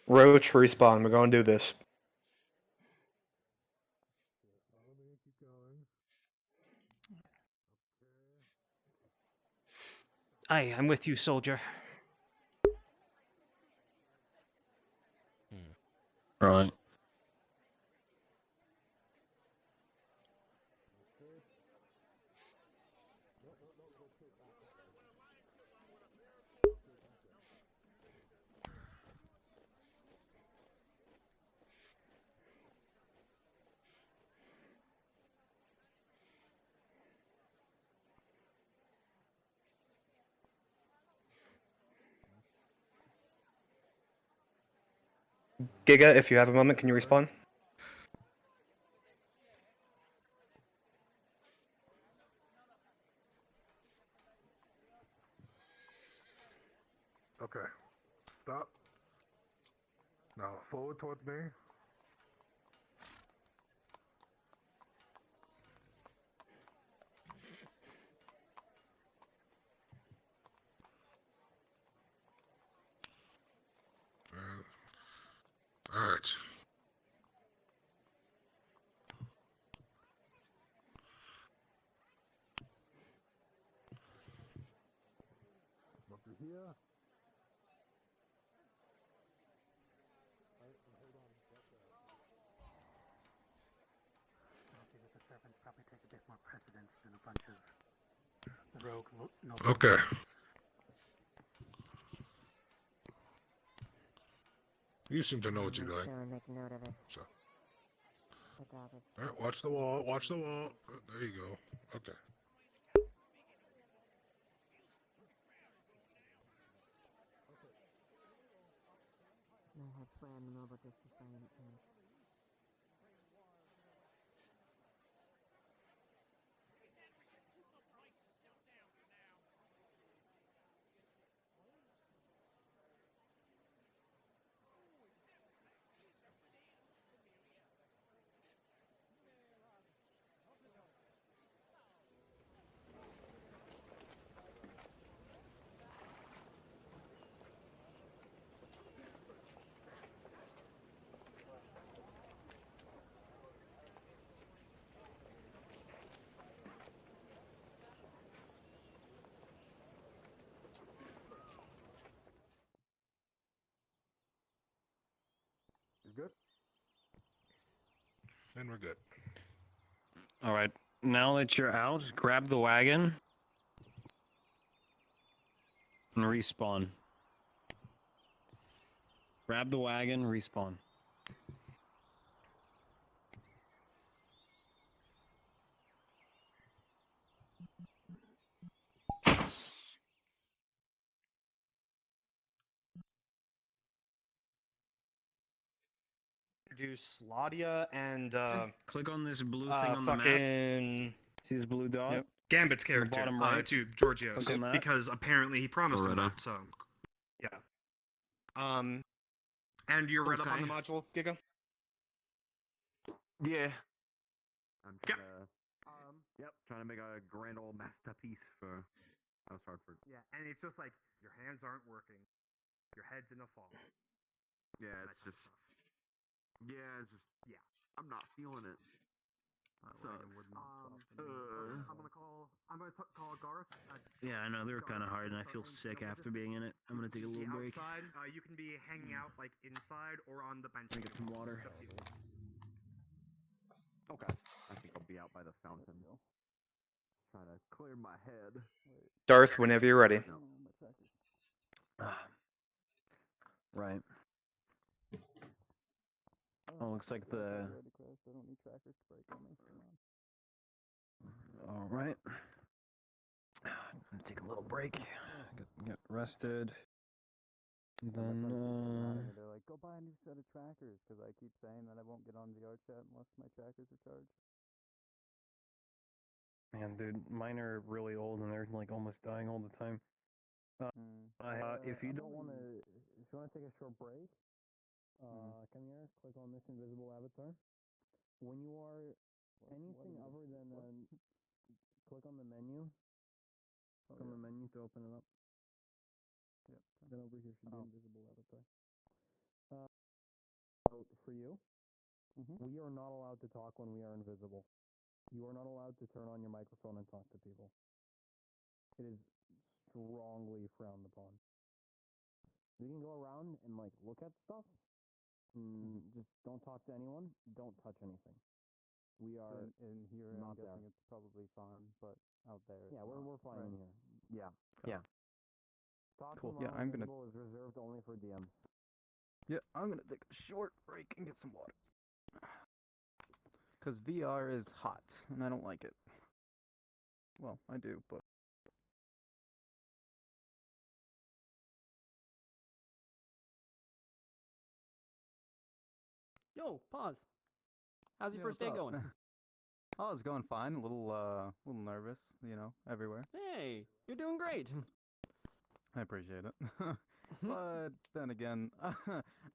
Roach respawn. We're gonna do this. Aye, I'm with you, soldier. Right. Giga, if you have a moment, can you respawn? Okay. Stop. Now forward towards me. Alright. Up to here. Hold on. Rogue, no. Okay. You seem to know what you're doing. Make note of it. So. Adopt it. Alright, watch the wall, watch the wall. There you go. Okay. I have planned to know about this assignment. Good? And we're good. All right. Now that you're out, grab the wagon and respawn. Grab the wagon, respawn. Introduce Ladia and Click on this blue thing on the map. fucking See this blue dot? Yep. Gambit's On the character bottom right. to Georgios Click on that. because apparently he promised him Loretta. that. So yeah. And you're read up on the module, Giga? Yeah. I'm trying to, trying to make a grand old masterpiece for House Hartford. Yeah, and it's just like your hands aren't working, your head's in a fog. Yeah, it's just, I'm not feeling it. So, I'm gonna call Garth. Yeah, I know they were kind of hard, and I feel sick after being in it. I'm gonna take a little break. Outside, you can be hanging out like inside or on the bench. Let me get some water. Okay. I think I'll be out by the fountain. Trying to clear my head. Darth, whenever you're ready. Right. Oh, looks like the. All right. I'm gonna take a little break. Get rested. Then. They're like, go buy a new set of trackers, because I keep saying that I won't get on VR chat unless my trackers are charged. Man, dude, mine are really old and they're like almost dying all the time. If you don't want to, if you want to take a short break, come here, click on this invisible avatar. When you are anything other than click on the menu. Click on the menu to open it up. Yep. Then over here should be invisible avatar. For you, we are not allowed to talk when we are invisible. You are not allowed to turn on your microphone and talk to people. It is strongly frowned upon. You can go around and like look at stuff. Just don't talk to anyone. Don't touch anything. We are in here, not I'm guessing there. it's probably fine, but out there. Yeah, we're fine in here. Yeah. Okay. Yeah. Talking Cool. while Yeah, I'm gonna. invisible is reserved only for DMs. Yeah, I'm gonna take a short break and get some water. Because VR is hot, and I don't like it. Well, I do, but... Yo, pause. How's your Yeah, first day what's up? going? Oh, it's going fine. A little nervous, you know, everywhere. Hey, you're doing great. I appreciate it. But then again,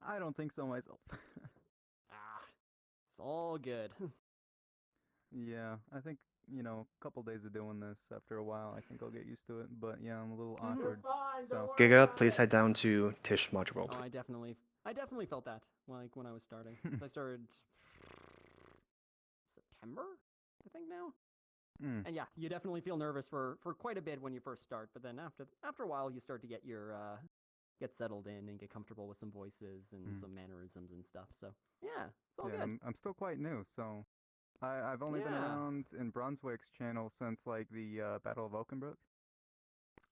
I don't think so myself. It's all good. Yeah, I think, you know, a couple days of doing this, after a while, I think I'll get used to it. But yeah, I'm a little awkward. So. Giga, please head down to Tish module. Oh, I definitely felt that, like, when I was starting. I started September, I think now. And yeah, you definitely feel nervous for quite a bit when you first start, but then after a while, you start to get get settled in and get comfortable with some voices and some mannerisms and stuff. So yeah, it's all Yeah, good. I'm still quite new, so I've only been around in Brunswick's channel since like the Battle of Oakenbrook.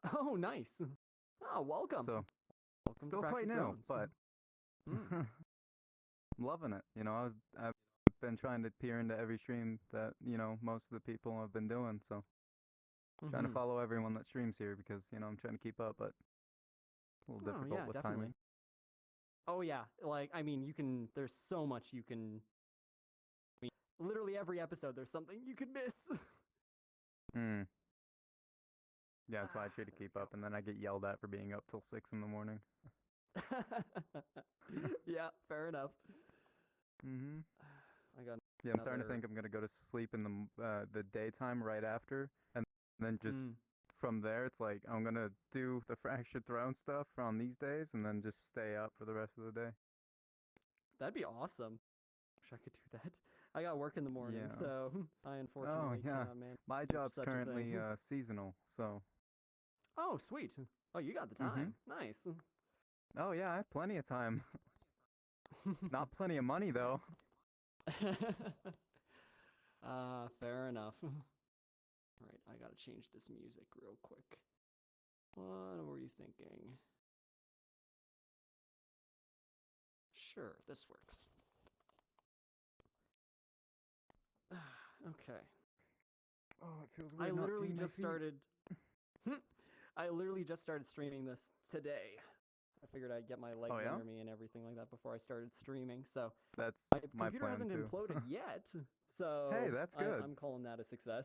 Oh, nice. Oh, welcome. So, welcome still to quite Fractured new, Thrones. but I'm loving it. You know, I've been trying to peer into every stream that most of the people have been doing. So, trying to Mhm. follow everyone that streams here because I'm trying to keep up, but it's a little Oh, difficult yeah, with definitely. timing. Oh yeah, like I mean, you can. There's so much you can. I mean, literally every episode, there's something you could miss. Hmm. Yeah, that's why I try to keep up, and then I get yelled at for being up till 6 in the morning. Yeah, fair enough. Mm-hmm. I got. Yeah, I'm starting to think I'm gonna go to sleep in the daytime right after, and then just from there, it's like I'm gonna do the Fractured Throne stuff on these days, and then just stay up for the rest of the day. That'd be awesome. Wish I could do that. I got work in the morning, Yeah. so I Oh unfortunately yeah, cannot manage my job's such a currently thing. seasonal, so. Oh, sweet. Oh, you got the time. Nice. Oh yeah, I have plenty of time. Not plenty of money though. Fair enough. Alright, I gotta change this music real quick. What were you thinking? Sure, this works. Okay. Oh, it feels I weird not literally seeing my just feet. started. I literally just started streaming this today. I figured I'd get my legs Oh, yeah? under me and everything like that before I started streaming. So That's my my computer plan hasn't too. imploded yet. So Hey, that's good. I'm calling that a success.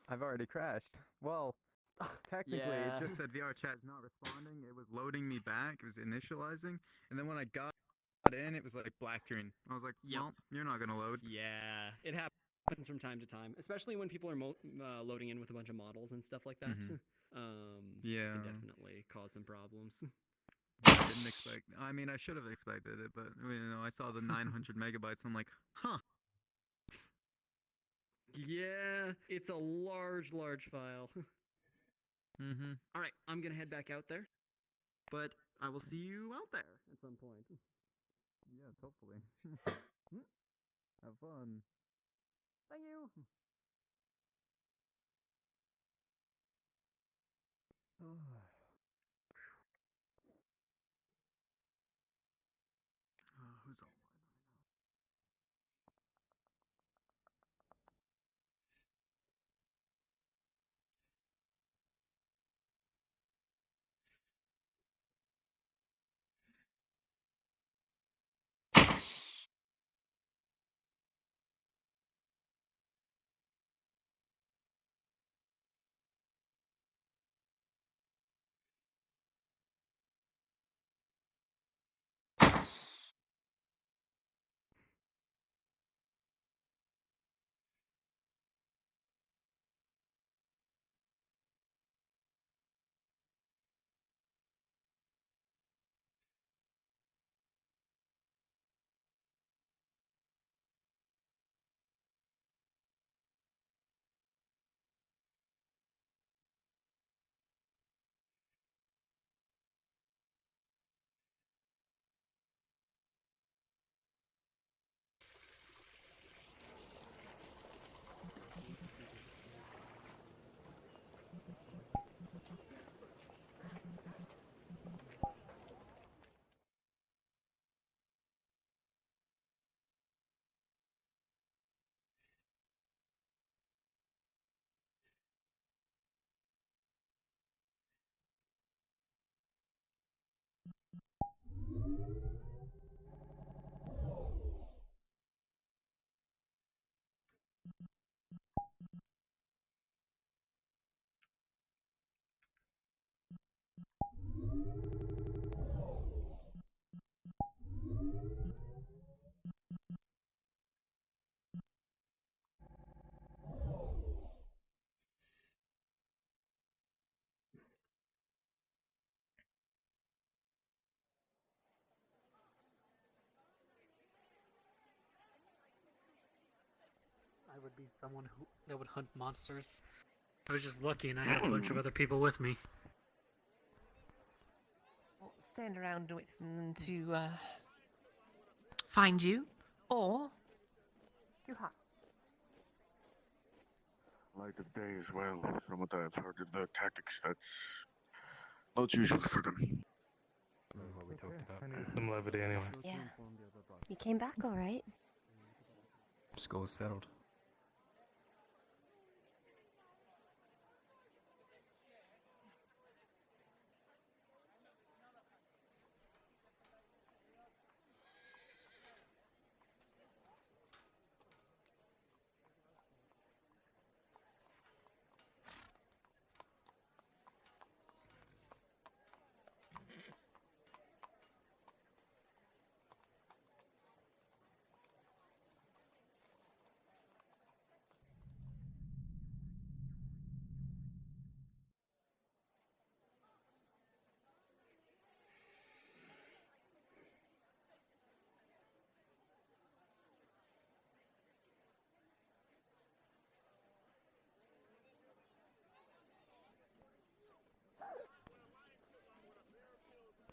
I've already crashed. Well, technically, Yeah. it just said VR chat is not responding. It was loading me back. It was initializing, and then when I got in, it was like black screen. I was like, Yep. well, you're not gonna load. Yeah, it happens from time to time, especially when people are loading in with a bunch of models and stuff like that. Yeah. Can definitely cause some problems. I didn't expect. I mean, I should have expected it, but I saw the 900 megabytes. I'm like, huh. Yeah, it's a large file. Mm-hmm. All right, I'm gonna head back out there, but I will see you out there at some point. Yes, hopefully. Have fun. Thank you. Who's online? I would be someone that would hunt monsters. I was just lucky and I had a bunch of other people with me. Well, stand around and wait for them to find you, or too hot. Light of day as well. Some of the tactics that's Not usual for them. What we talked about. I need some levity anyway. Yeah. You came back all right. Score settled.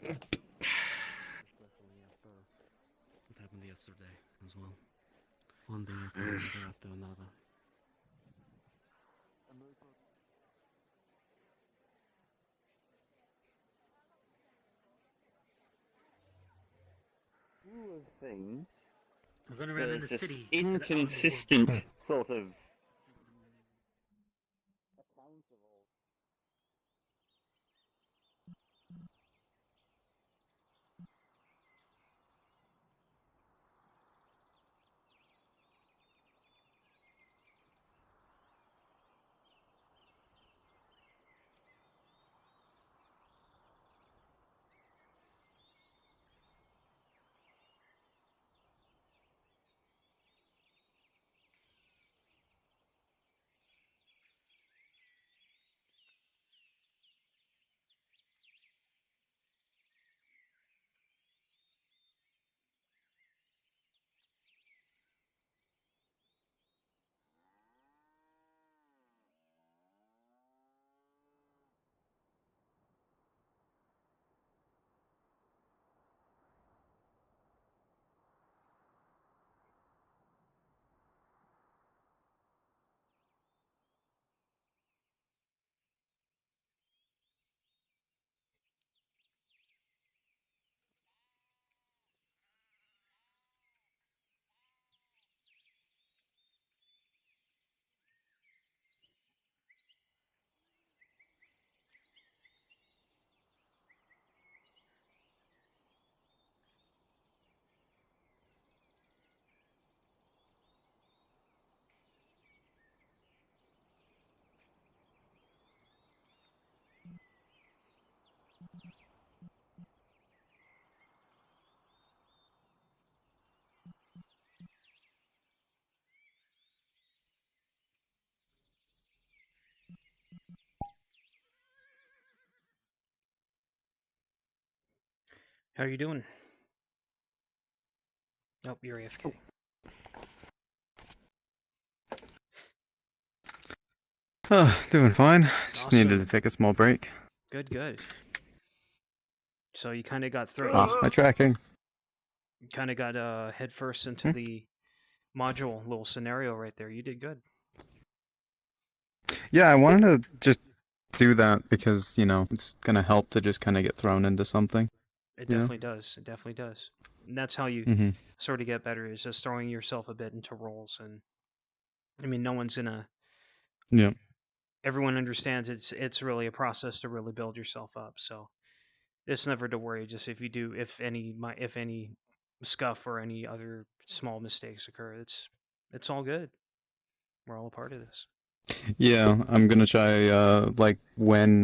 Definitely after what happened yesterday as well. One thing after another after another. Two of things. We're gonna run in the There's this city. inconsistent sort of How are you doing? Oh, you're AFK. Doing fine. Just needed Awesome. to take a small break. Good, good. So you kind of got thrown. My tracking. You kind of got headfirst into the module little scenario right there. You did good. Yeah, I wanted to just do that because, you know, it's gonna help to just kind of get thrown into something. It definitely does. It definitely does. And that's how you Mhm. sort of get better, is just throwing yourself a bit into roles. And I mean, no one's gonna. Yeah. Everyone understands it's really a process to really build yourself up. So it's never to worry. Just if any scuff or any other small mistakes occur, it's all good. We're all a part of this. Yeah, I'm gonna try, like, when,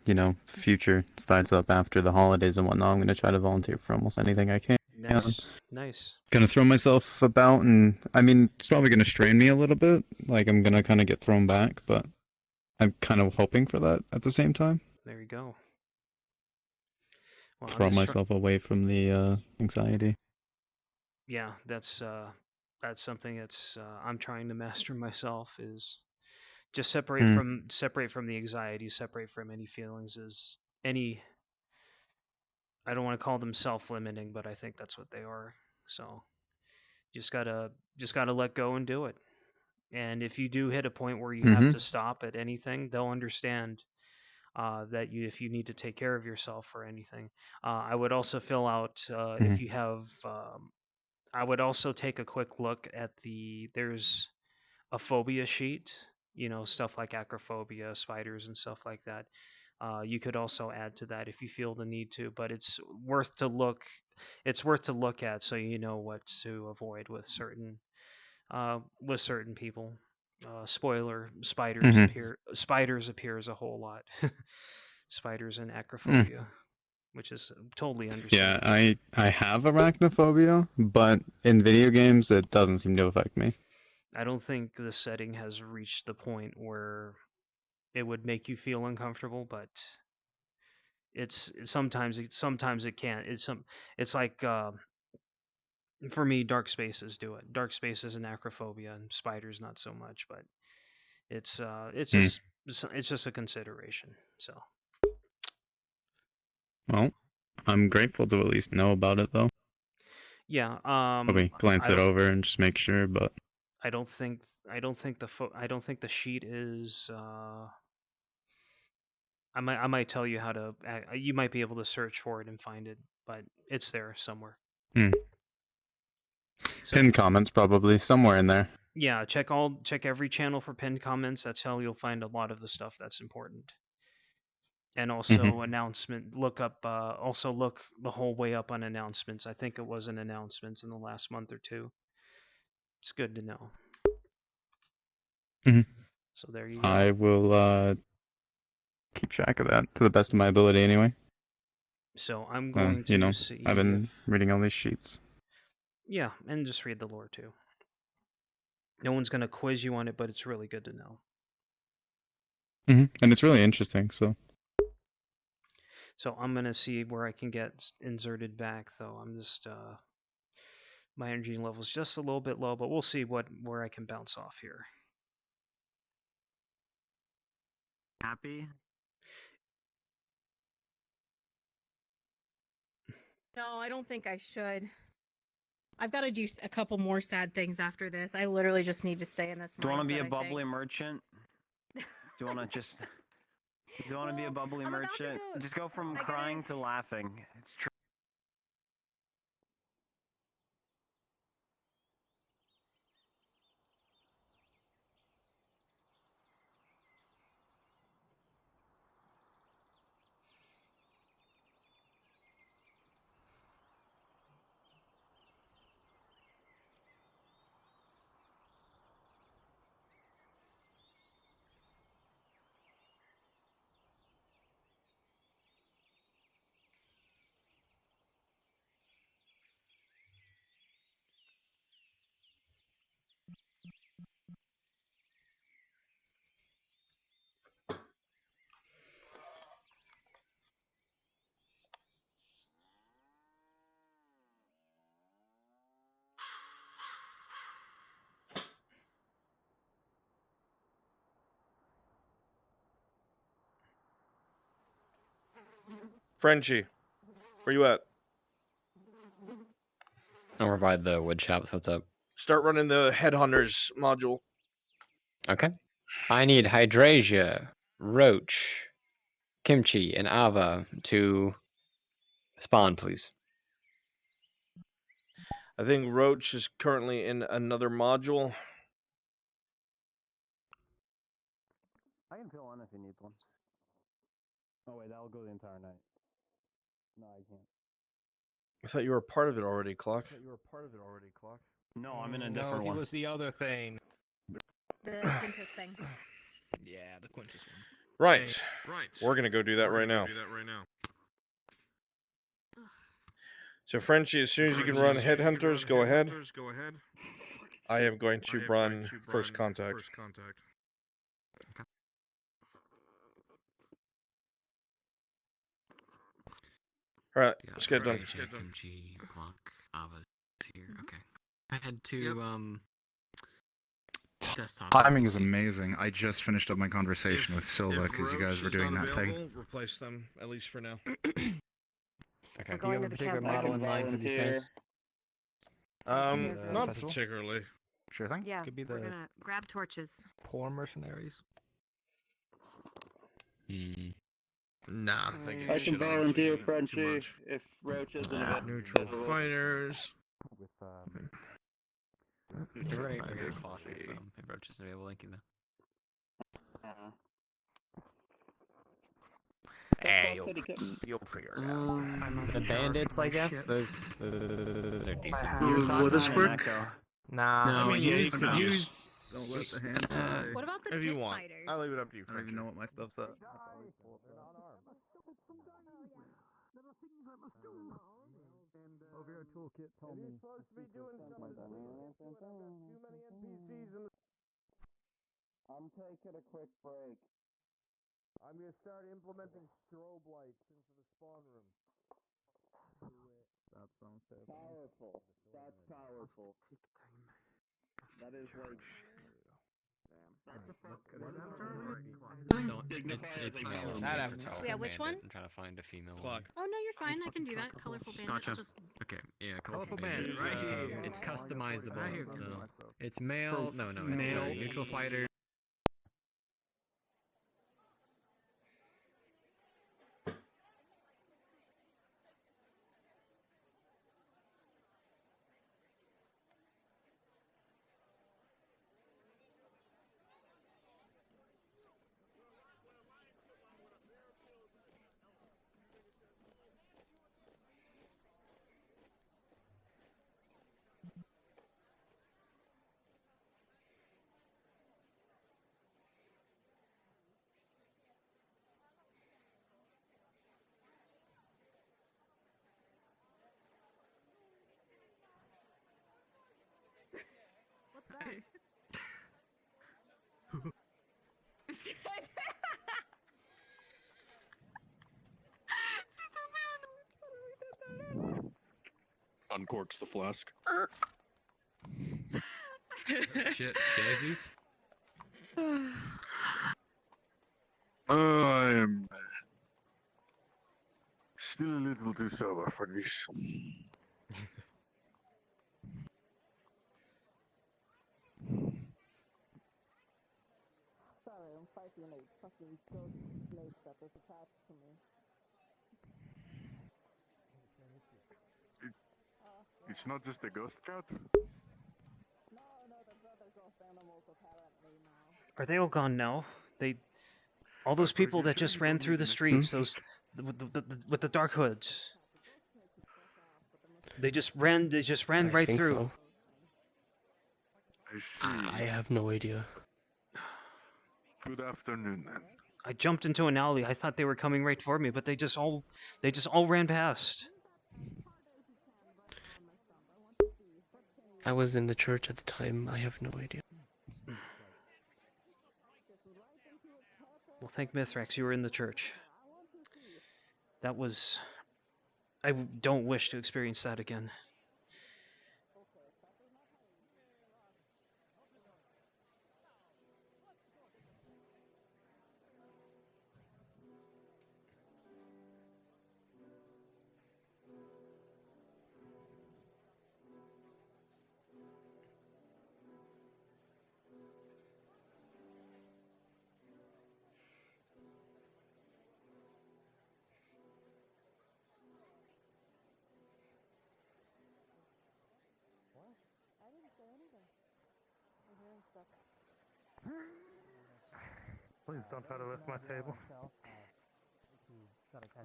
you know, future starts up after the holidays and whatnot, I'm gonna try to volunteer for almost anything I can. Nice, nice. Gonna throw myself about, and, I mean, it's probably gonna strain me a little bit, like, I'm gonna kind of get thrown back, but I'm kind of hoping for that at the same time. There you go. Well, Throw myself away from the, anxiety. Yeah, that's something that's I'm trying to master myself, is just separate from the anxiety, separate from any feelings, is any. I don't want to call them self-limiting, but I think that's what they are. So just gotta let go and do it. And if you do hit a point where you have to stop at anything, they'll understand. that you, if you need to take care of yourself or anything. I would also fill out Mhm. if you have. I would also take a quick look at there's a phobia sheet, stuff like acrophobia, spiders, and stuff like that. You could also add to that if you feel the need to, but it's worth to look. It's worth to look at so you know what to avoid with certain people. Spoiler: spiders Mhm. appear. Spiders appears a whole lot. Spiders and Mm. acrophobia, which is totally Yeah, understandable. I have arachnophobia, but in video games it doesn't seem to affect me. I don't think the setting has reached the point where it would make you feel uncomfortable, but sometimes it can. It's like for me, dark spaces do it. Dark spaces and acrophobia, and spiders not so much, but it's Hmm. it's just a consideration. So Well, I'm grateful to at least know about it though. yeah, Probably glance I it don't over and just make sure, but I don't think the sheet is. I might tell you how to. You might be able to search for it and find it, but it's there somewhere. hmm. So, Pinned comments probably somewhere in there. yeah, check every channel for pinned comments. That's how you'll find a lot of the stuff that's important. And also announcement. Look up. Also look the whole way up on announcements. I think it was in announcements in the last month or two. It's good to know. Mhm. So there you go. I will keep track of that to the best of my ability anyway. So I'm going to You know, see. I've been reading all these sheets. Yeah, and just read the lore too. No one's gonna quiz you on it, but it's really good to know. And it's really interesting, so. So I'm gonna see where I can get inserted back, though. I'm just my energy level's just a little bit low, but we'll see where I can bounce off here. Happy? No, I don't think I should. I've got to do a couple more sad things after this. I literally just need to stay in this. Do you want to be a mindset, I think. bubbly merchant? Do you want to just... Do you want to be a bubbly merchant? Just go from crying to laughing. It's true. Frenchie, where you at? I'll provide the wood chops. What's up? Start running the Headhunters module. Okay. I need Hydrasia, Roach, Kimchi, and Ava to spawn, please. I think Roach is currently in another module. I can fill one if he needs one. Oh wait, that'll go the entire night. No, I can't. I thought you were a part of it already, Clock. No, I'm in a different he one. was the other thing. The Quintus thing. Yeah, the Quintus one. Right. We're gonna go do that right now. So Frenchie, as soon as you can run Headhunters, go ahead. I am going to run First Contact. All right, let's get it done. Kimchi, Clock, Ava's here. Okay. I had to desktop. Timing is amazing. I just finished up my conversation with Silva because you guys were doing that thing. Replace them, at least for now. Okay. Do you have a particular model in mind for these guys? Not festival? particularly. Sure thing. Yeah, Could be we're the gonna grab torches. poor mercenaries. Nah, I think I it's can shit on volunteer, too Frenchie, much. if Roach isn't Nah, available. neutral fighters. With You're running for your Let's clock see. if Roach isn't available. Thank you, though. Hey, you'll figure it out. The bandits, I guess. Those they're decent. Will this work? Nah, No, I mean, you use. Don't let the hands fly. What about the If you pit want. fighters? I'll leave it up to you, I don't even Frenchie. know what my stuff's at. Over your toolkit told me. Supposed to be doing something. Too many NPCs in the. I'm taking a quick break. I'm gonna start implementing strobe lights into the spawn room. That sounds terrible. Powerful. That's powerful. That is like. Don't, it's male. That avatar. Yeah, which one? I'm trying to find a female Clock. one. Oh no, you're fine. I can do that. Colorful bandit. Gotcha. I'll just Okay, yeah, Colorful bandit, right here. It's customizable, Right here. so it's male. No, it's Male. neutral fighter. What's that? Uncorks the flask. Shit, Shazzies. I am still a little too sober for this. Sorry, I'm fighting a fucking ghost snake that is attached to me. It's not just a ghost cat. No, there's other ghost animals apparently now. Are they all gone now? All those people that just ran through the streets, those with the dark hoods. They just ran right think through. So. I have no idea. Good afternoon, then. I jumped into an alley. I thought they were coming right for me, but they just all ran past. I was in the church at the time. I have no idea. Well, thank Mithrax, you were in the church. That was... I don't wish to experience that again. I didn't say anything. I'm hearing stuff. Please don't try to lift my table.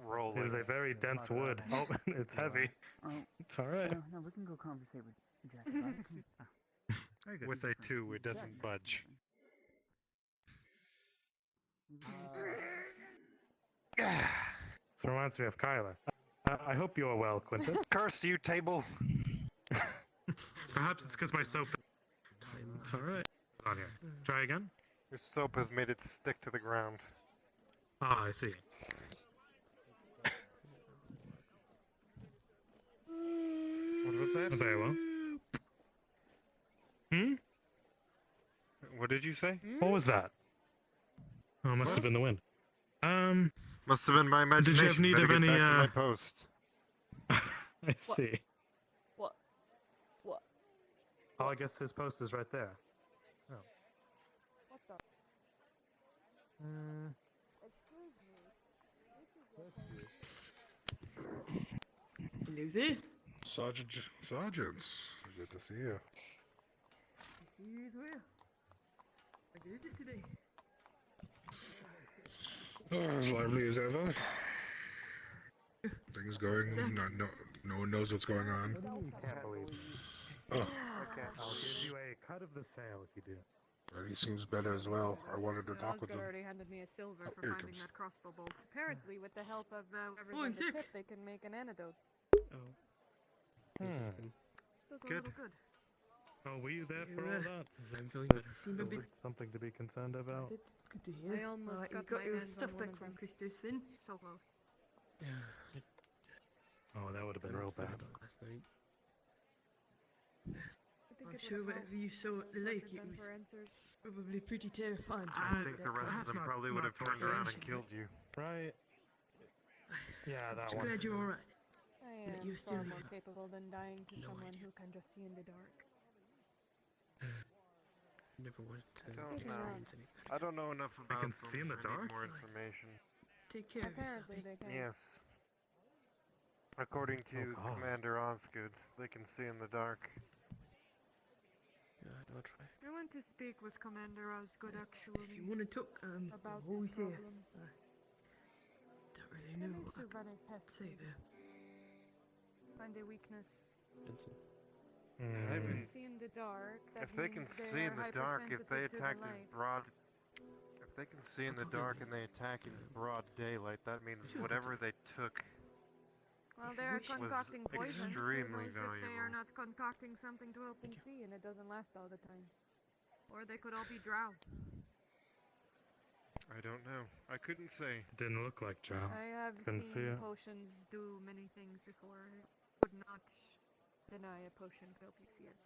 Roll. It is a very dense wood. Oh, it's heavy. It's alright. No, we can go conversate with Jack. With a 2, it doesn't budge. This reminds me of Kyler. I hope you are well, Quintus. Curse you, table! Perhaps it's because my soap... It's alright. On here. Try again? Your soap has made it stick to the ground. Ah, I see. What was that? Very well. Hmm? What did you say? What was that? Oh, must have been the wind. Must have been my imagination. Did you have need of any, my post. I see. What? Oh, I guess his post is right there. Oh. What the? Mm. Excuse me. This Hello there. Sergeants, good to see you. You as well. How is it today? Oh, as lively as ever. Things going. No one knows what's going on. Can't believe it. Oh, I'll give you a cut of the sale if you do. He seems better as well. I wanted to talk with him. already handed me a silver for here he finding comes. that crossbow bolt. Apparently, with the help of whoever's Oh, on sick. the ship, they can make an antidote. Oh. Does a little good. Oh, were you there for You, all that? I'm feeling That's seem a bit- something to be concerned about. It's good to hear. I almost you got got my your hands stuff on one back of from them. Christos then? So close. Oh, that would have been real bad. Last night. I think I'm it sure would whatever you saw at the lake, it was for answers. probably pretty terrifying. to I look think at the that rest of them crowd. probably would have turned around and killed you. Right? Yeah, that Just one. glad you're alright. I That am you're still far more here. capable than dying to No someone idea. who can just see in the dark. Never wanted to Speaking experience of- anything. I don't know enough They about can them see in the to need dark? more information. Take care of yourself. Apparently, they can. Yes. According to God. Commander Osgood, they can see in the dark. Yeah, don't try. I want to speak with Commander Osgood, If actually. you want to talk, About I'm always this here. problem. Don't really know It what is I too very can say pesky. there. Find a weakness. I mean, See in the dark. That if they can means see in are the dark, if they hypersensitive to the attack in light. broad, if they can see in the dark and they attack in broad daylight, that means whatever they took. Well, If they you are wish- concocting poison. extremely Who knows if they are valuable. not concocting something to help them see and it doesn't last all the time. Or they could all be drow. I don't know. I couldn't say. Didn't look like Joe. I have Couldn't see seen it. potions do many things before. I would not deny a potion could help you see it.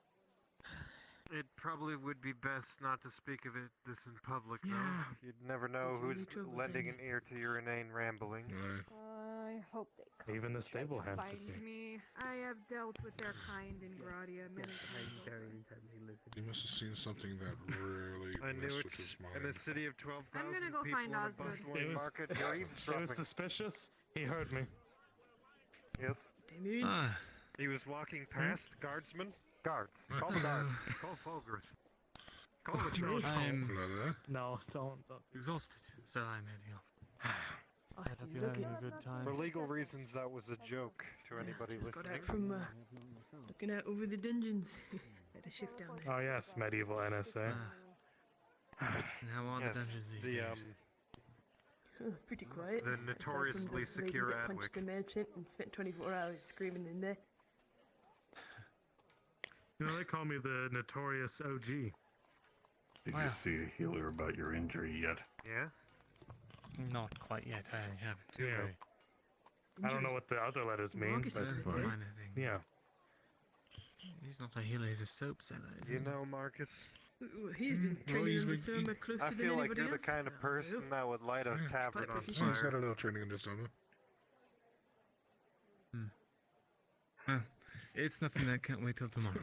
It probably would be best not to speak of this in public, though. Yeah. You'd never know That's who's really trouble, lending don't an ear to your inane ramblings. I hope they come Even the and try stable to has to find see. me. I have dealt with their kind in Gradia many times over. You must have seen something that really I knew messed it. with his In a mind. city of 12,000 I'm gonna go people find in a Osgood. bustling It was- market, you're It was eavesdropping. suspicious. He heard me. Yes. Damien? He was walking past guardsmen. Guards. Call the guards. Call Fulgris. Call the No, church. Hello there. No, don't. Exhausted, so I'm heading off. Oh, I hope you you're looking, having a good time. For legal reasons, that was a joke to anybody just got listening. out from looking out over the dungeons. Had a shift down there. Oh yes, medieval NSA. And how are Yes, the dungeons these the, days? Pretty quiet. the aside from notoriously the lady secure that punched Adwick. a merchant and spent 24 hours screaming in there. You know, they call me the notorious OG. Did you see a healer about your injury yet? Yeah? Not quite yet, I haven't. Yeah. I don't know what the other letters mean, Marcus but is It's a fine. minor thing. yeah. He's not a healer, he's a soap seller, isn't You he? know, Marcus, He's been training he's under been- Therma closer I than feel like anybody you're the else. kind of person that would light a tavern on proficient. He's fire. had a little training in this summer. Well, it's nothing that can't wait till tomorrow.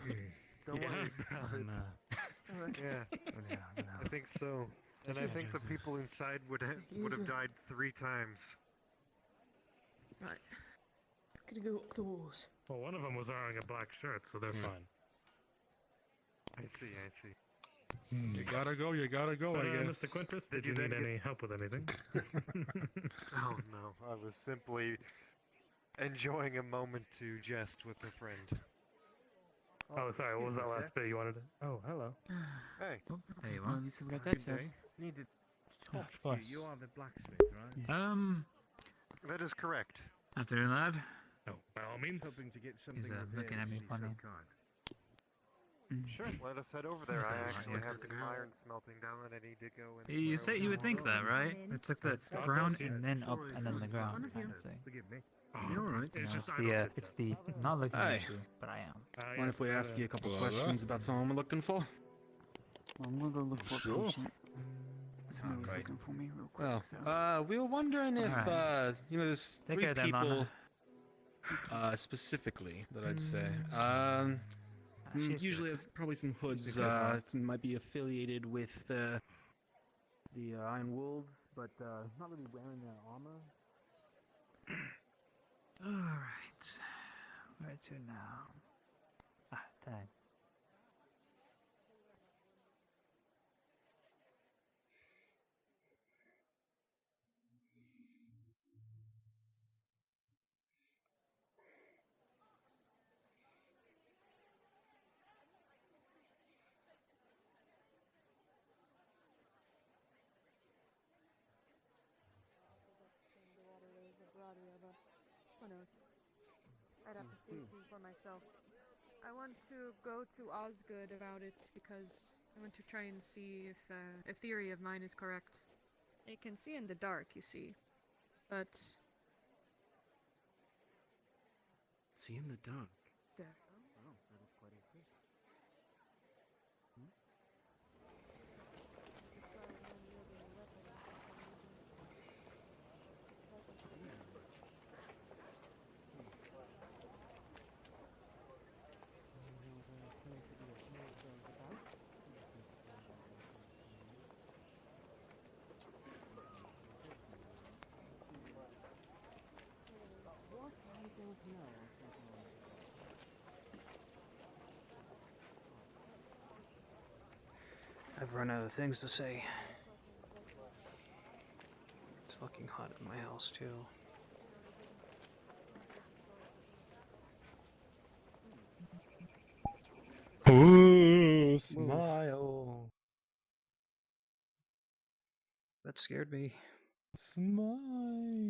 Don't worry about it. Alright. Yeah, I think so. And I Yeah, think the Johnson. people inside would have died 3 times. Right. Gonna go up the walls. Well, one of them was wearing a black shirt, so they're fine. I see. You gotta go, But, I guess. Mr. Quintus, Did did you you need then any help with anything? Oh no, I was simply enjoying a moment to jest with a friend. Oh, sorry, what was that last bit you wanted to... Oh, hello. Hey. There you are. At least we got that said. Need to talk to to you. you. You are the blacksmith, right? That is correct. Afternoon, lad. Oh, by all means. Hoping to get something He's repaired looking at me if you'd be funny. so kind. Sure, let us head over there. Yes, I I actually understand. have some iron smelting down that I need to go and You throw say you would think that, right? It's like the ground yeah. and then up and then the ground kind of thing. Forgive me. You're alright. You know, It's just it's the not looking Hey. at you, but I am. Mind if we ask you a couple Hello there. questions about someone we're looking for? Well, I'm gonna go look for Sure. a patient. Somebody's great. looking for me real quick. Well, so. we were wondering if, Alright. there's Take 3 care then, people, Lana. specifically that I'd say. She's Usually have probably some hoods, She's a good one. might be affiliated with, the Iron Wolves, but, not really wearing their armor. Alright. Where to now? Ah, dang. Who knows? I'd have to see for myself. I want to go to Osgood about it because I want to try and see if a theory of mine is correct. They can see in the dark, you see, but See in the dark. there. Oh, that is quite a feat. What I don't know, I've run out of things to say. It's fucking hot in my house too. Ooh, smile. That scared me. Smile.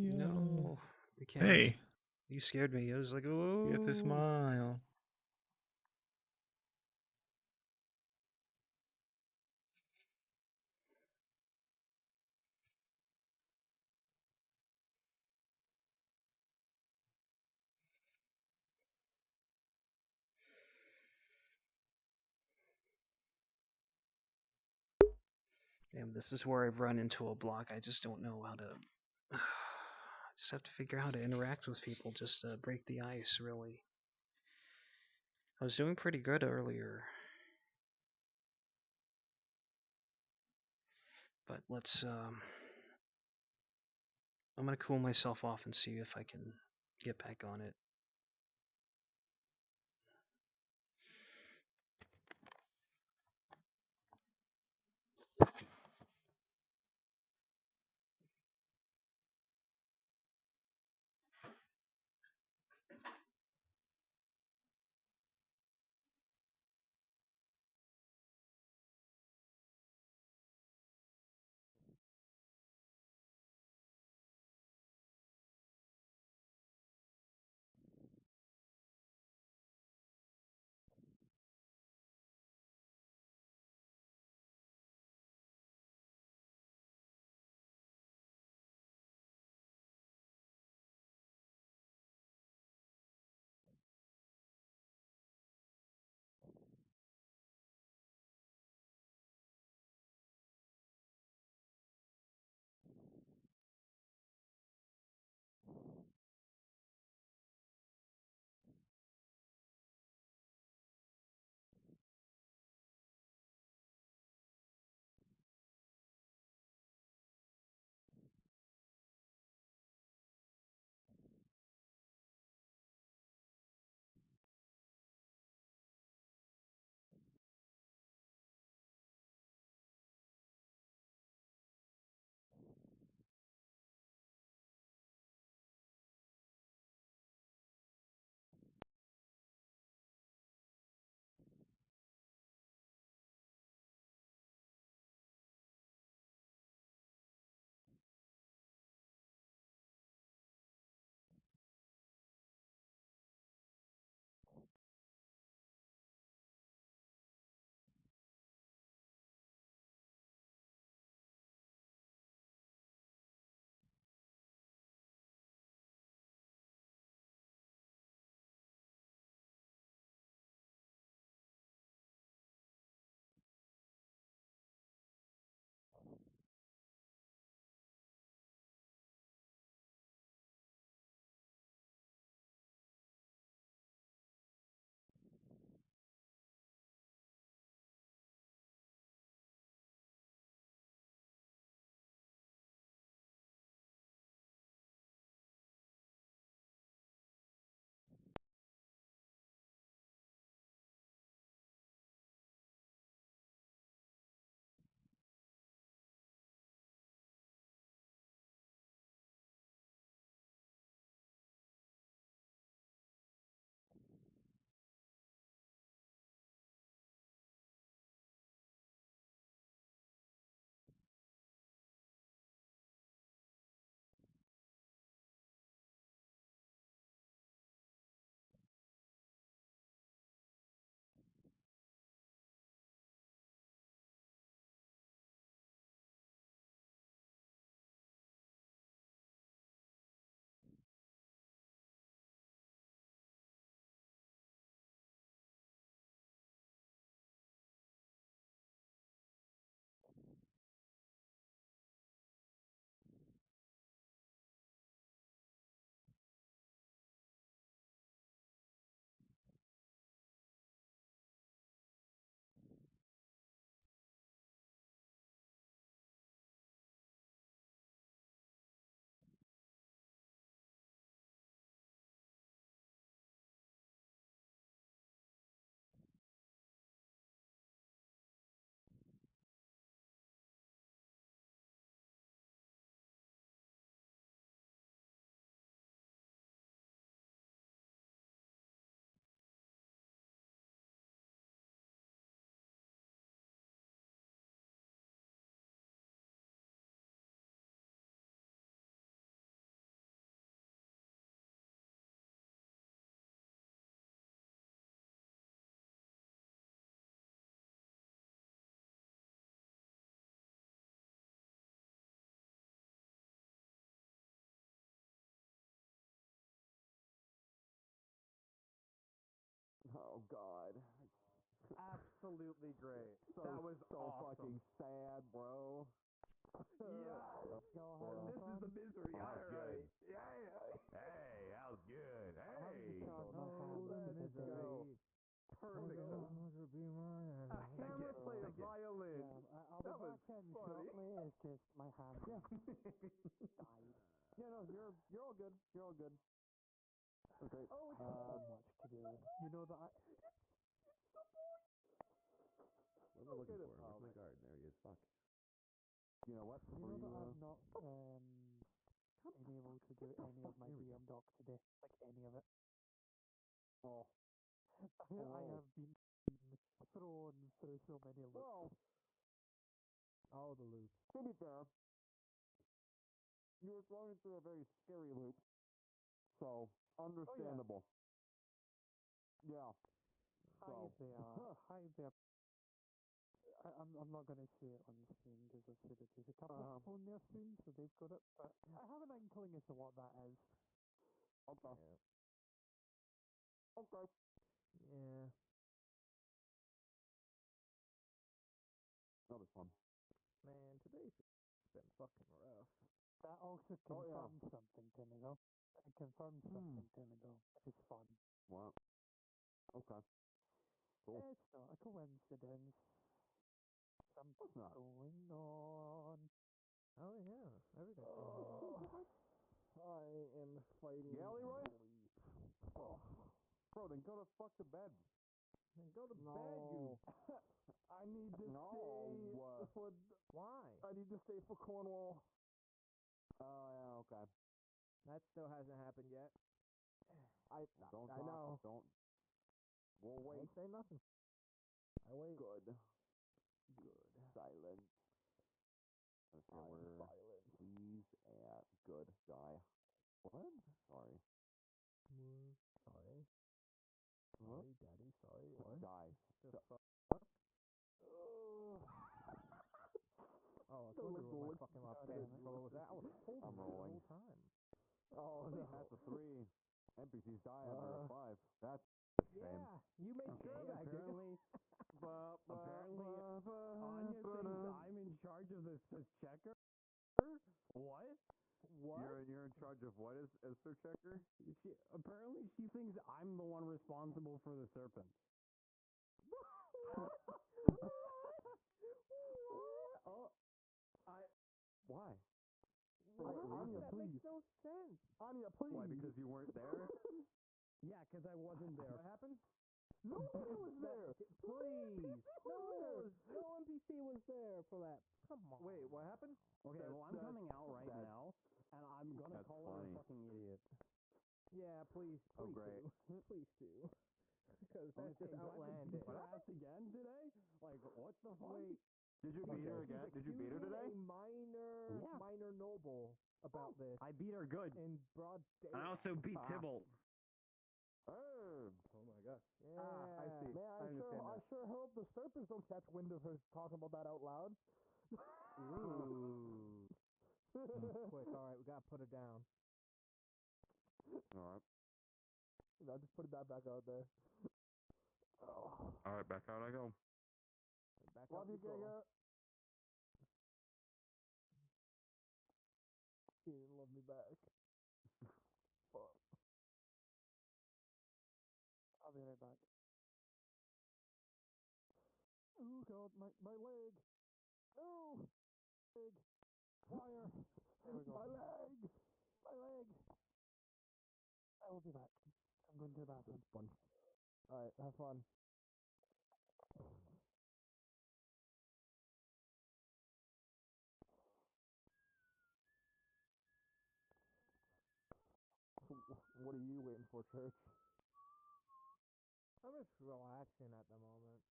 No, you can't. Hey, You scared me. I was like, you have to oh. smile. Damn, this is where I've run into a block. I just don't know how to. I just have to figure out how to interact with people just to break the ice, really. I was doing pretty good earlier. But let's, I'm gonna cool myself off and see if I can get back on it. god. Absolutely great. So, that was so awesome. fucking sad, bro. Yeah. This is the misery. Alright. Yeah. Hey, that was good. Hey. Let's go. Perfect. A hammer play a violin. I'll be That was back in funny. shortly. It's just my hand died. Yeah, no, you're all good. You're all good. Okay. Oh, it's so much to do. You know that. What am I looking for? Where's my guard? There he is. Fuck. You know what? You know that I've not been able to do any of my DM doc today, like any of it. Oh. I have been thrown through so many loops. Well, All the loops. to be fair, you were going through a very scary loop, so understandable. Yeah. Hi So. there. Hi there. I'm not going to say it on the stream because I've said it. There's a couple of people on their stream, so they've got it. But I have an inkling as to what that is. Okay. Okay. Yeah. That was fun. Man, today's been fucking rough. That also confirms something to me, though. It confirms something to me, though, which is fun. Wow. Okay. Cool. It's not a coincidence. Something's not? going on. Oh, yeah. Everything's I am fighting. Yeah, Leroy? Sleep. Oh. Bro, then go to fuck to bed. Then go to bed, you. I need to stay for. Why? I need to stay for Cornwall. Oh, yeah, okay. That still hasn't happened yet. I Don't I talk. know. Don't. We'll wait. Don't say nothing. I wait. Good. Good. Silent. Let's hear where Silent. he's at. Good guy. What? Sorry. Sorry. What? Sorry, Daddy. Sorry. What? Guy. The fuck? Oh, I told you what my fucking left hand controller was at. I was holding I'm it the rolling. whole time. Oh, Wait, no. that's a 3. NPC's die under a 5. That's a shame. Yeah, you made sure of that, apparently, Anya thinks I'm in charge of this checker? What? What? You're in charge of what as Sir Checker? Apparently she thinks I'm the one responsible for the serpents. Oh, why? Anya, That please. makes no sense. Anya, please. Why? Because you weren't there? Yeah, because I wasn't there. What happened? Nobody was there. Please. No NPC was there for that. Come on. Wait, what happened? Okay, well, I'm coming out right now, and I'm gonna call her a fucking idiot. Yeah, please Oh, do. great. Please do. Because that's just outlandish. What happened again today? Like, what the fuck? Wait. Did you beat her again? Did you beat her today? A minor noble about this. I beat her good. In broad daylight. I also beat Tybalt. Oh my gosh. Yeah. I see. Man, I sure hope the serpents don't catch wind of her talking about that out loud. Ooh. Quick, alright, we gotta put her down. Alright. I just put that back out there. Oh. Alright, back out I go. Back Love out you, you go. Giga. She didn't love me back. Fuck. I'll be right back. Oh god, my leg. No! Leg. Wire. There we go. My leg. My leg. I will be back. I'm going to the bathroom. Fun. Alright, have fun. What are you waiting for, Church? I'm just relaxing at the moment.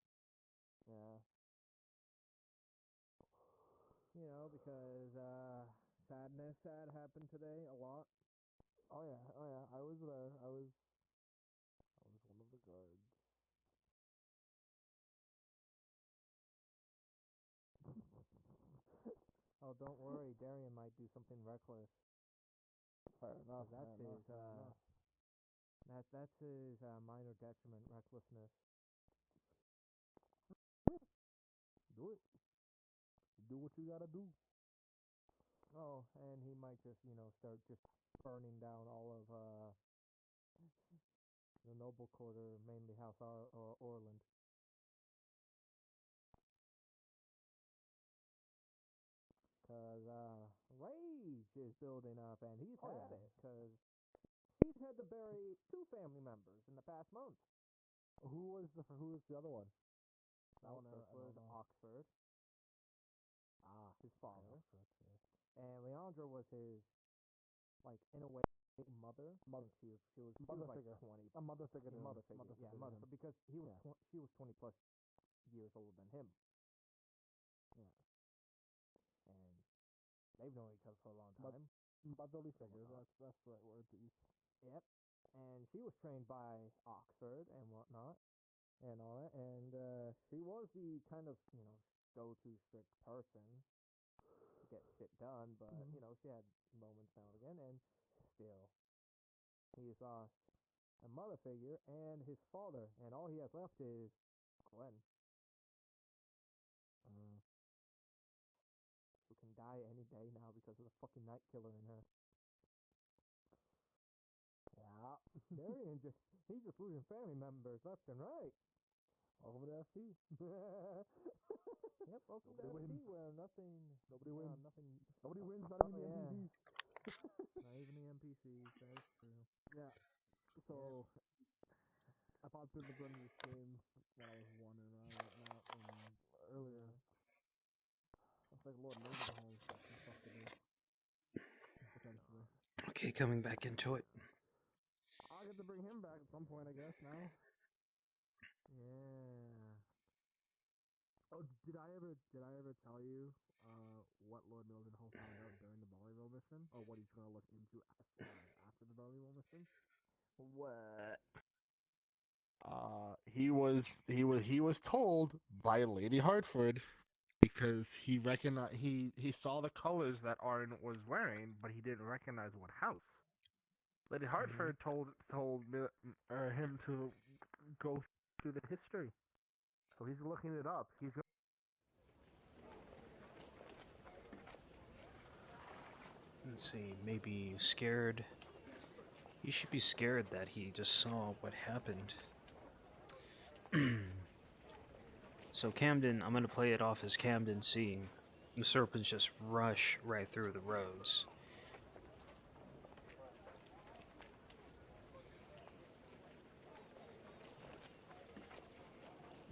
Yeah. You know, because sad happened today a lot. Oh yeah. I was there. I was one of the guards. Oh, don't worry, Darian might do something reckless. Fair enough. That's his minor detriment, recklessness. do what you gotta do. Oh, and he might just, start just burning down all of the noble quarter, mainly House Orland. Cause rage is building up, and he's had it. Cause he's had to bury 2 family members in the past month. Who was the other one? Oxford. His father. And Leandra was his, like, in a way, mother. She was Mother like figure. 20. A mother figure. Mother figure. Yeah, mother. Yeah. Because she was 20 plus years older than him. Yeah. And they've known each other for a long time. Motherly figure. That's the right word to use. Yep. And she was trained by Oxford and whatnot, and all that. And she was the kind of, go-to strict person to get shit done. But she had moments now and again, and still, he's lost a mother figure and his father, and all he has left is Gwen. Who can die any day now because of the fucking night killer in her. Yeah, Darian he's just losing family members left and right. Welcome to FT. Yep, welcome to FT where nothing. Nobody wins. Nobody wins. Not even the NPCs. Not even the NPCs. That is true. Yeah. So I popped in the run of this game when I was wandering around whatnot earlier. I was like, Lord, maybe the home got some stuff to do. Potentially. Okay, coming back into it. I'll get to bring him back at some point, I guess, now. Yeah. Oh, did I ever tell you what Lord Mildenhall found out during the volleyball mission? Or what he's gonna look into after the volleyball mission? What? He was told by Lady Hartford because he saw the colors that Arden was wearing, but he didn't recognize what house. Lady Hartford told him to go through the history, so he's looking it up. Let's see, maybe scared. You should be scared that he just saw what happened. So Camden, I'm gonna play it off as Camden seeing the serpents just rush right through the roads.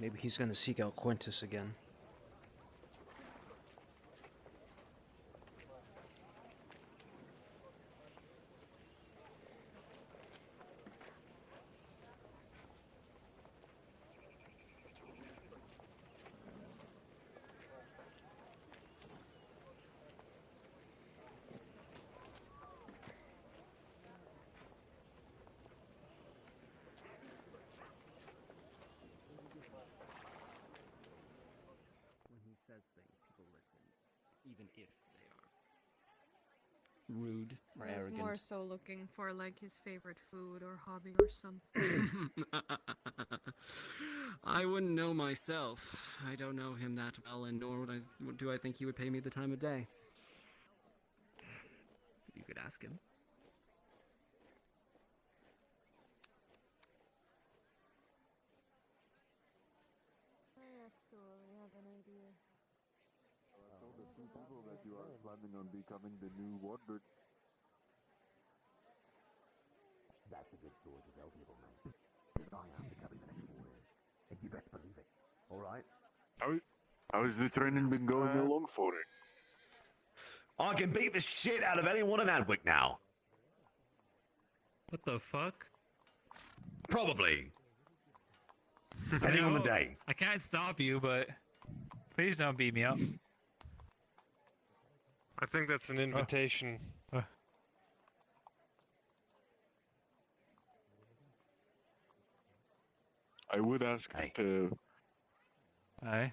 Maybe he's gonna seek out Quintus again. When he says things, people listen, even if they are rude or I was arrogant. more so looking for like his favorite food or hobby or something. I wouldn't know myself. I don't know him that well, and nor do I think he would pay me the time of day. You could ask him. I actually have an idea. I told the 2 people that you are planning on becoming the new wardbird. That's a good story to tell people, mate. I am becoming the next warrior. And you best believe it. Alright? How's the training been going along for it? I can beat the shit out of anyone in Adwick now. What the fuck? Probably. Depending on the day. I can't stop you, but please don't beat me up. I think that's an invitation. I would ask to. Aye.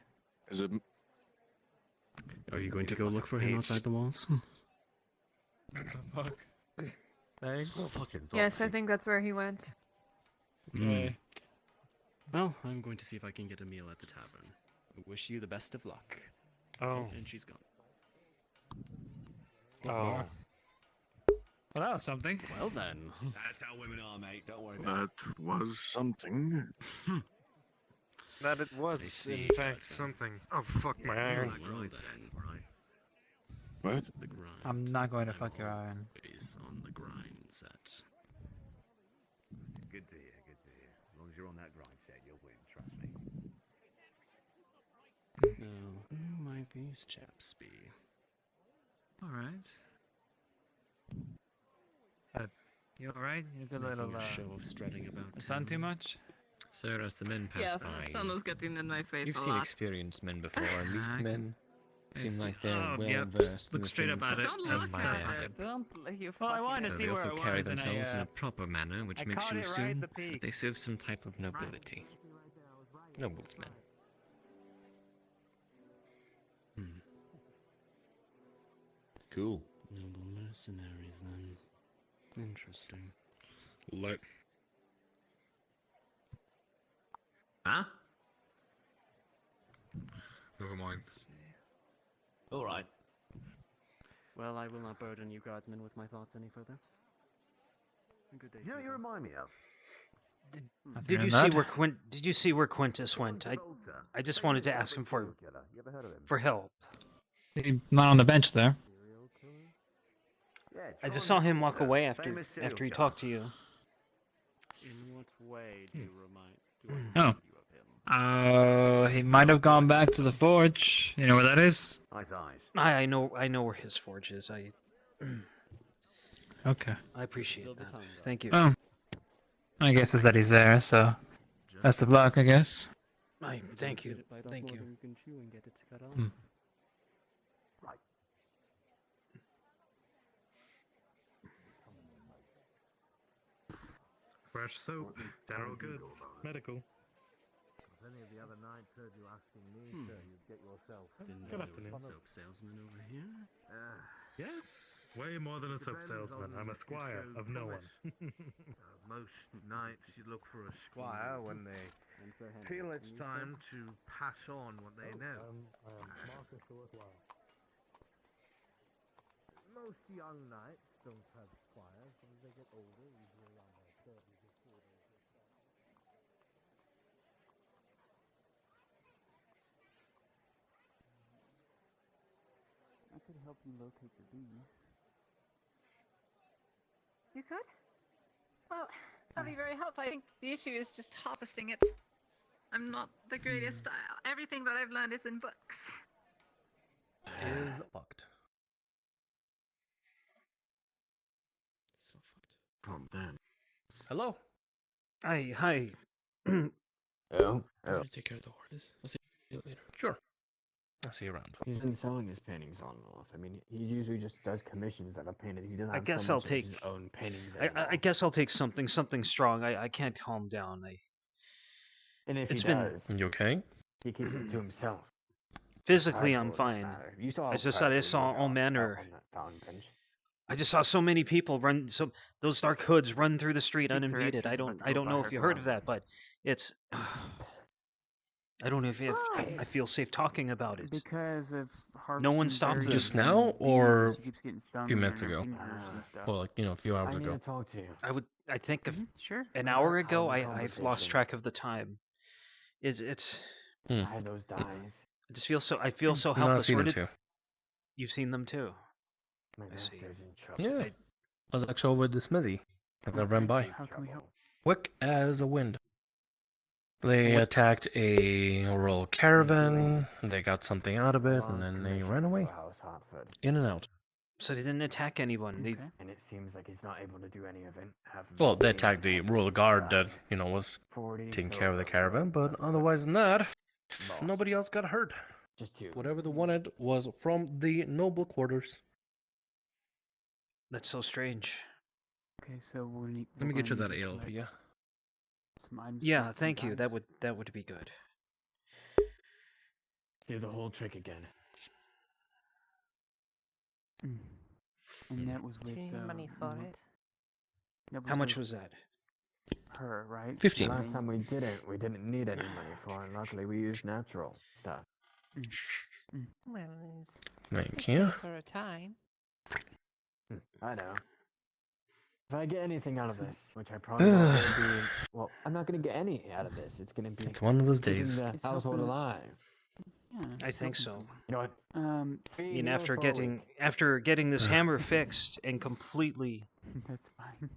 Is it? Are you going to go look for him outside the walls? Fuck. Thanks. Yes, I think that's where he went. Okay. Well, I'm going to see if I can get a meal at the tavern. I wish you the best of luck. Oh. And she's gone. Oh. Well, that was something. Well then. That's how women are, mate. Don't worry about That was something. That it was, I see, in fact, something. Oh, fuck my iron. Well then. What? The grind. I'm not going to fuck your iron. Always on the grind set. Good to hear, good to hear. As long as you're on that grind set, you'll win, trust me. Now, who might these chaps be? Alright. You alright? You got a Making little, a show of strutting about sun too town. much? So as the men pass Yes, by, sun was getting in my face you've a seen lot. experienced men before, and these men seem like they're Oh, well yep, versed just in look the straight things up at that it. Don't have look by at their it. Don't you Well, I wanted to So see they where also it carry was, and themselves in I, a proper manner, which I makes caught you it right assume at the that peak. they serve some type of nobility. Noblemen. Cool. Noble mercenaries, then. Interesting. Let. Huh? Never mind. Alright. Well, I will not burden you guardsmen with my thoughts any further. Good day. You know what you remind me of? Did you see where Did you see where Quintus went? I just wanted to ask him You ever heard of him? for help. He's not on the bench there. Yeah, I just Troy saw him walk Hunter, away after famous serial he killer. talked to you. In what way do you remind? Do I Oh. remind you of him? He might have gone back to the forge. You know where that is? Nice eyes. I know where his forge is. Okay. I appreciate that. Thank you. Oh. I guess it's that he's there, so best of luck, I guess. Thank you. Bite off Thank more you. than you can chew and get it cut off. Hmm. Right. Fresh soap, general goods, medical. If any of the other knights heard you asking me, sir, you'd get yourself. Good afternoon. Soap salesman over here. Yes, way more than a soap salesman. I'm a squire of no one. Most knights, you look for a squire when they feel it's time to pass on what they know. I am smart and worthwhile. Most young knights don't have squires, and as they get older, usually around their 30s or 40s. I could help you locate the bee. You could? Well, that'd be very helpful. I think the issue is just harvesting it. I'm not the greatest. Everything that I've learned is in books. Is fucked. So fucked. Oh man. Hello. Hi. Oh. I'm gonna take care of the hordes. I'll see you later. Sure. I'll see you around. He's been selling his paintings on and off. I mean, he usually just does commissions that are painted. He doesn't I have guess so I'll much take of his own paintings I anymore. guess I'll take something strong. I can't calm down. And if It's he been- does, You okay? he keeps it to himself. Physically, I'm Prideful, it doesn't fine. matter. You saw how I just prideful he saw was all out manner. on that fountain bench. I just saw so many people run. So those dark hoods run through the street Pizza Rex unimpeded. is I about to don't go know by if you heard of herself. that, but it's. I don't know if I feel safe talking about it. Because of No one stopped harvesting them. Just now, or she keeps getting stung a few with her minutes ago? fingers and stuff. Well, like, a few hours I need ago. to talk to you. I think Sure. an Remember hour how ago. the I've lost conversation- track of the time. It's. I had those dyes. I just feel so. I feel so No, I've helpless. seen Where them did- too. You've seen them too. My I see. master's in trouble. Yeah. I was actually over at the smithy. And I ran by. How can we help? Quick as a wind. They attacked a royal caravan, they got something out of it, and then they ran away. House Hartford. In and out. So they didn't attack anyone. They. And it seems like he's not able to do any of it. Half of Well, his they team attacked is the having royal to guard try. that, was 40 taking care of the silver caravan, but bullets. otherwise than that, Lost. nobody else got hurt. Just two. Whatever they wanted was from the noble quarters. That's so strange. Okay, so we'll need. Let me get you that ale for you. Some items Yeah, some thank you. dyes. That would be good. Do the whole trick again. And that was with. Do you need money for it? How much was that? Her, right? 15. Last time we didn't need any money for it. Luckily, we used natural stuff. Well, Thank it's you. okay for a time. I know. If I get anything out of this, which I probably won't, it'll be, well, I'm not gonna get any out of this. It's gonna be. It's one of those keeping days. the It's household helping- alive. I think so. You know what? I Three mean, meals after for a getting week. this hammer fixed and completely That's fine.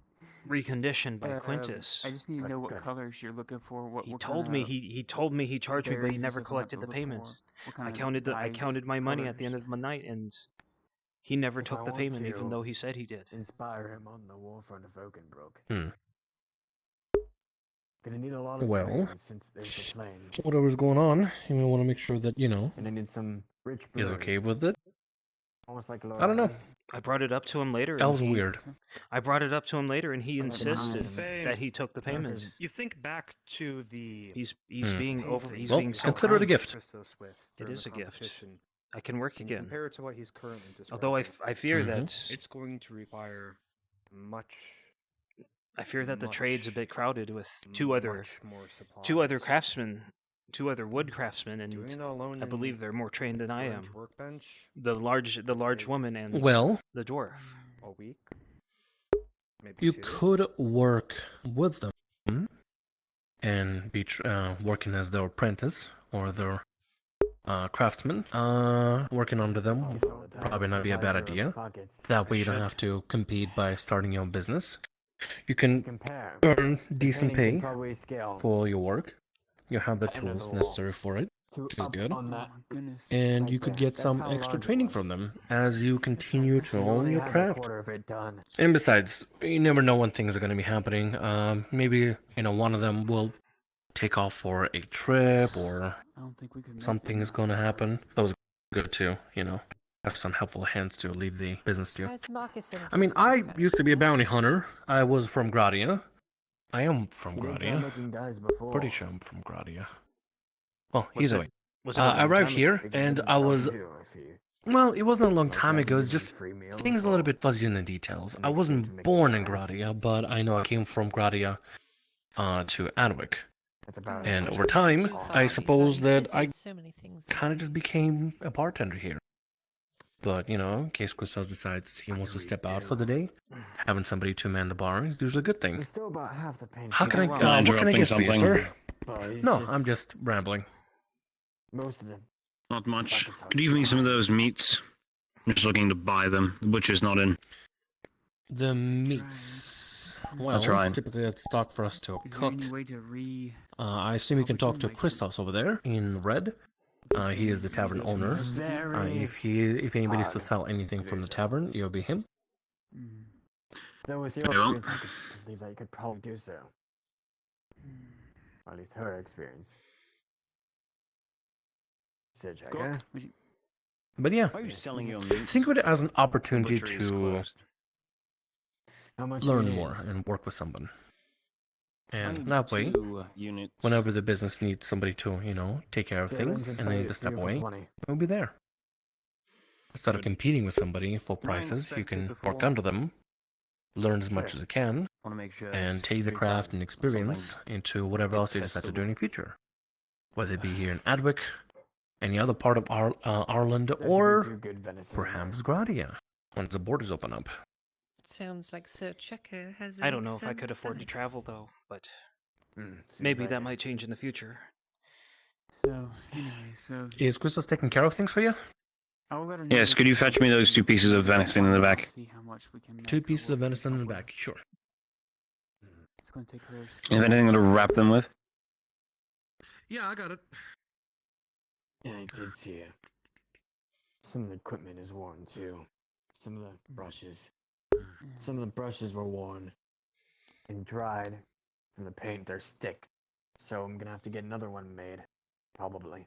reconditioned by Quintus, I just need to know what colors you're looking for. What he what told kinda me he told me he charged me, but he berries never and stuff collected I the have to look payment. for. What I kinda counted my money at the end of the night, and he never If took I the want payment, even to though he said he did. Inspire him on the warfront of Oakenbrook. Hmm. Gonna need a lot of Well, grains since there's the plains. whatever's going on, you may want to make sure that, And I need some rich he's brewers. okay with it. Almost like I don't know. I brought it up to him later. That and was he- weird. I brought it up to him later, and he But insisted Saying- that he took the payment. You think back to the. He's Hmm. being over. He's Well, being so consider it a kind. gift. Christos with It during is the a gift. competition. I can work Can you again. compare it to what he's currently describing? Although I fear that it's going to require much. I fear that the much, trade's a bit crowded with two other much more supplies. craftsmen, two other wood craftsmen, and Doing it alone I believe in they're more trained than I your am. Workbench The large woman and Well- the dwarf. a week. Maybe You two. could work with them and be working as their apprentice or their craftsman. Working under them would probably not be a bad idea. That way you don't have to compete by starting your own business. You can compare. earn decent Paintings pay can probably scale for your work. You have the the end of tools the wall. necessary for it, to which is up good. on that. And right you could there. get That's some how extra large it training was. from them as you continue to He own only your has a craft. quarter of it done. And besides, you never know when things are going to be happening. Maybe, one of them will take off for a trip, or I don't think we could make something is going to happen. Those are good too, have some helpful hands to leave the business to. Where's Marcus I mean, I used to be a bounty hunter. I was from Gradia. I am from He did try Gradia. making guys before. Pretty sure I'm from Gradia. Well, Was either it- way. was it a I long arrived time here, ago? and It I didn't was... tell you if he- Well, it wasn't a long Like time I ago. can It's give you just free meals things a little bit fuzzy in the details. I exchange wasn't to make born in guys. Gradia, but I know I came from Gradia to Adwick. That's about And as over much as time, it's I all. suppose that I visited so many things. kind of just became a bartender here. But, in case Christos decides he wants to step out for the day, having somebody to man the bar is usually a good thing. There's still about half the paint. How can I, Well, what can I interrupting get for you, something? sir? but it's No, just I'm just rambling. most of them. Not much. Could you give me some of those meats? I'm just looking to buy them. The butcher's not in. The meats. Well, That's right. typically it's stock for us to Is there cook. any way to re? I assume you can talk to Christos over there in red. He is the tavern owner. If anybody needs to sell anything from the tavern, it'll be him. Though with your Very well. experience, I could believe that you could probably do so. Or at least her experience. Said Jagger. But yeah, Why are you selling your meats? think of it as an opportunity Butcher is to closed. How much learn you need? more and work with someone. And I need that way, 2 units. whenever the business needs somebody to, take care of Feelings things and and they say need to it's step due for away, 20. we'll be there. Instead of Good. competing with somebody for Can I prices, you inspect it can before? work under them, learn as much Sure. as you can, Want to make sure. and it's take the free craft time and or experience something. into whatever else you decide to do in the Accessible. future. Whether it be here in Adwick, any other part of Ireland, That should be or two good venison perhaps Gradia, once the borders open up. It sounds like Sir Checker has. I don't know if I could afford to travel though, but maybe that might change in the future. So anyway, so Is Christos taking care of things for you? I'll let her know. Yes, could you fetch me those 2 pieces of venison in the back? See how much we can. 2 pieces of venison in the back, sure. It's going to take her. Is there anything to wrap them with? Yeah, I got it. Yeah, I did see it. Some of the equipment is worn too. Some of the brushes. Some of the brushes were worn and dried from the paint. They're stick. So I'm gonna have to get another one made. Probably.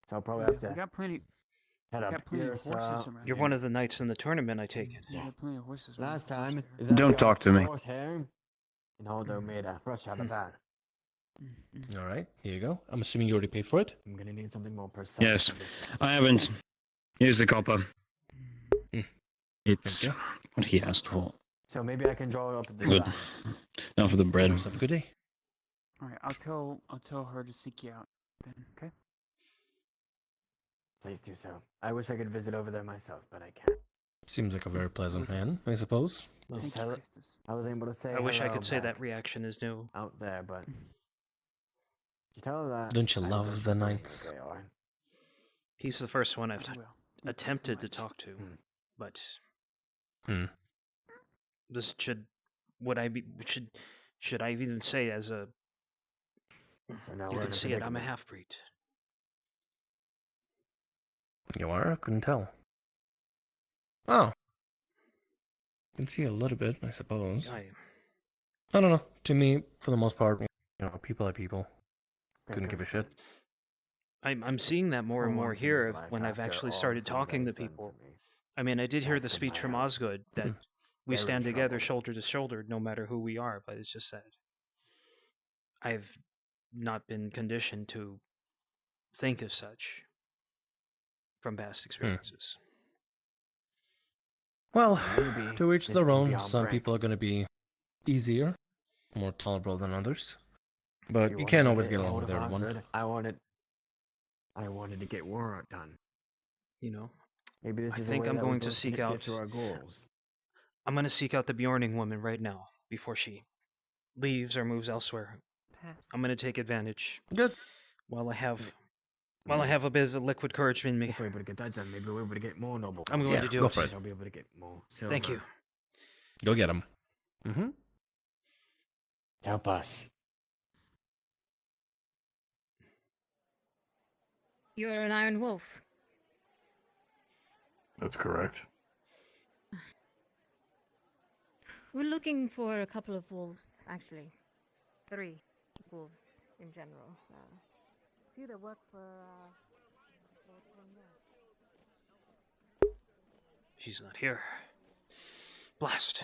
So I'll probably have We to got plenty. head we up got plenty here. of horses So around You're here. one of the knights in the tournament, I take it. We got plenty of horses. around last here. time Don't talk to me. Horsehair, and Aldo made a brush out of that. All right, here you go. I'm assuming you already paid for it? I'm gonna need something more precise. Yes. for this. I haven't. Here's the copper. Hmm. It's Thank what he asked for. So maybe I can draw it up at the Good. side. Now for the bread. Have a good day. All right, I'll tell her to seek you out then. Okay. Please do so. I wish I could visit over there myself, but I can't. Seems like a very pleasant man, I suppose. Just I was able to say I wish I hello could say back that reaction is new. out there, but you tell her that. Don't you I love approach the story knights? as they are. He's the first one I've I will. attempted to talk to, but this should should I even say as a So now you we're can in a see it, I'm a predicament. half-breed. You are? I couldn't tell. Oh. You can see a little bit, I suppose. I don't know. To me, for the most part, people are people. Couldn't give a shit. I'm seeing that more and more once in here his life, when I've after actually all the started things that talking he to said people. to me, I mean, I did hear the asking speech my from help. Osgood that we Very stand together troubled. shoulder to shoulder no matter who we are, but it's just that I've not been conditioned to think of such from past experiences. Well, Maybe to each this their can own. be our Some break. people are going to be easier, more tolerable than others. But you wanted can't to always get get along hold with of everyone. Oxford. I wanted to get war done. You know, Maybe this I is think a way I'm that we going to both seek get out. to our goals. I'm going to seek out the Bjorning woman right now before she leaves or moves elsewhere. Perhaps. I'm going to take advantage. Good. While I have a bit of liquid courage in me. If we're able to get that done, maybe we're able to get more noble. I'm going to do go it. for it. I'll be able to get more silver. Thank you. Go get him. Mm-hmm. Help us. You're an Iron Wolf. That's correct. We're looking for a couple of wolves, actually. 3 wolves in general. Few that work for, She's not here. Blast.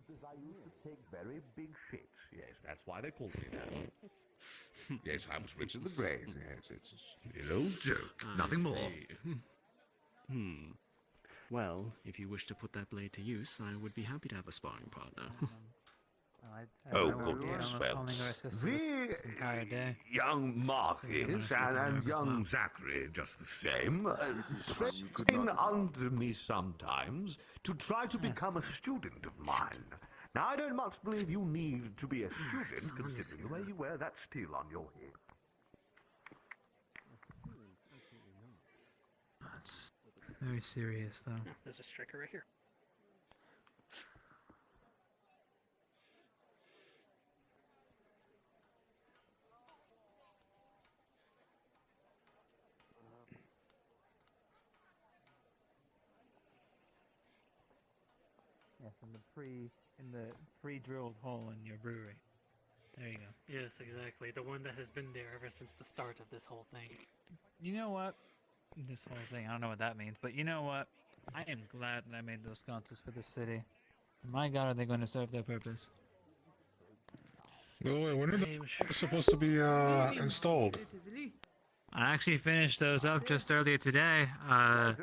Because I used to take very big shits. Yes, that's why they called me that. Yes, I was Richard the Great. Yes, it's an old joke. Nothing more. Well, if you wish to put that blade to use, I would be happy to have a sparring partner. Oh, goodness, well, the young Marquis and young Zachary just the same, train under me sometimes to try to become a student of mine. Now, I don't much believe you need to be a student, considering the way you wear that steel on your head. That's very serious, though. There's a striker right here. Yes, in the pre-drilled hole in your brewery. There you go. Yes, exactly. The one that has been there ever since the start of this whole thing. You know what? This whole thing, I don't know what that means, but you know what? I am glad that I made those sconces for this city. My God, are they going to serve their purpose? No way, when are they supposed to be installed? I actually finished those up just earlier today. I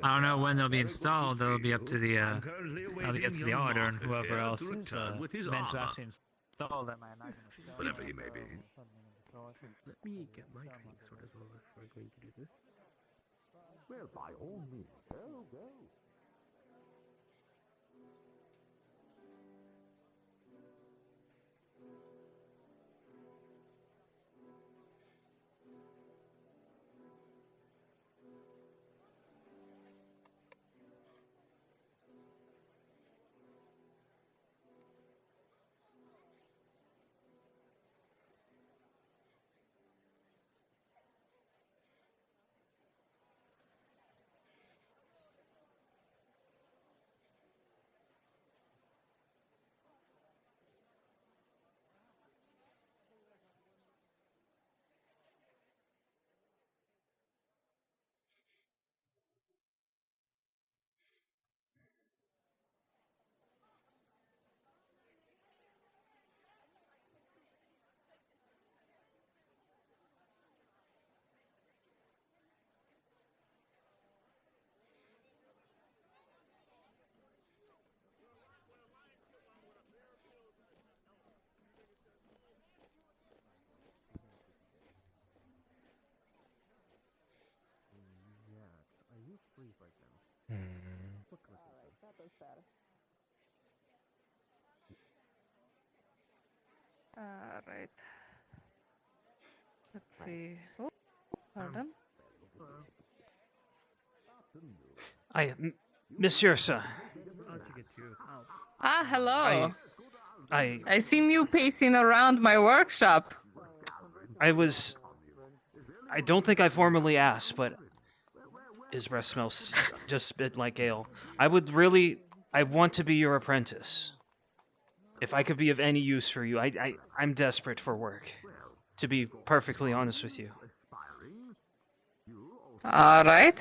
don't know when they'll be installed. They'll be up to the order and whoever else is meant to actually install them. I imagine. Whatever he may be. Let me get my things sorted as well if we're going to do this. Well, by all means, go, go. just freeze right then. Quick resistance. That does better. Alright. Let's see. Oh, pardon? Monsieur, sir. Ah, hello. I I seen you pacing around my workshop. I don't think I formally asked, but his breath smells just a bit like ale. I want to be your apprentice. If I could be of any use for you, I'm desperate for work. To be perfectly honest with you. Alright.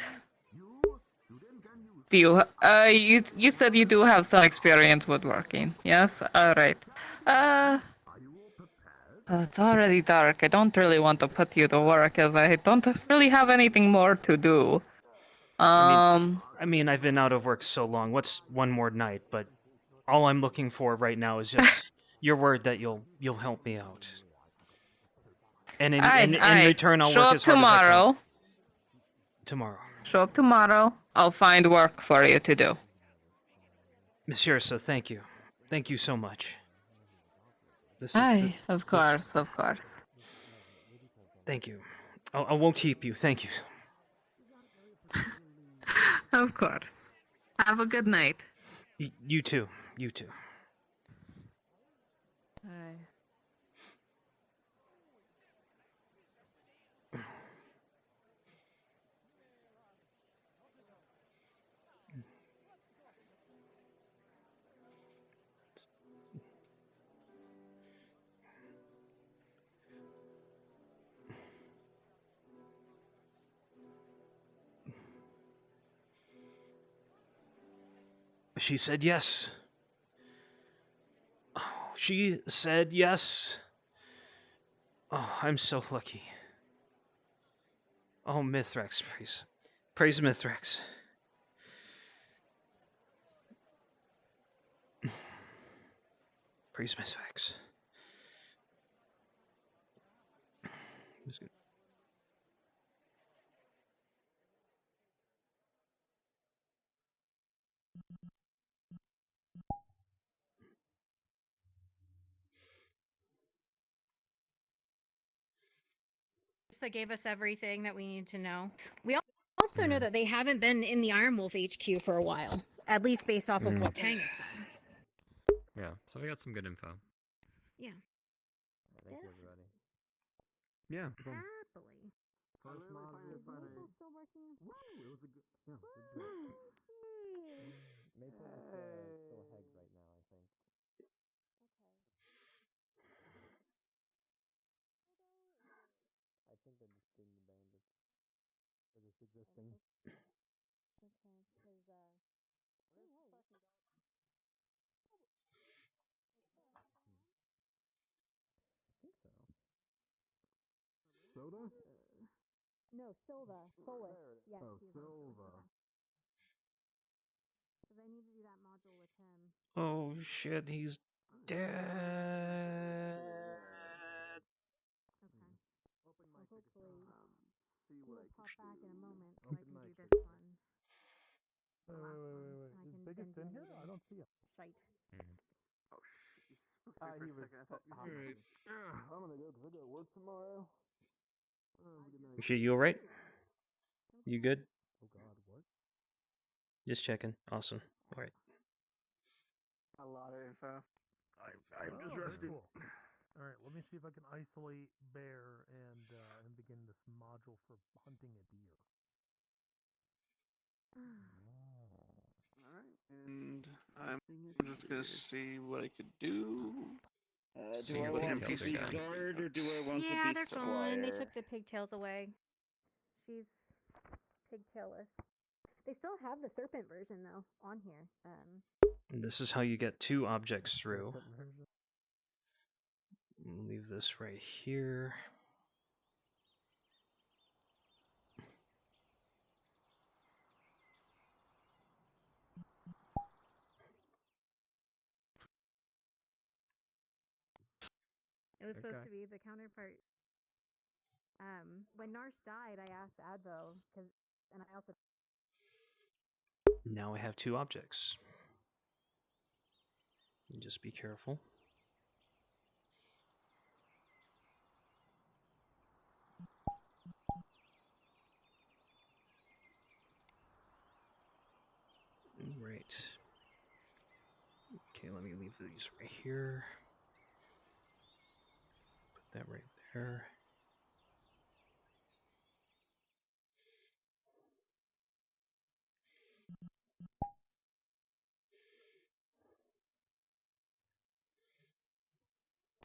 Do you said you do have some experience woodworking, yes? Alright. It's already dark. I don't really want to put you to work as I don't really have anything more to do. I mean, I've been out of work so long. What's one more night? But all I'm looking for right now is just your word that you'll help me out. And in return, I'll work as hard as I can. Tomorrow. Show up tomorrow. I'll find work for you to do. Monsieur, so thank you. Thank you so much. Of course. Thank you. I won't keep you. Thank you. Of course. Have a good night. You too. You too. She said yes. Oh, she said yes. Oh, I'm so lucky. Oh, Mithrax, praise. Praise Mithrax. Praise Mithrax. They gave us everything that we need to know. We also know that they haven't been in the Iron Wolf HQ for a while, at least based off of what Tang has said. Yeah, so we got some good info. Yeah. Thank you, everybody. Yeah. Happily. First module Friday. Still working. It was a good. Yeah, good job. Maple is still hegged right now, I think. I think they're just being the bandits. They're just existing. Okay, because I think so. Soda? no, Silva. Solus. Yes. Oh, Silva. Because I need to do that module with him. Oh shit, he's dead. Okay. Open Well, mic. hopefully See he'll what I pop can back in a moment so I Open can do mic. this one. Wait. Is Biggest in here? I don't see him. Shite. Oh, shit. He was. Alright. I'm gonna go because I got work tomorrow. Good night. Shit, you alright? You good? Oh God, what? Just checking. Awesome. Alright. A lot of info. I'm Oh, just very resting. cool. All right, let me see if I can isolate bear and begin this module for hunting a deer. Alright, and I'm just gonna see what I could do. See Do I what want details NPC I got. guard or do I want to Yeah, be they're fine. They took the pigtails away. She's pigtailless. They still have the serpent version though on here. This is how you get 2 objects through. Leave this right here. It was supposed to be the counterpart. When Narsh died, I asked Advo and I also Now I have 2 objects. Just be careful. Right. Okay, let me leave these right here. Put that right there.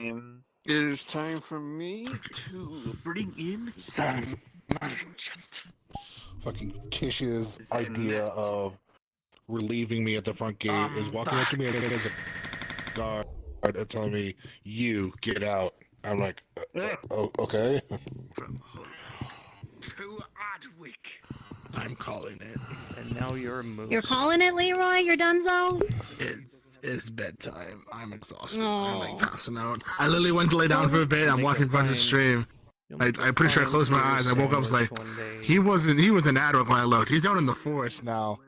It is time for me to bring in some merchant. Fucking Tish's idea of relieving me at the front gate is walking up to me as a guard and telling me, "You get out." I'm like, oh, okay. To Adwick. I'm calling it. And now you're moved. You're calling it, Leroy? You're donezo? It's bedtime. I'm exhausted. Aw. I'm like passing out. I literally went to lay down for a bit. I'm watching front of the stream. I'm pretty sure I closed my eyes. I woke up, was like, he was in Adwick when I looked. He's down in the forest now.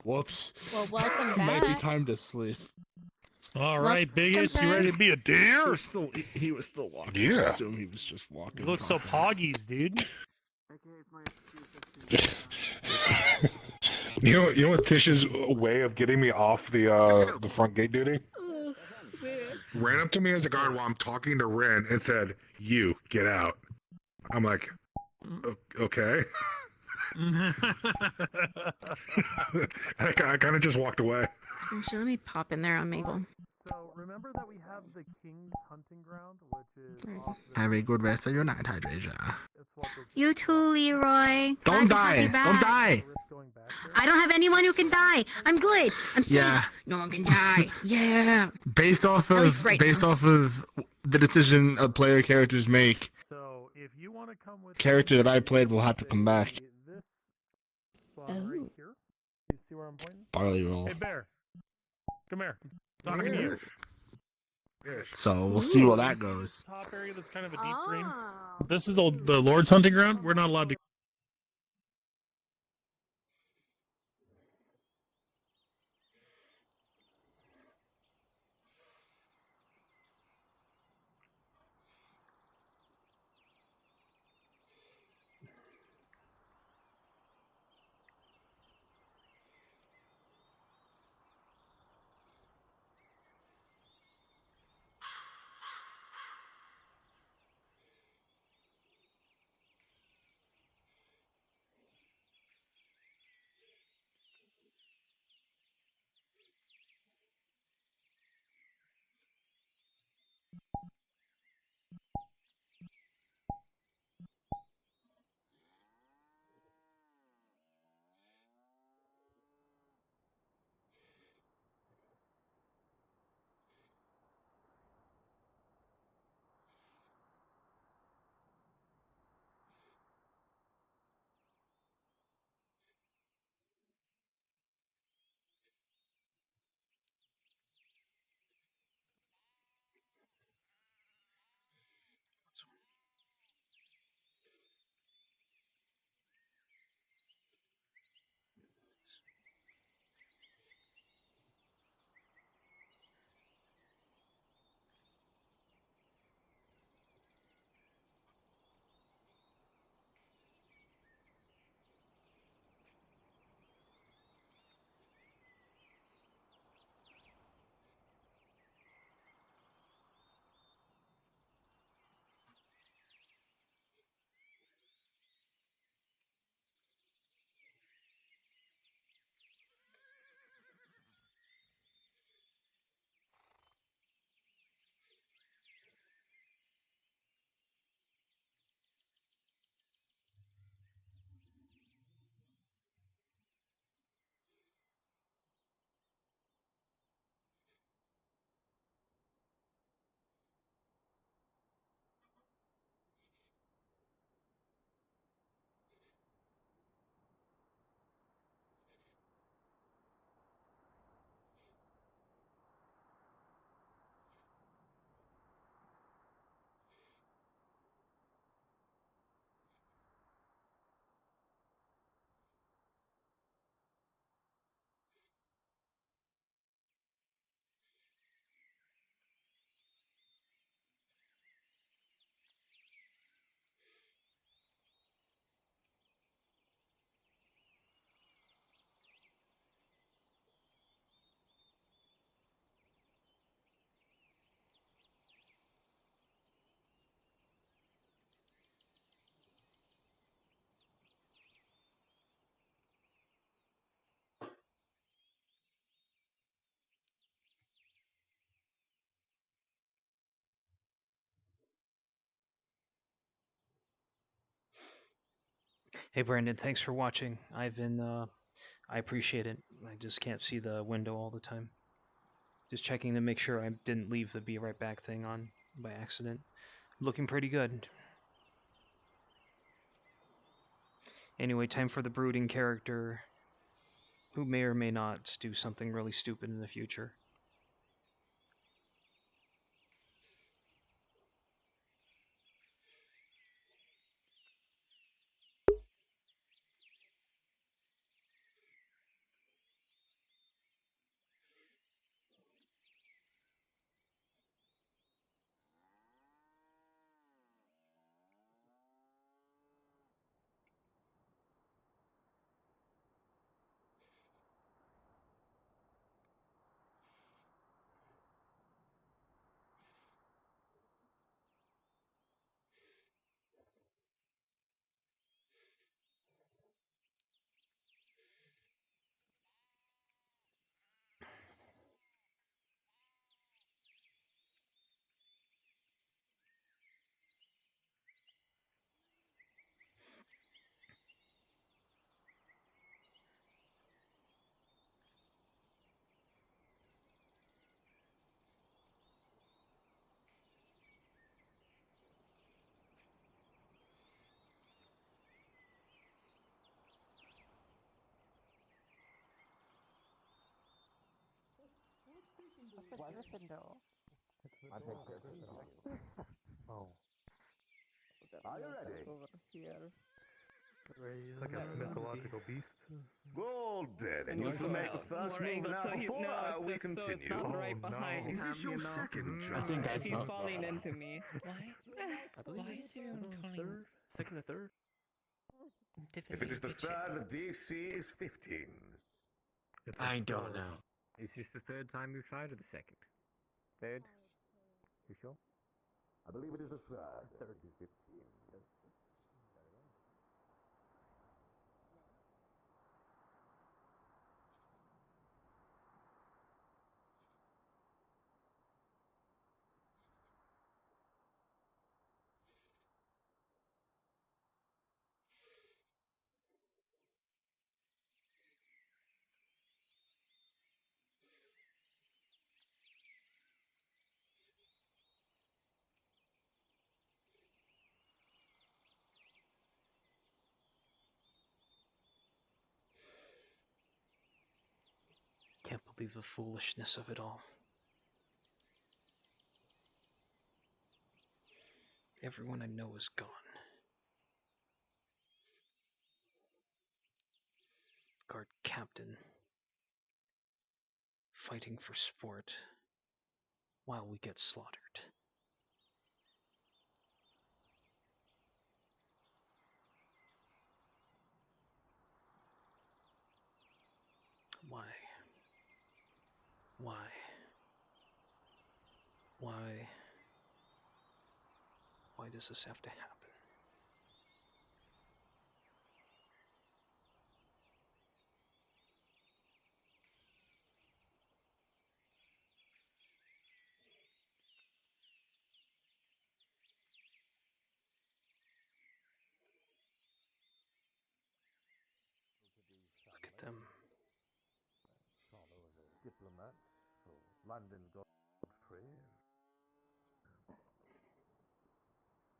Whoops. Well, welcome Might be back. time to sleep. All right, biggest, you ready to be a deer? He was still walking. Yeah. So I assume he was just walking. You look so poggies, dude. You know what Tish's way of getting me off the front gate duty? Ran up to me as a guard while I'm talking to Ren and said, "You get out." I'm like, okay. I kind of just walked away. Actually, let me pop in there on Mabel. So remember that we have the King's Hunting Ground, which is off the... Have a good rest of your night, hydration. You too, Leroy. Don't Glad to have you die. Don't back. die. I don't have anyone who can die. I'm good. I'm safe. Yeah. No one can die. Yeah. Based off At least right now. off of the decision of player characters make, So if you want to come with character that I played will have to come back. this spot right here, you see where I'm pointing? Barley roll. Hey, Bear. Come here. I'm talking to you. So we'll see where that goes. Top area that's kind of a deep green. This is the Lord's hunting ground. We're not allowed to. Hey Brandon, thanks for watching. I appreciate it. I just can't see the window all the time. Just checking to make sure I didn't leave the be right back thing on by accident. Looking pretty good. Anyway, time for the brooding character who may or may not do something really stupid in the future. What is it, though? I take care of it. Oh. Are you ready? Over here. Like a mythological beast. Good, then. And You you can make the smell. first More move angle, now so he- before no, we it's so continue. it's not right behind Is him, this your you know. second try? I think I He's smell- falling into me. Why? I believe Why it's is everyone calling? third, second or third. If it is the third, the DC is 15. I don't know. Is this the third time we've tried or the second? Third. You sure? I believe it is the third. 15. Can't believe the foolishness of it all. Everyone I know is gone. Guard captain. Fighting for sport. While we get slaughtered. Why? Why? Why? Why does this have to happen? Look at them. All over the diplomat, so London got free.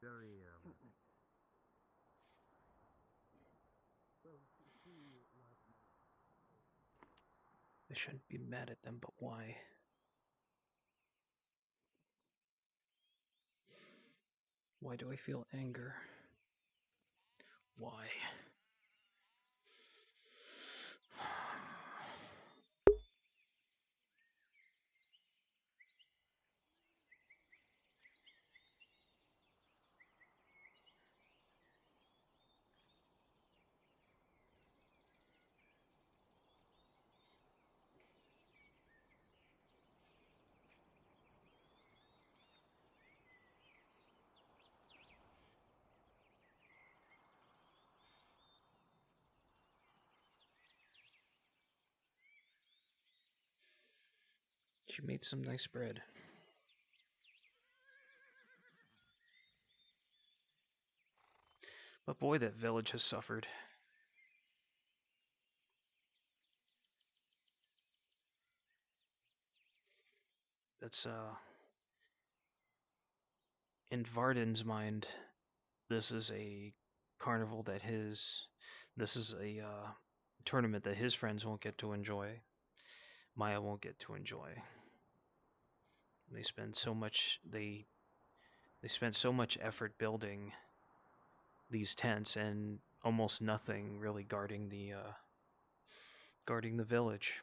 Very I shouldn't be mad at them, but why? Why do I feel anger? Why? She made some nice bread. But boy, that village has suffered. That's in Varden's mind, this is a carnival that this is a tournament that his friends won't get to enjoy. Maya won't get to enjoy. They spend so much they spent so much effort building these tents and almost nothing really guarding the village.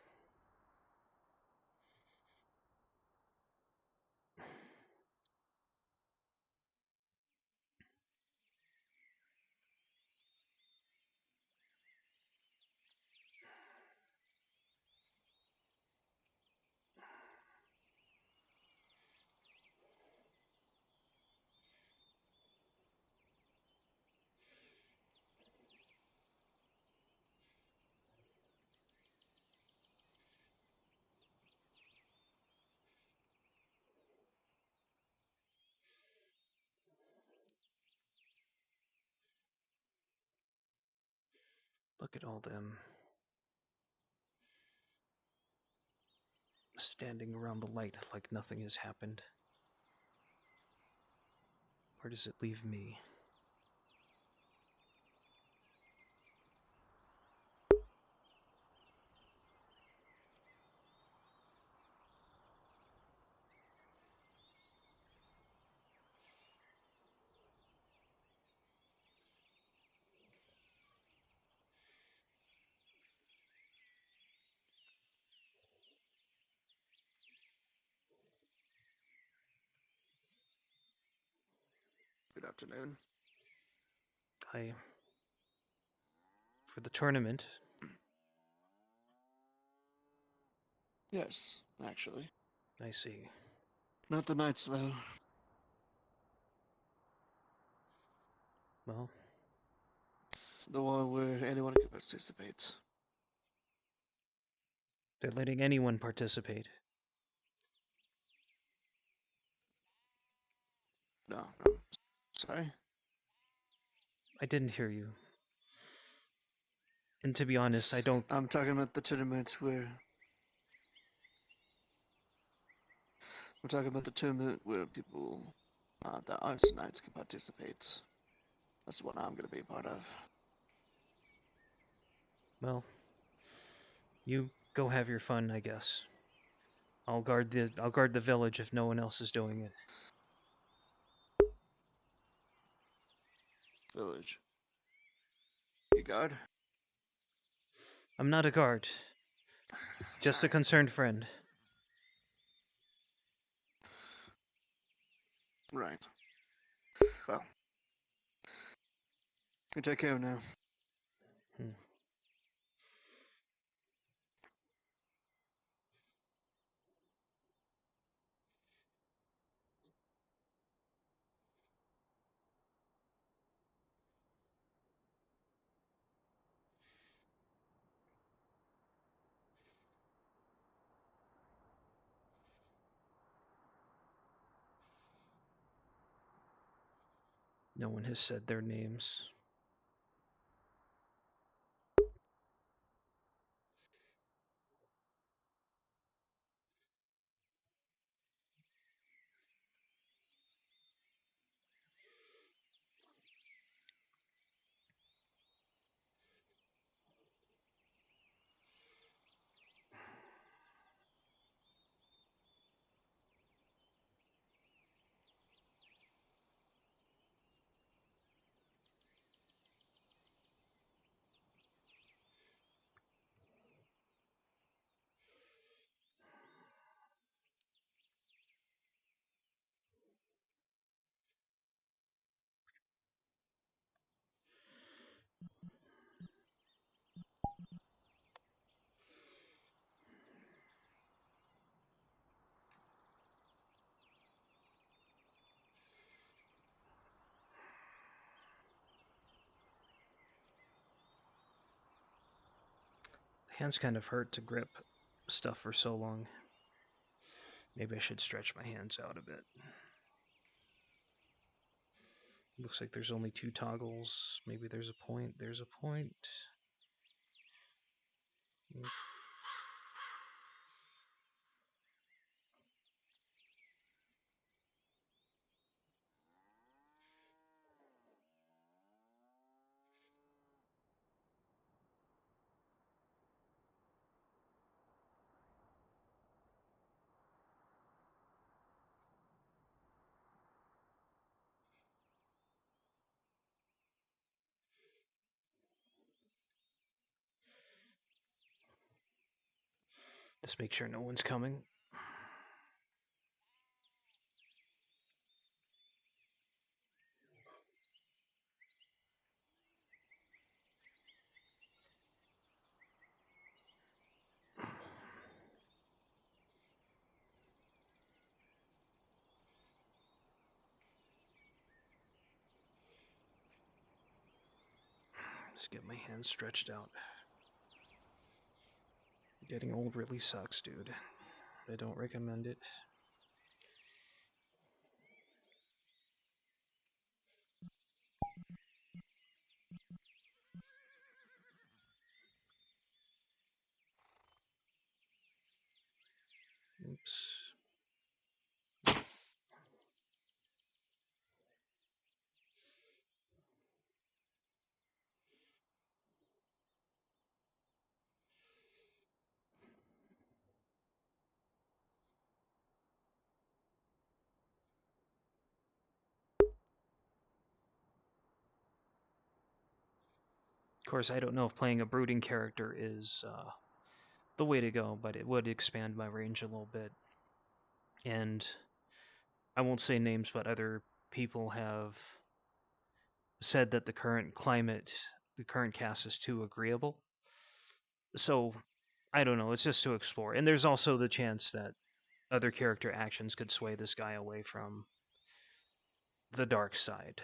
Look at all them standing around the light like nothing has happened. Where does it leave me? Good afternoon. For the tournament. Yes, actually. I see. Not the knights, though. Well, the one where anyone can participate. They're letting anyone participate. No. Sorry? I didn't hear you. And to be honest, I don't... I'm talking about the tournament where... We're talking about the tournament where people that aren't knights can participate. That's what I'm going to be a part of. Well, you go have your fun, I guess. I'll guard the village if no one else is doing it. Village. You guard? I'm not a guard. Just a concerned friend. Right. Well. You take care now. No one has said their names. Hands kind of hurt to grip stuff for so long. Maybe I should stretch my hands out a bit. Looks like there's only 2 toggles. Maybe there's a point. There's a point. Just make sure no one's coming. Just get my hands stretched out. Getting old really sucks, dude. I don't recommend it. Oops. Of course, I don't know if playing a brooding character is the way to go, but it would expand my range a little bit. And I won't say names, but other people have said that the current climate, the current cast is too agreeable. So, I don't know, it's just to explore. And there's also the chance that other character actions could sway this guy away from the dark side.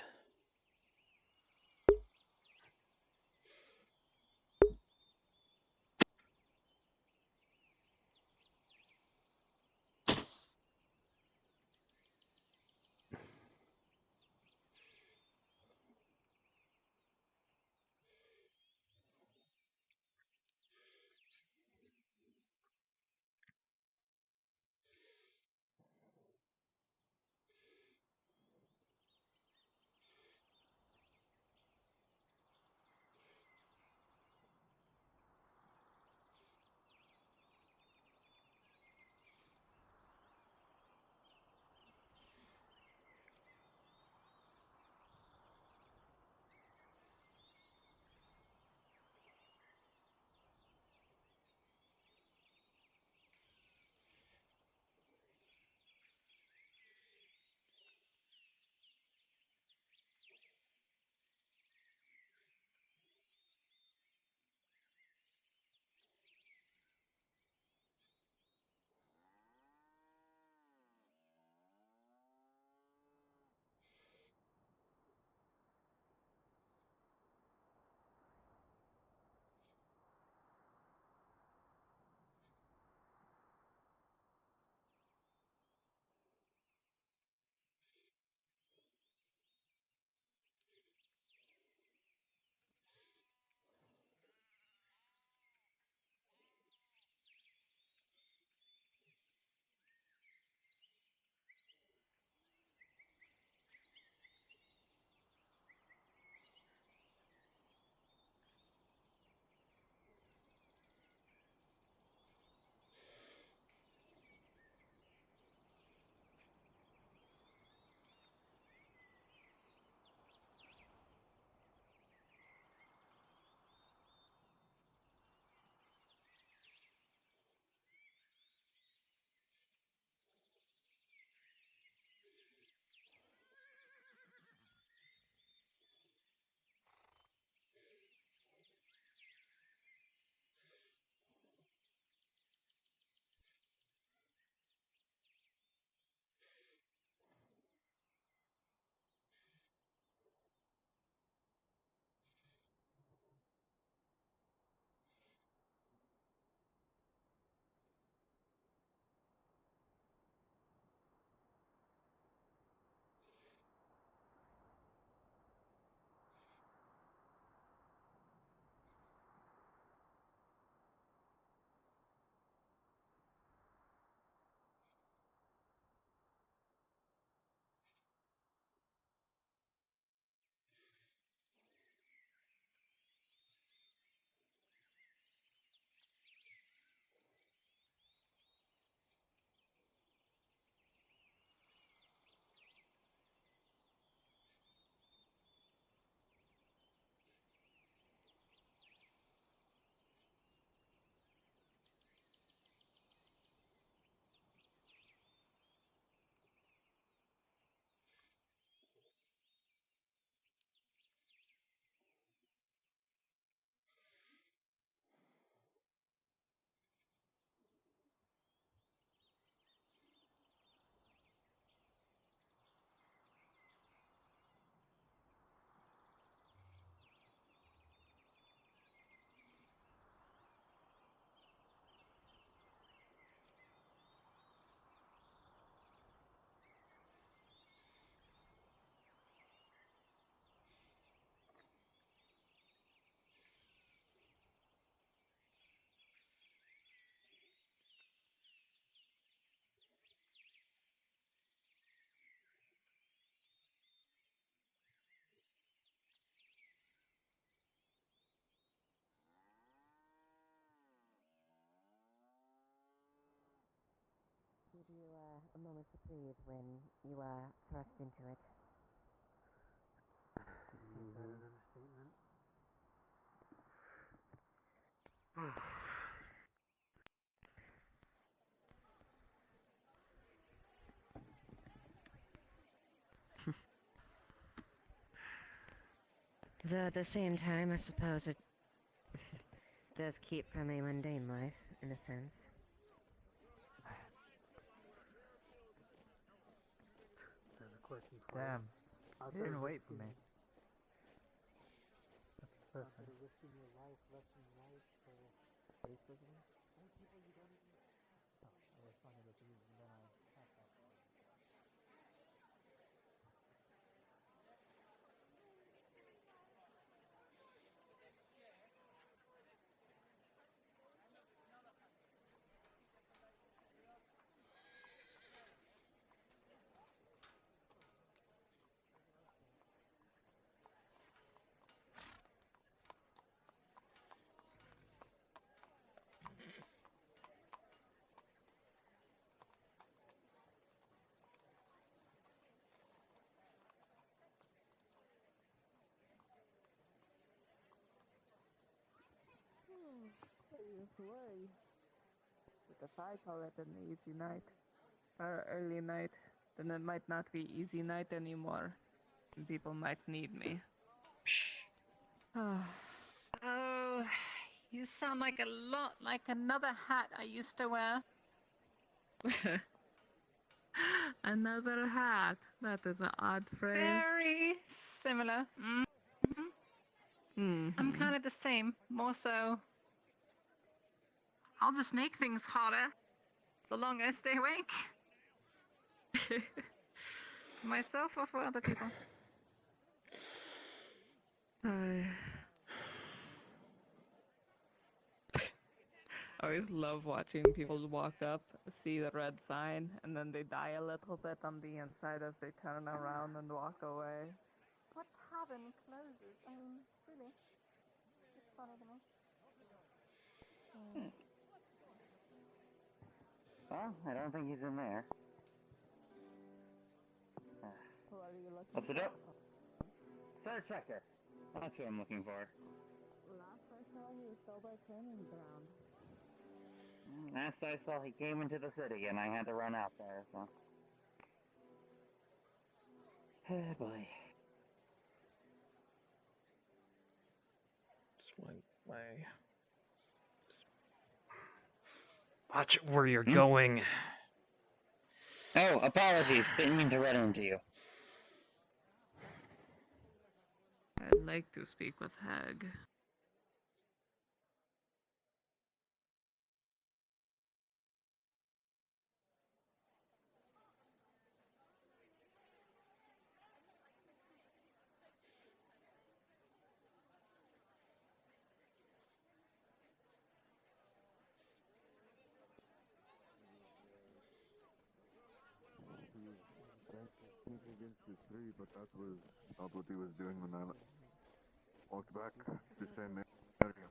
a moment to breathe when you thrust into it. That is an statement. Though at the same time, I suppose it does keep from a mundane life, in a sense. There's a question for Damn. you. You didn't wait for me. That's After perfect. risking your life, lesson life for Racism? people you don't even. Oh, I was funny with you, and then I passed that. This way. But if I call it an easy night, or early night, then it might not be easy night anymore. And people might need me. Oh, you sound like a lot like another hat I used to wear. Another hat. That is an odd phrase. Very similar. I'm kind of the same, more so. I'll just make things harder the longer I stay awake. For myself or for other people. I always love watching people walk up, see the red sign, and then they die a little bit on the inside as they turn around and walk away. What tavern closes? I mean, really. It's funny to me. Well, I don't think he's in there. What are you looking What's it for? up? Star Checker. That's what I'm looking for. Last I saw he was still by training ground. Last I saw, he came into the city, and I had to run out there, so. Oh, boy. Just one way. Watch where you're Hmm? going. Oh, apologies. Didn't mean to run into you. I'd like to speak with Hag. Against his tree, but that was not what he was doing when I walked back to the same area.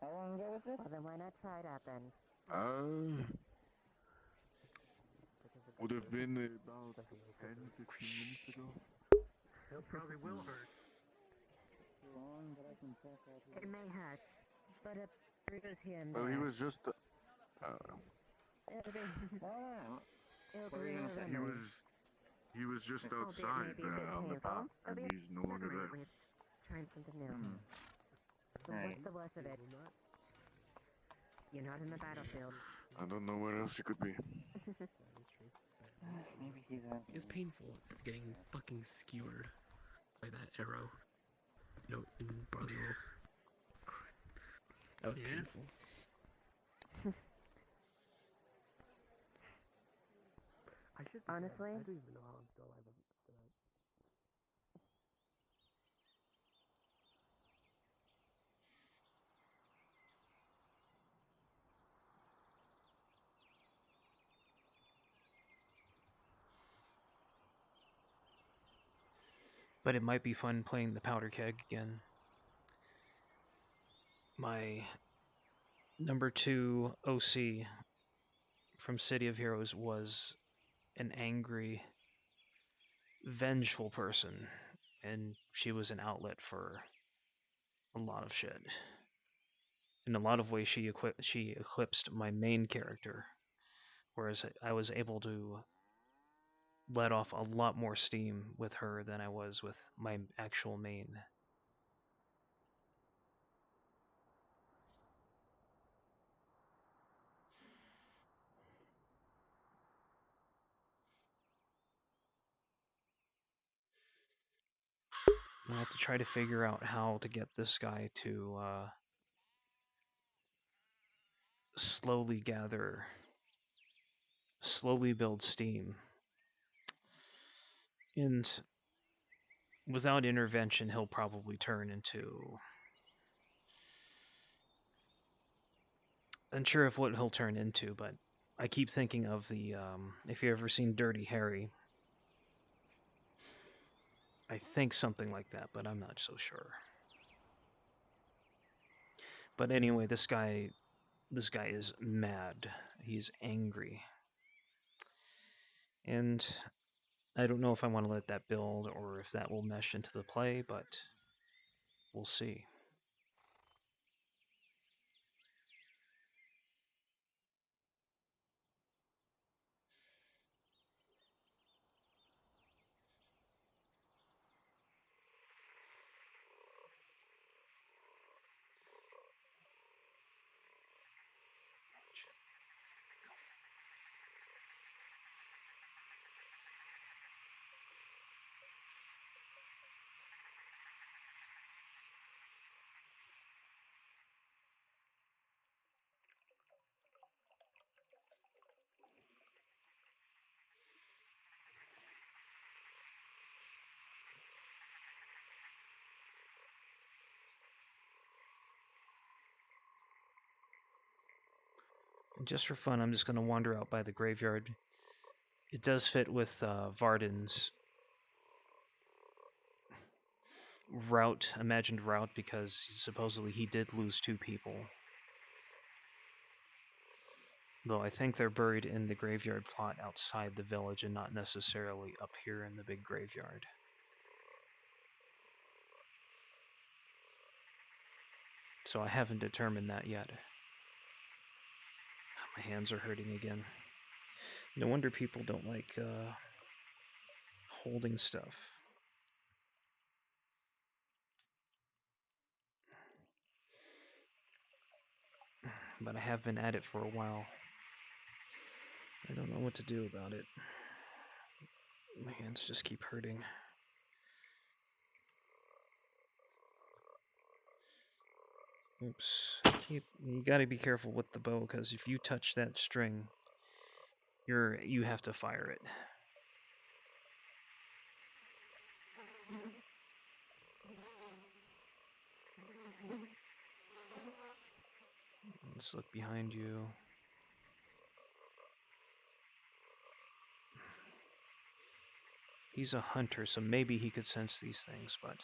How long ago was this? Well, then why not try that then? Would have been about 10, 15 minutes ago. It probably will hurt. Long, but I can check out here. It may hurt, but a bruise here and Well, there. he was just. It'll be. It'll What are be you a gonna say? remedy. He was just Albeit outside maybe a bit on the painful. path, and It'll be he's no longer another there. way of trying something new. So Right. what's the worst of it? You're not in the battlefield. I don't know where else he could be. Maybe he's As painful as getting fucking skewered by that arrow. You know, in Brazil. That was painful. I should be Honestly? dead. I don't even know how I'm still alive after that. But it might be fun playing the powder keg again. My number 2 OC from City of Heroes was an angry, vengeful person, and she was an outlet for a lot of shit. In a lot of ways, she eclipsed my main character, whereas I was able to let off a lot more steam with her than I was with my actual main. I have to try to figure out how to get this guy to slowly build steam. And without intervention, he'll probably turn into... unsure of what he'll turn into, but I keep thinking of the, if you've ever seen Dirty Harry, I think something like that, but I'm not so sure. But anyway, this guy is mad. He's angry. And I don't know if I want to let that build or if that will mesh into the play, but we'll see. Just for fun, I'm just going to wander out by the graveyard. It does fit with Varden's imagined route, because supposedly he did lose 2 people. Though I think they're buried in the graveyard plot outside the village and not necessarily up here in the big graveyard. So I haven't determined that yet. My hands are hurting again. No wonder people don't like holding stuff. But I have been at it for a while. I don't know what to do about it. My hands just keep hurting. Oops. You gotta be careful with the bow, because if you touch that string, you have to fire it. Let's look behind you. He's a hunter, so maybe he could sense these things, but...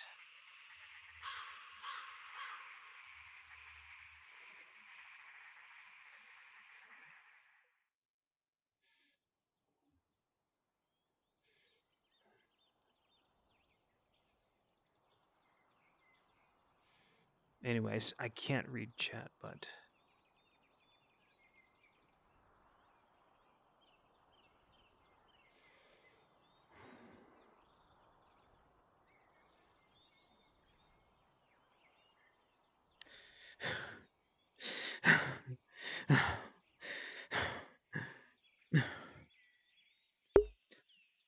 Anyways, I can't read chat, but...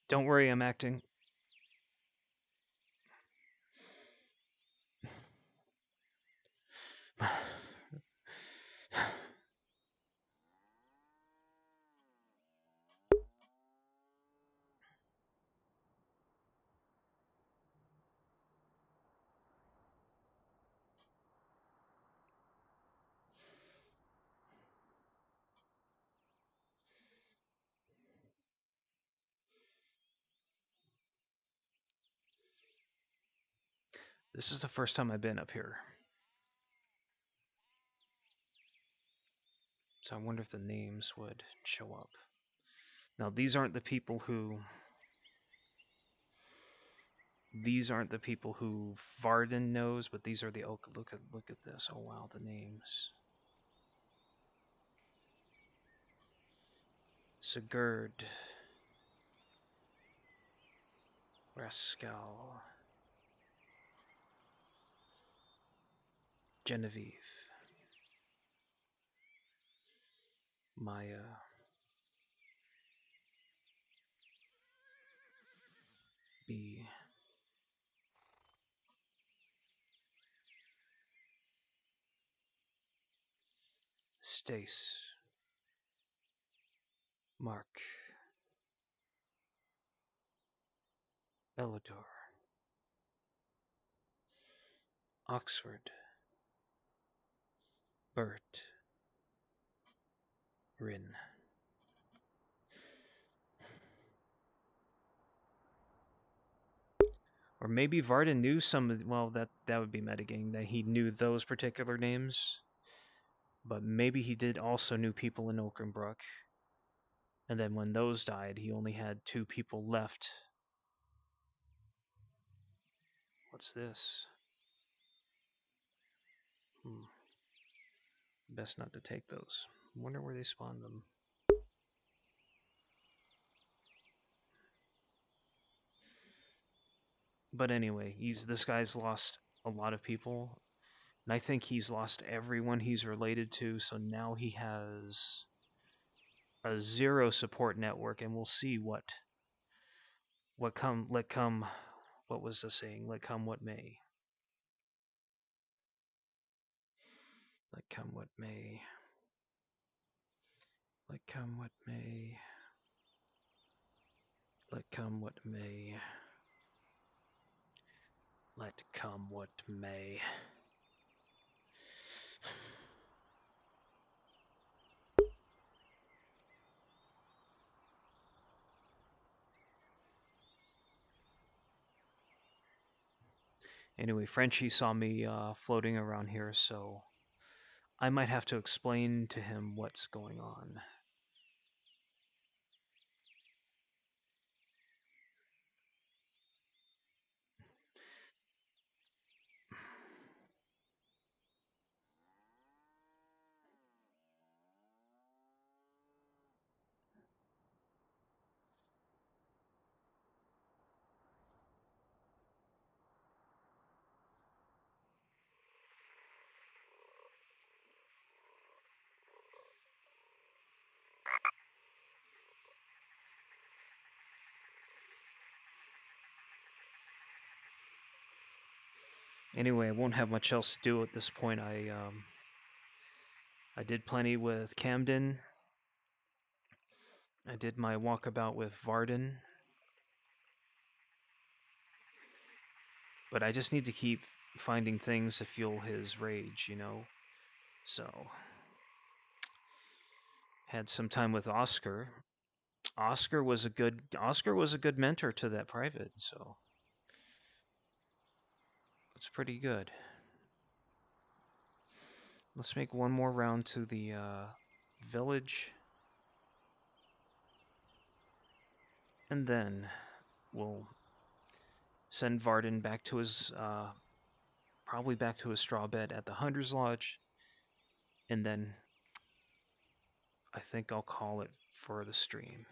Don't worry, I'm acting. This is the first time I've been up here. So I wonder if the names would show up. Now these aren't the people who Varden knows, but these are the look at this. Oh wow, the names. Sigurd, Rascal, Genevieve, Maya, B, Stace, Mark, Elidor, Oxford, Bert, Rin. Or maybe Varden knew some of, well, that would be metagaming, that he knew those particular names. But maybe he did also knew people in Oakenbrook. And then when those died, he only had 2 people left. What's this? Best not to take those. Wonder where they spawned them. But anyway, this guy's lost a lot of people. And I think he's lost everyone he's related to, so now he has a 0 support network, and we'll see what was the saying? Let come what may. Let come what may. Let come what may. Let come what may. Let come what may. Anyway, Frenchie saw me floating around here, so I might have to explain to him what's going on. Anyway, I won't have much else to do at this point. I did plenty with Camden. I did my walkabout with Varden. But I just need to keep finding things to fuel his rage, you know? So, had some time with Oscar. Oscar was a good mentor to that private, so it's pretty good. Let's make one more round to the village. And then we'll send Varden back to his, probably back to his straw bed at the Hunter's Lodge. And then I think I'll call it for the stream.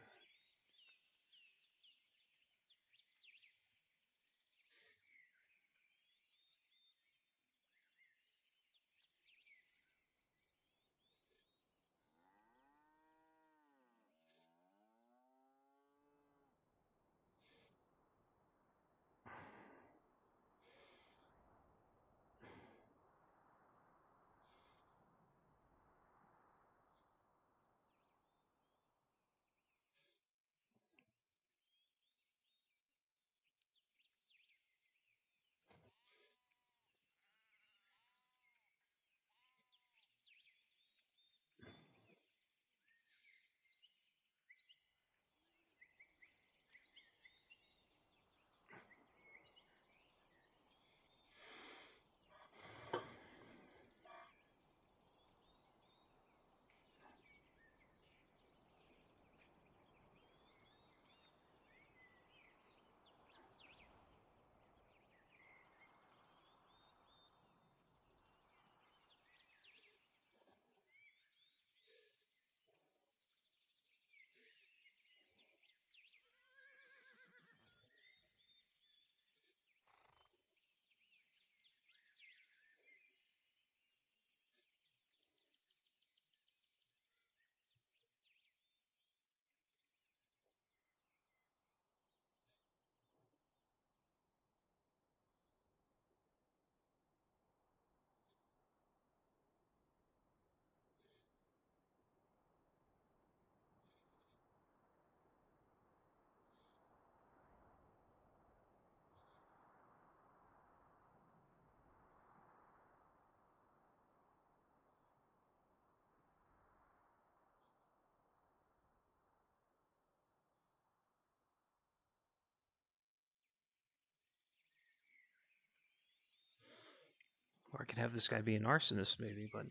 Or I could have this guy be an arsonist, maybe, but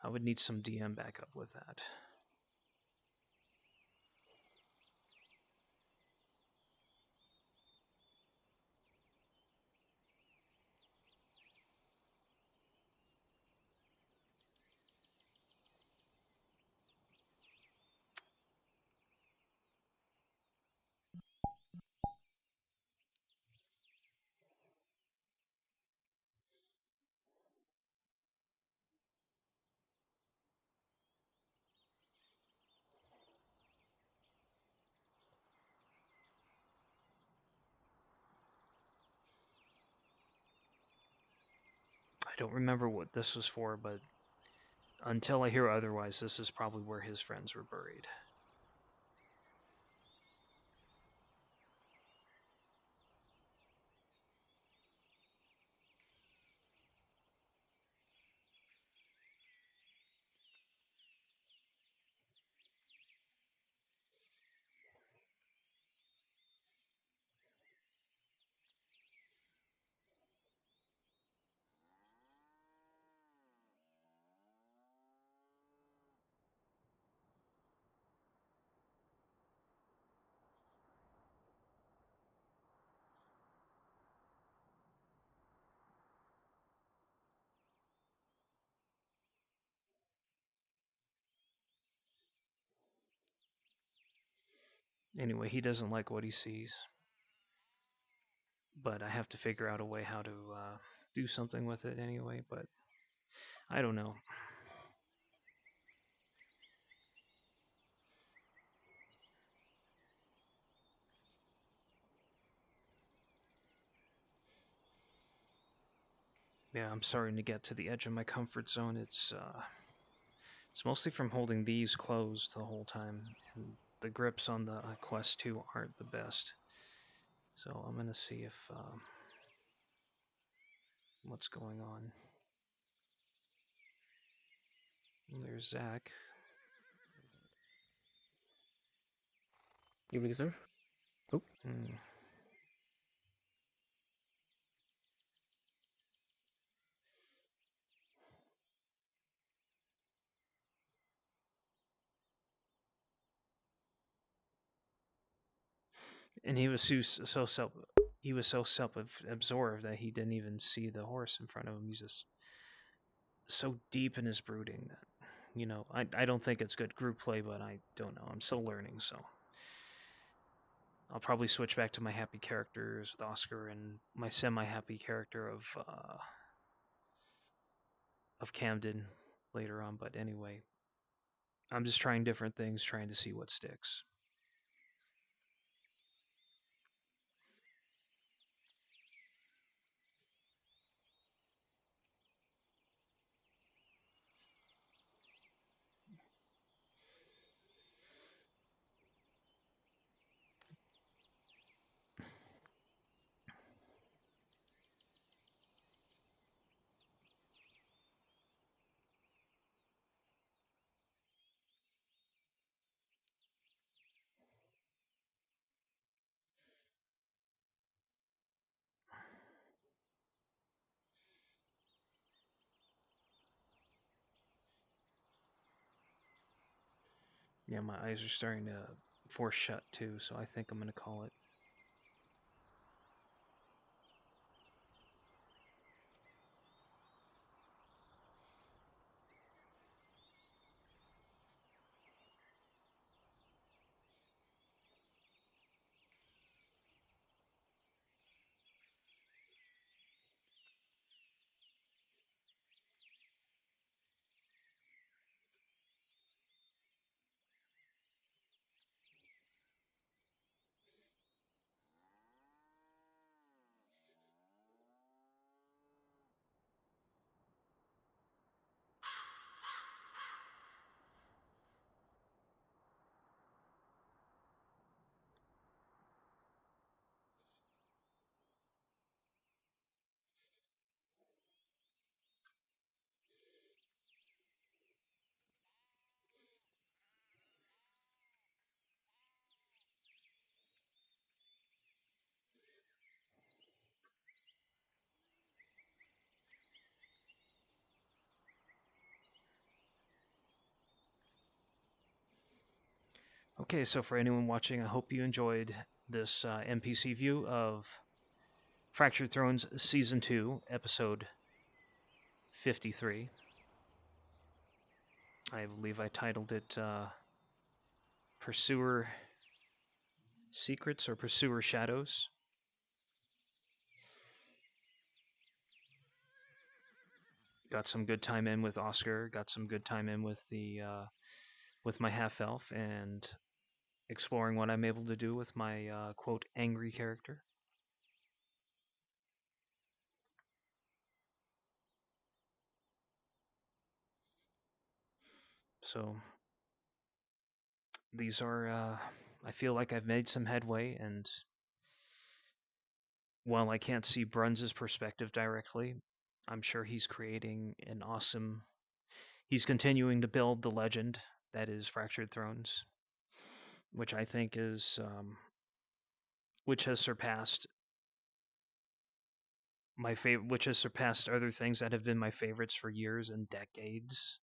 I would need some DM backup with that. I don't remember what this was for, but until I hear otherwise, this is probably where his friends were buried. Anyway, he doesn't like what he sees. But I have to figure out a way how to do something with it anyway, but I don't know. Yeah, I'm starting to get to the edge of my comfort zone. It's mostly from holding these closed the whole time, and the grips on the Quest 2 aren't the best. So I'm gonna see if what's going on. There's Zach. Evening, sir. Oh. And he was so self-absorbed that he didn't even see the horse in front of him. He's just so deep in his brooding that, you know, I don't think it's good group play, but I don't know. I'm still learning, so I'll probably switch back to my happy characters with Oscar and my semi-happy character of Camden later on. But anyway, I'm just trying different things, trying to see what sticks. Yeah, my eyes are starting to force shut too, so I think I'm going to call it. Okay, so for anyone watching, I hope you enjoyed this NPC view of Fractured Thrones Season 2, Episode 53. I believe I titled it Pursuer Secrets or Pursuer Shadows. Got some good time in with Oscar, got some good time in with the with my half-elf, and exploring what I'm able to do with my quote angry character. So these are I feel like I've made some headway, and while I can't see Bruns' perspective directly, I'm sure he's creating an awesome... He's continuing to build the legend that is Fractured Thrones, which I think is... which has surpassed my favorite, which has surpassed other things that have been my favorites for years and decades.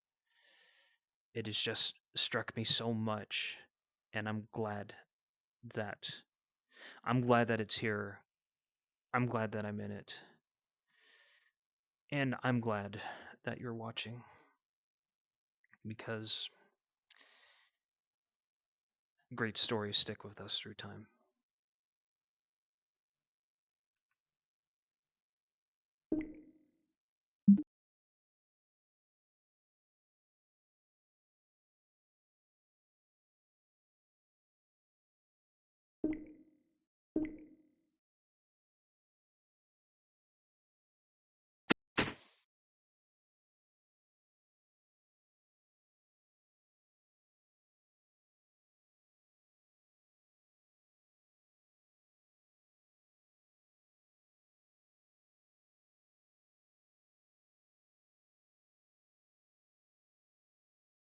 It has just struck me so much, and I'm glad that it's here. I'm glad that I'm in it. And I'm glad that you're watching, because great stories stick with us through time.